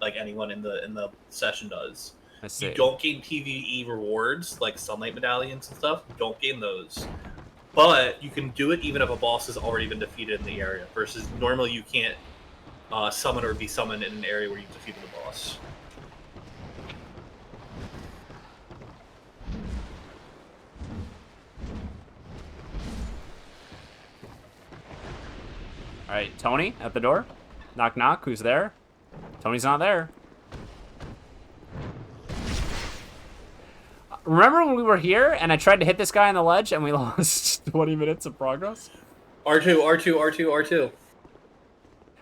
like anyone in the session does. I see. You don't gain PvE rewards like sunlight medallions and stuff. You don't gain those, but you can do it even if a boss has already been defeated in the area. Versus normally you can't summon or be summoned in an area where you've defeated the boss. All right, Tony at the door. Knock, knock. Who's there? Tony's not there. Remember when we were here and I tried to hit this guy on the ledge and we lost 20 minutes of progress? R2, R2, R2, R2.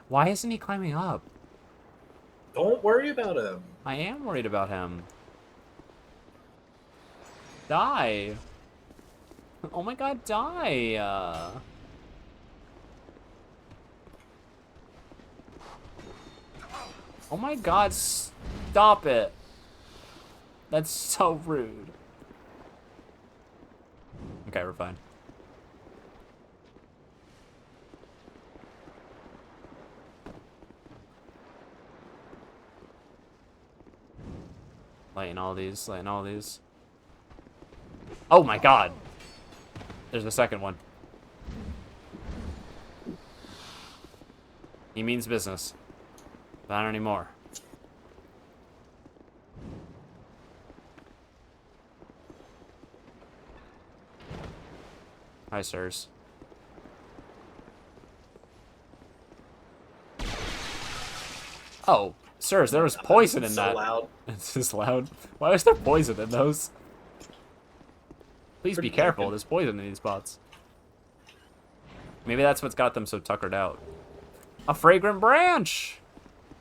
Why isn't he climbing up? Don't worry about him. I am worried about him. Die. Oh my god, die. Oh my god, stop it. That's so rude. Okay, we're fine. Lighten all these, lighten all these. Oh my god. There's the second one. He means business. Not anymore. Hi, sirs. Oh, sirs, there was poison in that. So loud. It's just loud. Why is there poison in those? Please be careful. There's poison in these spots. Maybe that's what's got them so tuckered out. A fragrant branch!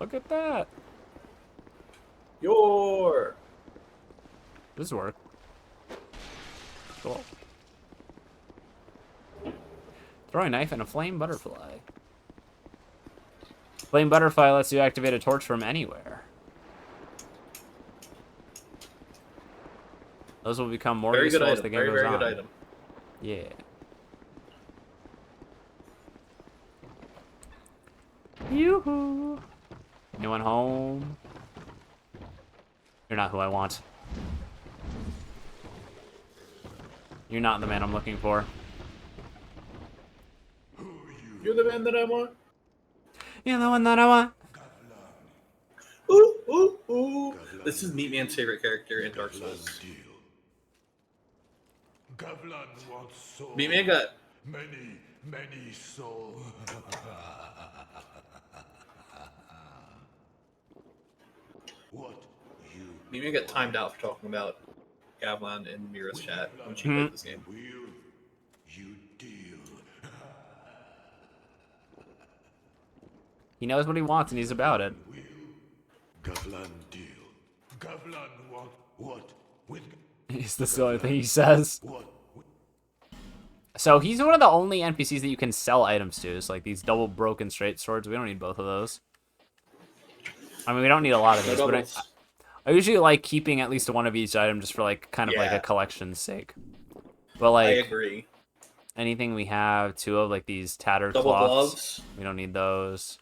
Look at that. Your. This work. Cool. Throwing knife and a flame butterfly. Flame butterfly lets you activate a torch from anywhere. Those will become more useful as the game goes on. Very good item. Yeah. Yoo-hoo. Anyone home? You're not who I want. You're not the man I'm looking for. You're the man that I want. You're the one that I want. Ooh, ooh, ooh. This is Meatman's favorite character in Dark Souls. Meatman got many souls. What you Meatman got timed out for talking about Gavlan in Mira's chat when she played this game. will, you deal. He knows what he wants and he's about it. Gavlan deal. Gavlan what with Is this the only thing he says? what? So he's one of the only NPCs that you can sell items to. It's like these double broken straight swords. We don't need both of those. I mean, we don't need a lot of these, but I usually like keeping at least one of each item just for like kind of like a collection's sake. But like, I agree. anything we have, two of like these tattered Double cloths, gloves. we don't need those.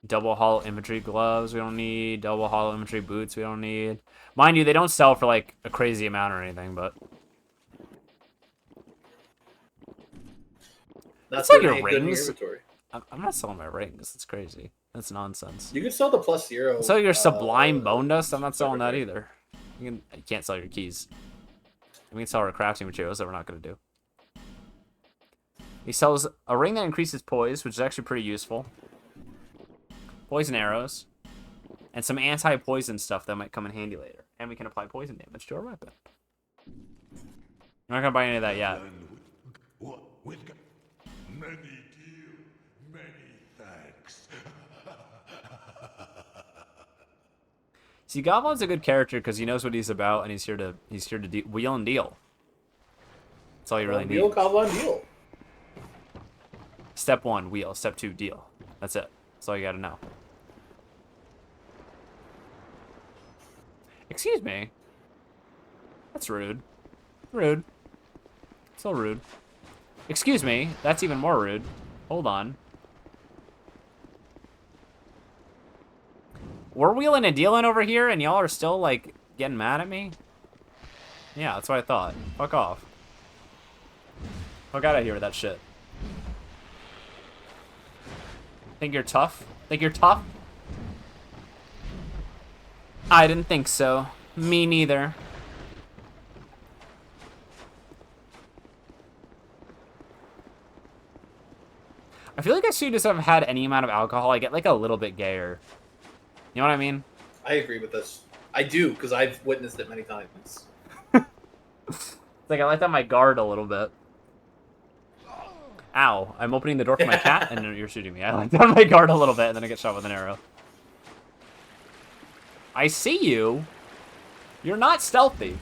Double hollow infantry gloves, we don't need. Double hollow infantry boots, we don't need. Mind you, they don't sell for like a crazy amount or anything, but That's like gonna your make good in rings. inventory. I'm not selling my rings. It's crazy. That's nonsense. You can sell the +0. Sell your sublime bone dust. I'm not selling that ring. either. You can't sell your keys. We can sell our crafting materials that we're not going to do. He sells a ring that increases poise, which is actually pretty useful. Poison arrows. And some anti-poison stuff that might come in handy later. And we can apply poison damage to our weapon. I'm not going to buy any of that yet. What with many deal, many thanks. See, Goblin's a good character because he knows what he's about and he's here to wheel and deal. That's all you really need. Deal, Goblin, deal. Step 1, wheel. Step 2, deal. That's it. That's all you gotta know. Excuse me. That's rude. Rude. So rude. Excuse me. That's even more rude. Hold on. we're wheeling and dealing over here, and y'all are still, like, getting mad at me? Yeah, that's what I thought. Fuck off. Fuck out of here with that shit. Think you're tough? Think you're tough? I didn't think so. Me neither. I feel like as soon as I've had any amount of alcohol, I get, like, a little bit gayer. You know what I mean? I agree with this. I do, because I've witnessed it many times. It's like I let down my guard a little bit. Ow. I'm opening the door for my cat, and you're shooting me. I let down my guard a little bit, and then I get shot with an arrow. I see you. You're not stealthy.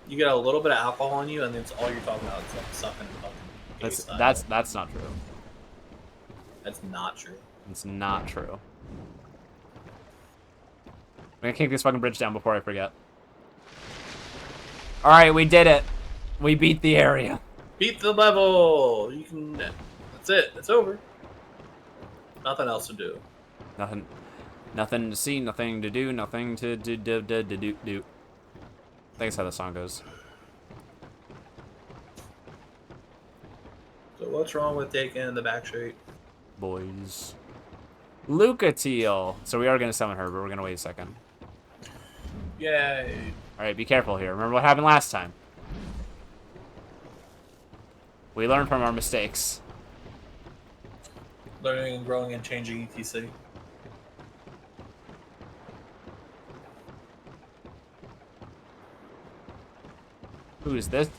You get a little bit of alcohol on you, and it's all you're talking about. It's like sucking and fucking. That's not true. That's not true. It's not true. I'm gonna kick this fucking bridge down before I forget. Alright, we did it. We beat the area. Beat the level! You can... That's it. It's over. Nothing else to do. Nothing to see, nothing to do, nothing to do. I think that's how the song goes. So what's wrong with taking the back street? Boys. Lucatiel. So we are gonna summon her, but we're gonna wait a second. Yay. Alright, be careful here. Remember what happened last time. We learned from our mistakes. Learning and growing and changing ETC. Who's this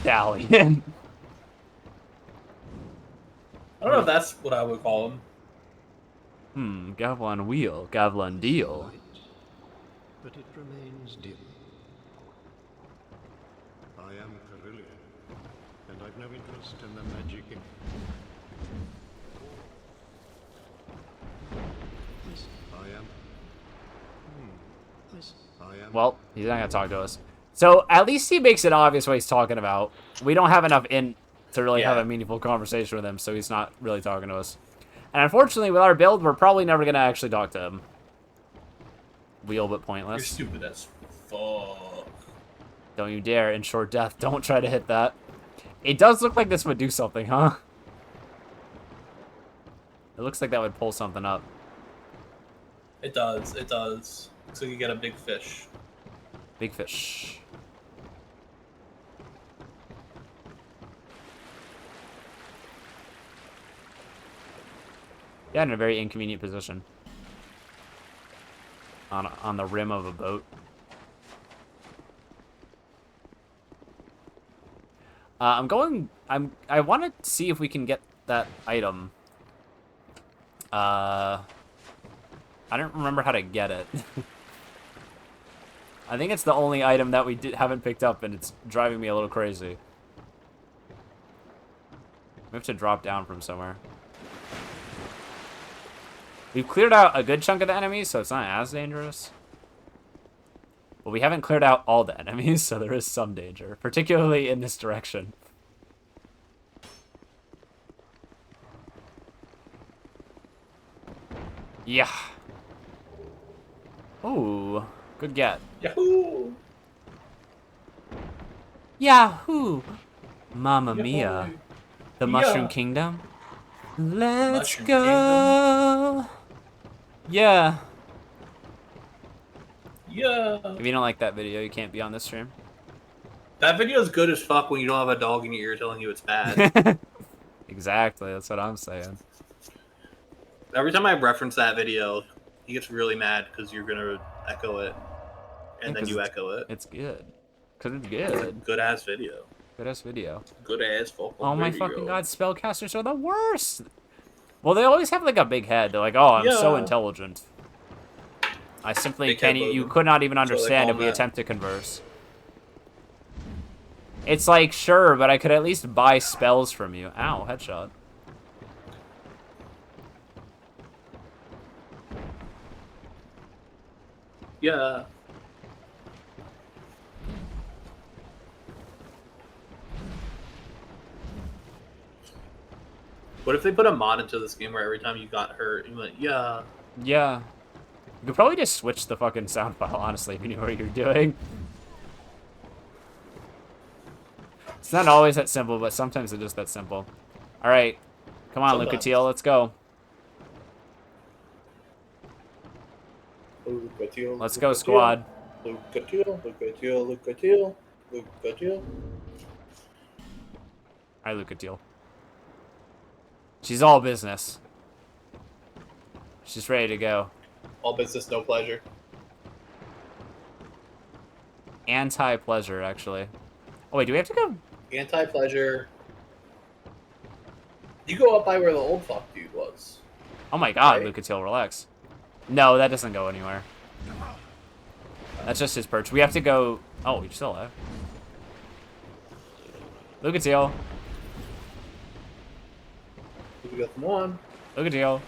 Dalian? I don't know if that's what I would call him. Gavlan wheel, Gavlan deal. Light, but it remains dim. I am Carillion, and I've no interest in the magic. Yes, I am. Yes, I am. Well, he's not gonna talk to us. So at least he makes it obvious what he's talking about. We don't have enough in to really have a meaningful conversation with him, so he's not really talking to us. And unfortunately, with our build, we're probably never gonna actually talk to him. Wheel but pointless. You're stupid as fuck. Don't you dare, in short death. Don't try to hit that. It does look like this would do something, huh? It looks like that would pull something up. It does. It does. So you get a big fish. Big fish. Yeah, in a very inconvenient position. On the rim of a boat. I want to see if we can get that item. I don't remember how to get it. I think it's the only item that we haven't picked up, and it's driving me a little crazy. We have to drop down from somewhere. We've cleared out a good chunk of the enemies, so it's not as dangerous. But we haven't cleared out all the enemies, so there is some danger, particularly in this direction. Yeah. Ooh, good get. Yahoo! Yahoo! Mamma Yahoo! mia. The Mushroom Yeah. Kingdom? Let's Mushroom go! Yeah. Yeah. If you don't like that video, you can't be on this stream. That video is good as fuck when you don't have a dog in your ear telling you it's bad. Exactly, that's what I'm saying. Every time I reference that video, he gets really mad because you're gonna echo it, and then you echo it. It's good. Because it's good. Good ass video. Good ass video. Good ass fucking Oh my video. fucking god, spellcasters are the worst! Well, they always have like a big head. They're like, oh, I'm so Yeah. intelligent. I simply Big can't. head You booger. could not even That's what they understand call if we that. attempt to converse. It's like, sure, but I could at least buy spells from you. Ow, headshot. Yeah. What if they put a mod into this game where every time you got hurt, you went, yeah. Yeah. You could probably just switch the fucking sound file, honestly, if you knew what you're doing. It's not always that simple, but sometimes it's just that simple. Alright. Come on, Sometimes. Lucatiel, let's go. Lucatiel, Let's go, squad. Lucatiel, Lucatiel, Lucatiel, Lucatiel. Alright, Lucatiel. She's all business. She's ready to go. All business, no pleasure. Anti-pleasure, actually. Oh, wait, do we have to go? Anti-pleasure. You go up by where the old fuck dude was. Oh my god, Right? Lucatiel, relax. No, that doesn't go anywhere. That's just his perch. We have to go... Oh, you're still alive. Lucatiel. Lucatiel, come on. Lucatiel.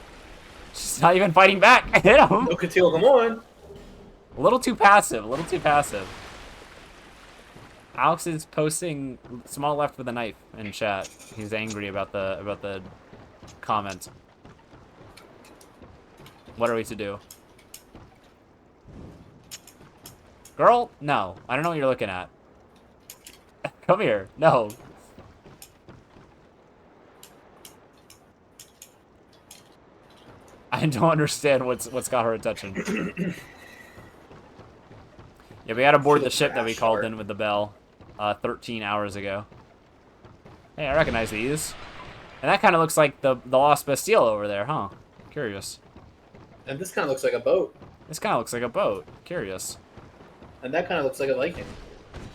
She's not even fighting back. Hit him. Lucatiel, come on. A little too passive. A little too passive. Alex is posting small left with a knife in chat. He's angry about the comment. What are we to do? Girl? No. I don't know what you're looking at. Come here. No. I don't understand what's got her attention. Yeah, we gotta board the ship that we called in with the bell 13 hours ago. Hey, I recognize these. And that kind of looks like the Lost Bastille over there, huh? Curious. And this kind of looks like a boat. This kind of looks like a boat. Curious. And that kind of looks like a Viking.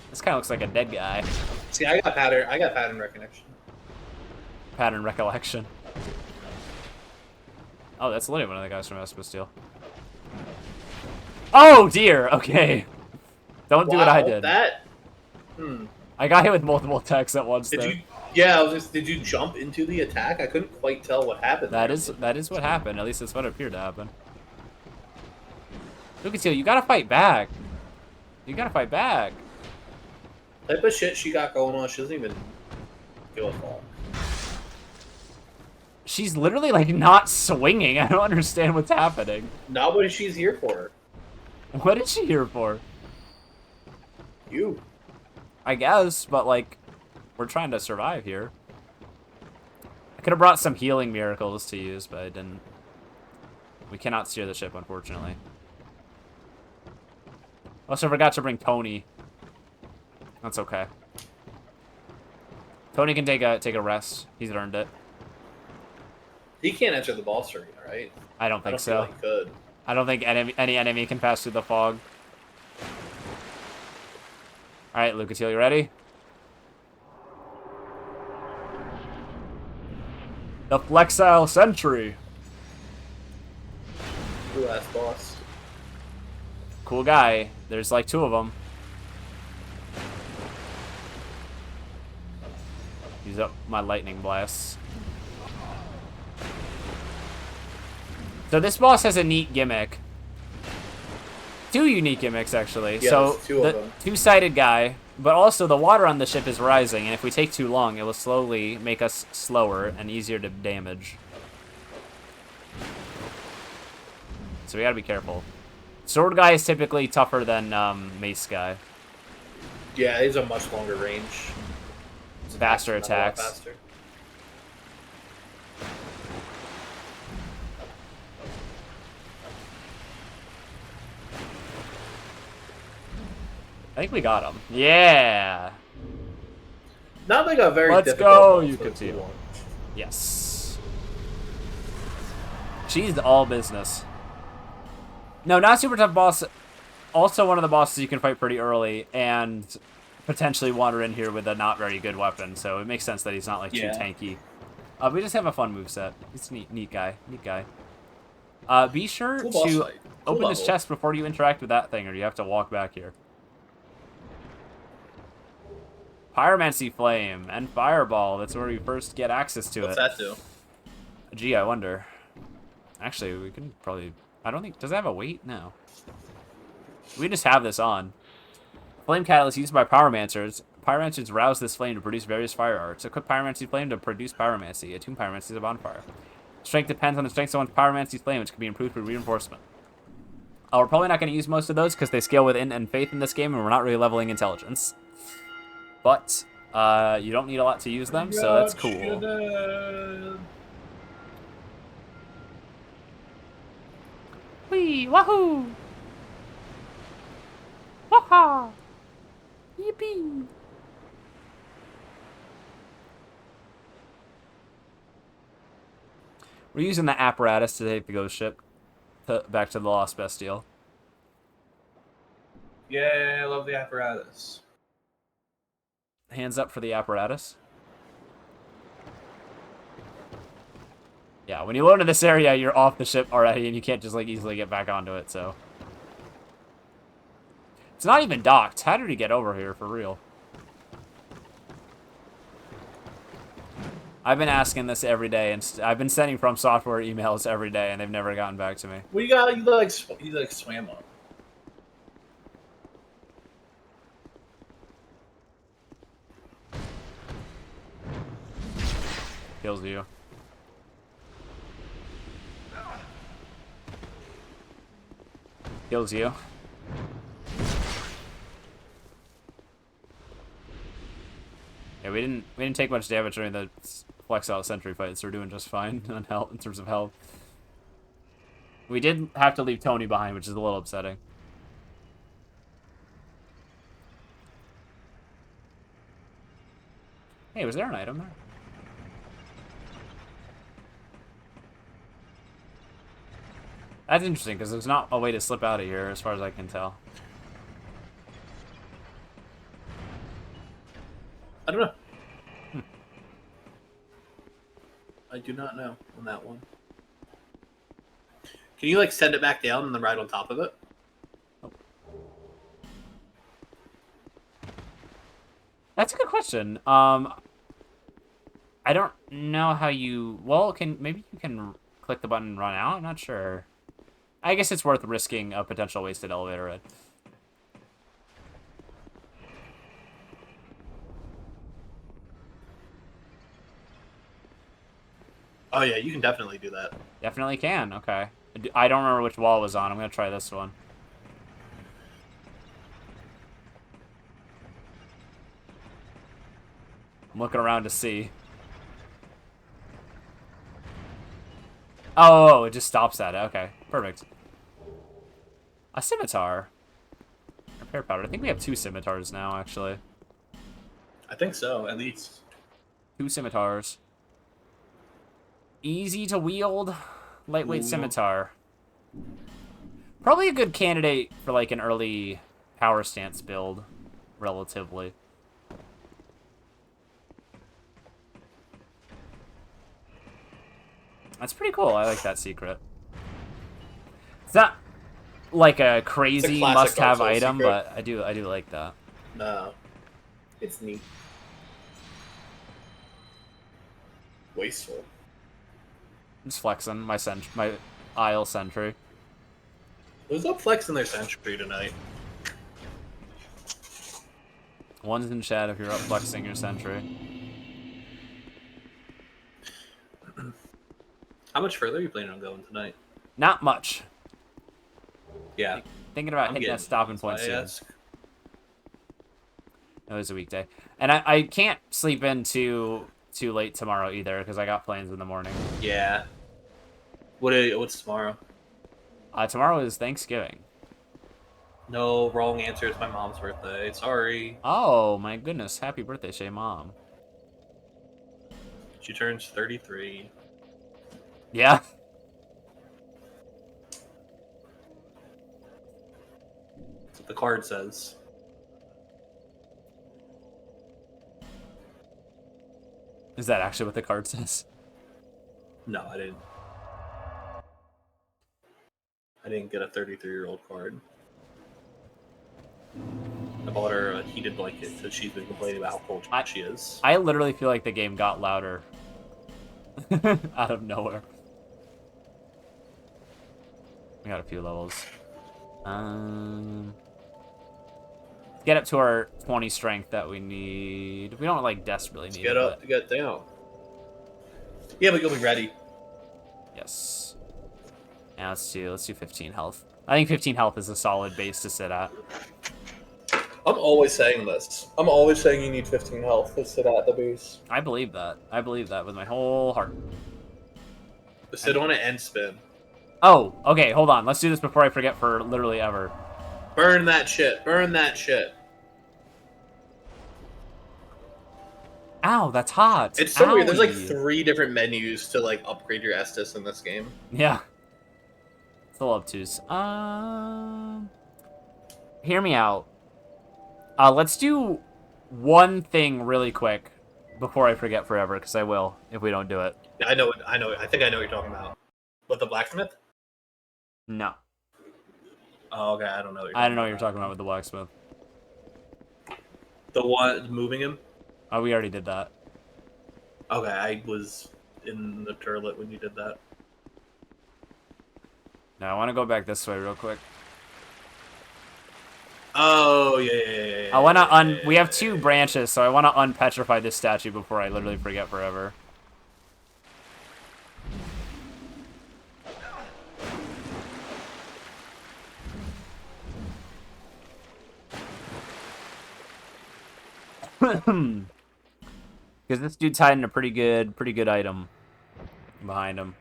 This kind of looks like a dead guy. See, I got pattern recognition. Pattern recollection. Oh, that's literally one of the guys from Lost Bastille. Oh, dear! Okay. Don't do what I did. That... I got hit with multiple attacks at once, Did though. you... Yeah, I was just... Did you jump into the attack? I couldn't quite tell what happened. That there. is what happened. At least that's what appeared to happen. Lucatiel, you gotta fight back. You gotta fight back. Type of shit she got going on, she doesn't even give a fuck. She's literally, like, not swinging. I don't understand what's happening. Not what she's here for. What is she here for? You. I guess, but, like, we're trying to survive here. I could have brought some healing miracles to use, but I didn't. We cannot steer the ship, unfortunately. Also forgot to bring Tony. That's okay. Tony can take a rest. He's earned it. He can't enter the boss arena, right? I don't I think don't so. feel like he could. I don't think any enemy can pass through the fog. Alright, Lucatiel, you ready? The Flexile Sentry. Cool ass boss. Cool guy. There's like 2 of them. Use up my lightning blasts. So this boss has a neat gimmick. 2 unique gimmicks, actually. Yeah, so there's 2 of the them. 2-sided guy, but also the water on the ship is rising, and if we take too long, it will slowly make us slower and easier to damage. So we gotta be careful. Sword guy is typically tougher than mace guy. Yeah, he's a much longer range. Faster Not a lot attacks. faster. I think we got him. Yeah. Not like a very Let's difficult go, boss, you but can a see cool it. one. Yes. She's all business. No, not super tough boss. Also one of the bosses you can fight pretty early and potentially wander in here with a not very good weapon. So it makes sense that he's not like Yeah. too tanky. We just have a fun moveset. He's a neat guy. Neat guy. Be sure Cool boss to fight. Cool open this level. chest before you interact with that thing, or you have to walk back here. Pyromancy Flame and Fireball. That's where we first get access to What's it. that do? Gee, I wonder. Actually, we can probably... I don't think... Does it have a weight? No. We just have this on. Flame Catalyst used by Pyromancers. Pyromancers rouse this flame to produce various fire arts. Equip Pyromancy Flame to produce Pyromancy. Attune Pyromancy is a bonfire. Strength depends on the strength of one's Pyromancy Flame, which can be improved through reinforcement. We're probably not going to use most of those because they scale with int and faith in this game, and we're not really leveling intelligence. But you don't need a lot to use them, so that's cool. Wee! Wahoo! Waha! Yippee! We're using the apparatus to take the ghost ship back to the Lost Bastille. Yeah, I love the apparatus. Hands up for the apparatus. Yeah, when you load into this area, you're off the ship already, and you can't just like easily get back onto it, so. It's not even docked. How did he get over here, for real? I've been asking this every day, and I've been sending From Software emails every day, and they've never gotten back to me. Well, you like swam up. Kills you. Kills you. Yeah, we didn't take much damage during the flex out sentry fight, so we're doing just fine on health in terms of health. We did have to leave Tony behind, which is a little upsetting. Hey, was there an item there? That's interesting, because there's not a way to slip out of here, as far as I can tell. I don't know. I do not know on that one. Can you like send it back down and then ride on top of it? That's a good question. I don't know how you... Well, maybe you can click the button and run out? I'm not sure. I guess it's worth risking a potential wasted elevator ride. Oh yeah, you can definitely do that. Definitely can, okay. I don't remember which wall it was on. I'm going to try this one. I'm looking around to see. Oh, it just stops at it. Okay, perfect. A scimitar. Repair powder. I think we have 2 scimitars now, actually. I think so, at least. 2 scimitars. Easy to wield. Lightweight scimitar. Probably a good candidate for like an early power stance build, relatively. That's pretty cool. I like that secret. It's not like a crazy must-have item, secret. but I do like that. No. It's neat. Wasteful. Just flexing my Isle sentry. Who's up flexing their sentry tonight? One's in chat if you're up flexing your sentry. How much further are you planning on going tonight? Not much. Yeah. Thinking about hitting that stopping point soon. It was a weekday. And I can't sleep in too late tomorrow either, because I got plans in the morning. Yeah. What's tomorrow? Tomorrow is Thanksgiving. No, wrong answer. It's my mom's birthday. Sorry. Oh, my goodness. Happy birthday, Shay Mom. She turns 33. Yeah. That's what the card says. Is that actually what the card says? No, I didn't. I didn't get a 33-year-old card. I bought her a heated blanket because she's been complaining about how cold she is. I literally feel like the game got louder. Out of nowhere. We got a few levels. Get up to our 20 strength that we need. We don't like desperately need Get up to get down. Yeah, but you'll be ready. Yes. Now let's do 15 health. I think 15 health is a solid base to sit at. I'm always saying this. I'm always saying you need 15 health to sit at the base. I believe that. I believe that with my whole heart. To sit on it and spin. Oh, okay, hold on. Let's do this before I forget for literally ever. Burn that shit. Burn that shit. Ow, that's hot. It's so weird. There's like Owie. 3 different menus to like upgrade your Estus in this game. Yeah. Still obtuse. Hear me out. Let's do one thing really quick before I forget forever, because I will if we don't do it. I know. I think I know what you're talking about. What, the blacksmith? No. Oh, okay. I don't know. I don't know what you're talking about with the blacksmith. The one moving him? Oh, we already did that. Okay, I was in the turlet when you did that. Now, I want to go back this way real quick. Oh, yeah. I want to we have 2 branches, so I want to unpetrify this statue before I literally forget forever. Because this dude's hiding a pretty good item behind him.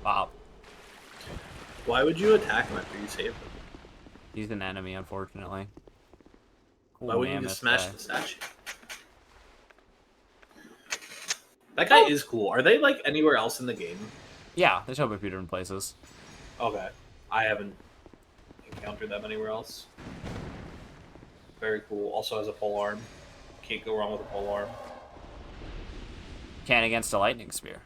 Wow. Why would you attack him after you save him? He's an enemy, unfortunately. Cool Why wouldn't you mammoth just smash guy. the statue? That guy is cool. Are they like anywhere else in the game? Yeah, there's a few different places. Okay. I haven't encountered them anywhere else. Very cool. Also has a pole arm. Can't go wrong with a pole arm. Can against a lightning spear.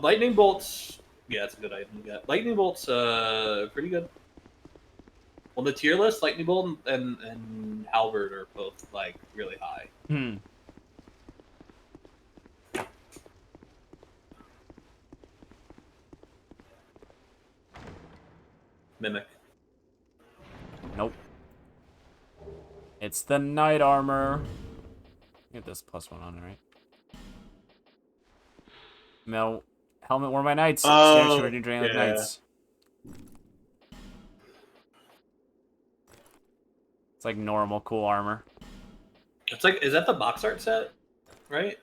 Lightning bolts. Yeah, it's a good item to get. Lightning bolts, pretty good. On the tier list, lightning bolt and halberd are both like really high. Hmm. Mimic. Nope. It's the knight armor. Get this +1 on it, right? No. Helmet worn by knights. Oh, Statue drain like yeah. knights. It's like normal, cool armor. It's like, is that the box art set? Right?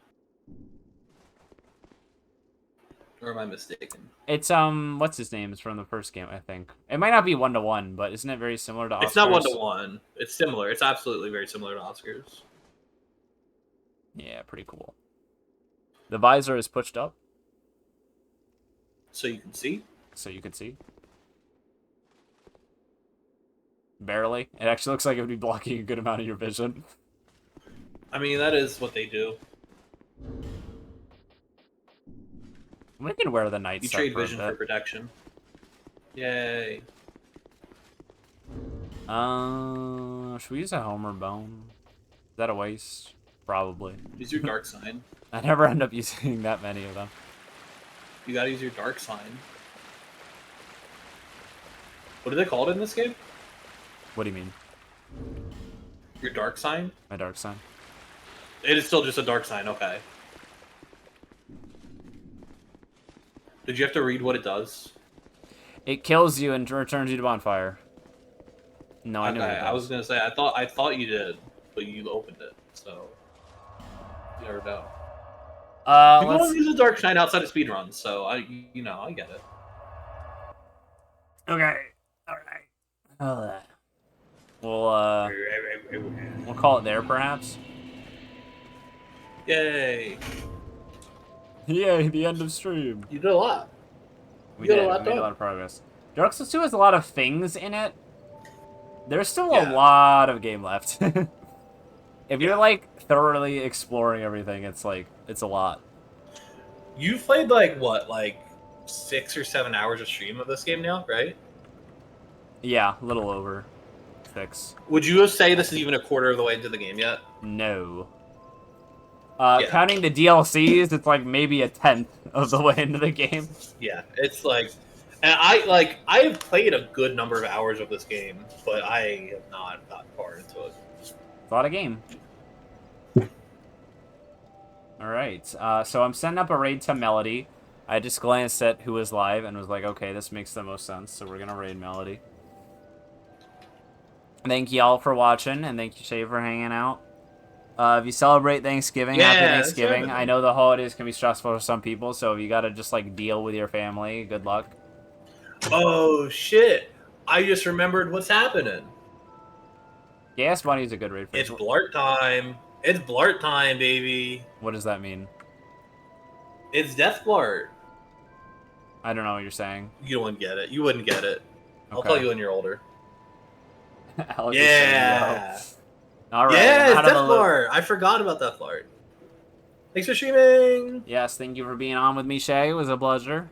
Or am I mistaken? It's what's his name? It's from the first game, I think. It might not be 1-to-1, but isn't it very similar to Oscar's? It's not 1-to-1. It's similar. It's absolutely very similar to Oscar's. Yeah, pretty cool. The visor is pushed up, So you can see. so you can see. Barely. It actually looks like it would be blocking a good amount of your vision. I mean, that is what they do. We can wear the knight You stuff trade for a vision for bit. protection. Yay. Should we use a Homer bone? Is that a waste? Probably. Use your dark sign. I never end up using that many of them. You gotta use your dark sign. What do they call it in this game? What do you mean? Your dark sign? My dark sign? It is still just a dark sign, okay. Did you have to read what it does? It kills you and returns you to bonfire. No, I knew Okay, it I was does. gonna say I thought you did, but you opened it, so you never know. People Let's... don't use the dark sign outside of speedruns, so I get it. Okay. Alright. We'll call it there, perhaps? Yay! Yay, the end of stream. You did a lot. We You got did. a lot We made a done. lot of progress. Dark Souls 2 has a lot of things in it. There's still a Yeah. lot of game left. If you're, like, thoroughly exploring everything, it's, like, it's a lot. You've played like 6 or 7 hours of stream of this game now, right? Yeah, a little over 6. Would you say this is even a quarter of the way into the game yet? No. Yeah. Counting the DLCs, it's, like, maybe a 10th of the way into the game. Yeah, it's like, and I have played a good number of hours of this game, but I have not gotten far into it. It's a lot of game. All right. So I'm setting up a raid to Melody. I just glanced at who was live and was like, okay, this makes the most sense. So we're gonna raid Melody. Thank y'all for watching, and thank you, Shay, for hanging out. If you celebrate Thanksgiving, happy Yeah, it's Thanksgiving. I happening. know the holidays can be stressful for some people, so if you gotta just like deal with your family, good luck. Oh shit! I just remembered what's happening. Gas Money is a good raid phrase. It's blart time. It's blart time, baby. What does that mean? It's death blart. I don't know what you're saying. You wouldn't get it. You wouldn't get it. I'll Okay. tell you when you're older. I'll just say yo. Yeah. All right. Yeah, I'm it's out of the death loop. blart. I forgot about death blart. Thanks for streaming. Yes, thank you for being on with me, Shay. It was a pleasure.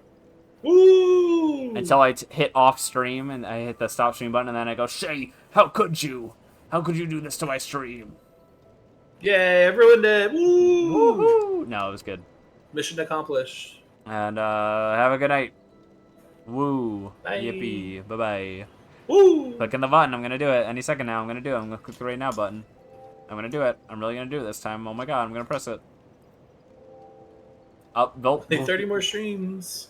Woo! Until I hit off stream and I hit the stop stream button, and then I go, Shay, how could you? How could you do this to my stream? Yay! Everyone did. Woo! Woohoo! No, it was good. Mission accomplished. And have a good night. Woo. Bye. Yippee. Bye-bye. Woo! Clicking the button. I'm going to do it. Any second now. I'm going to do it. I'm going to click the right now button. I'm going to do it. I'm really going to do it this time. Oh my god. I'm going to press it. Up. Nope. 30 more streams.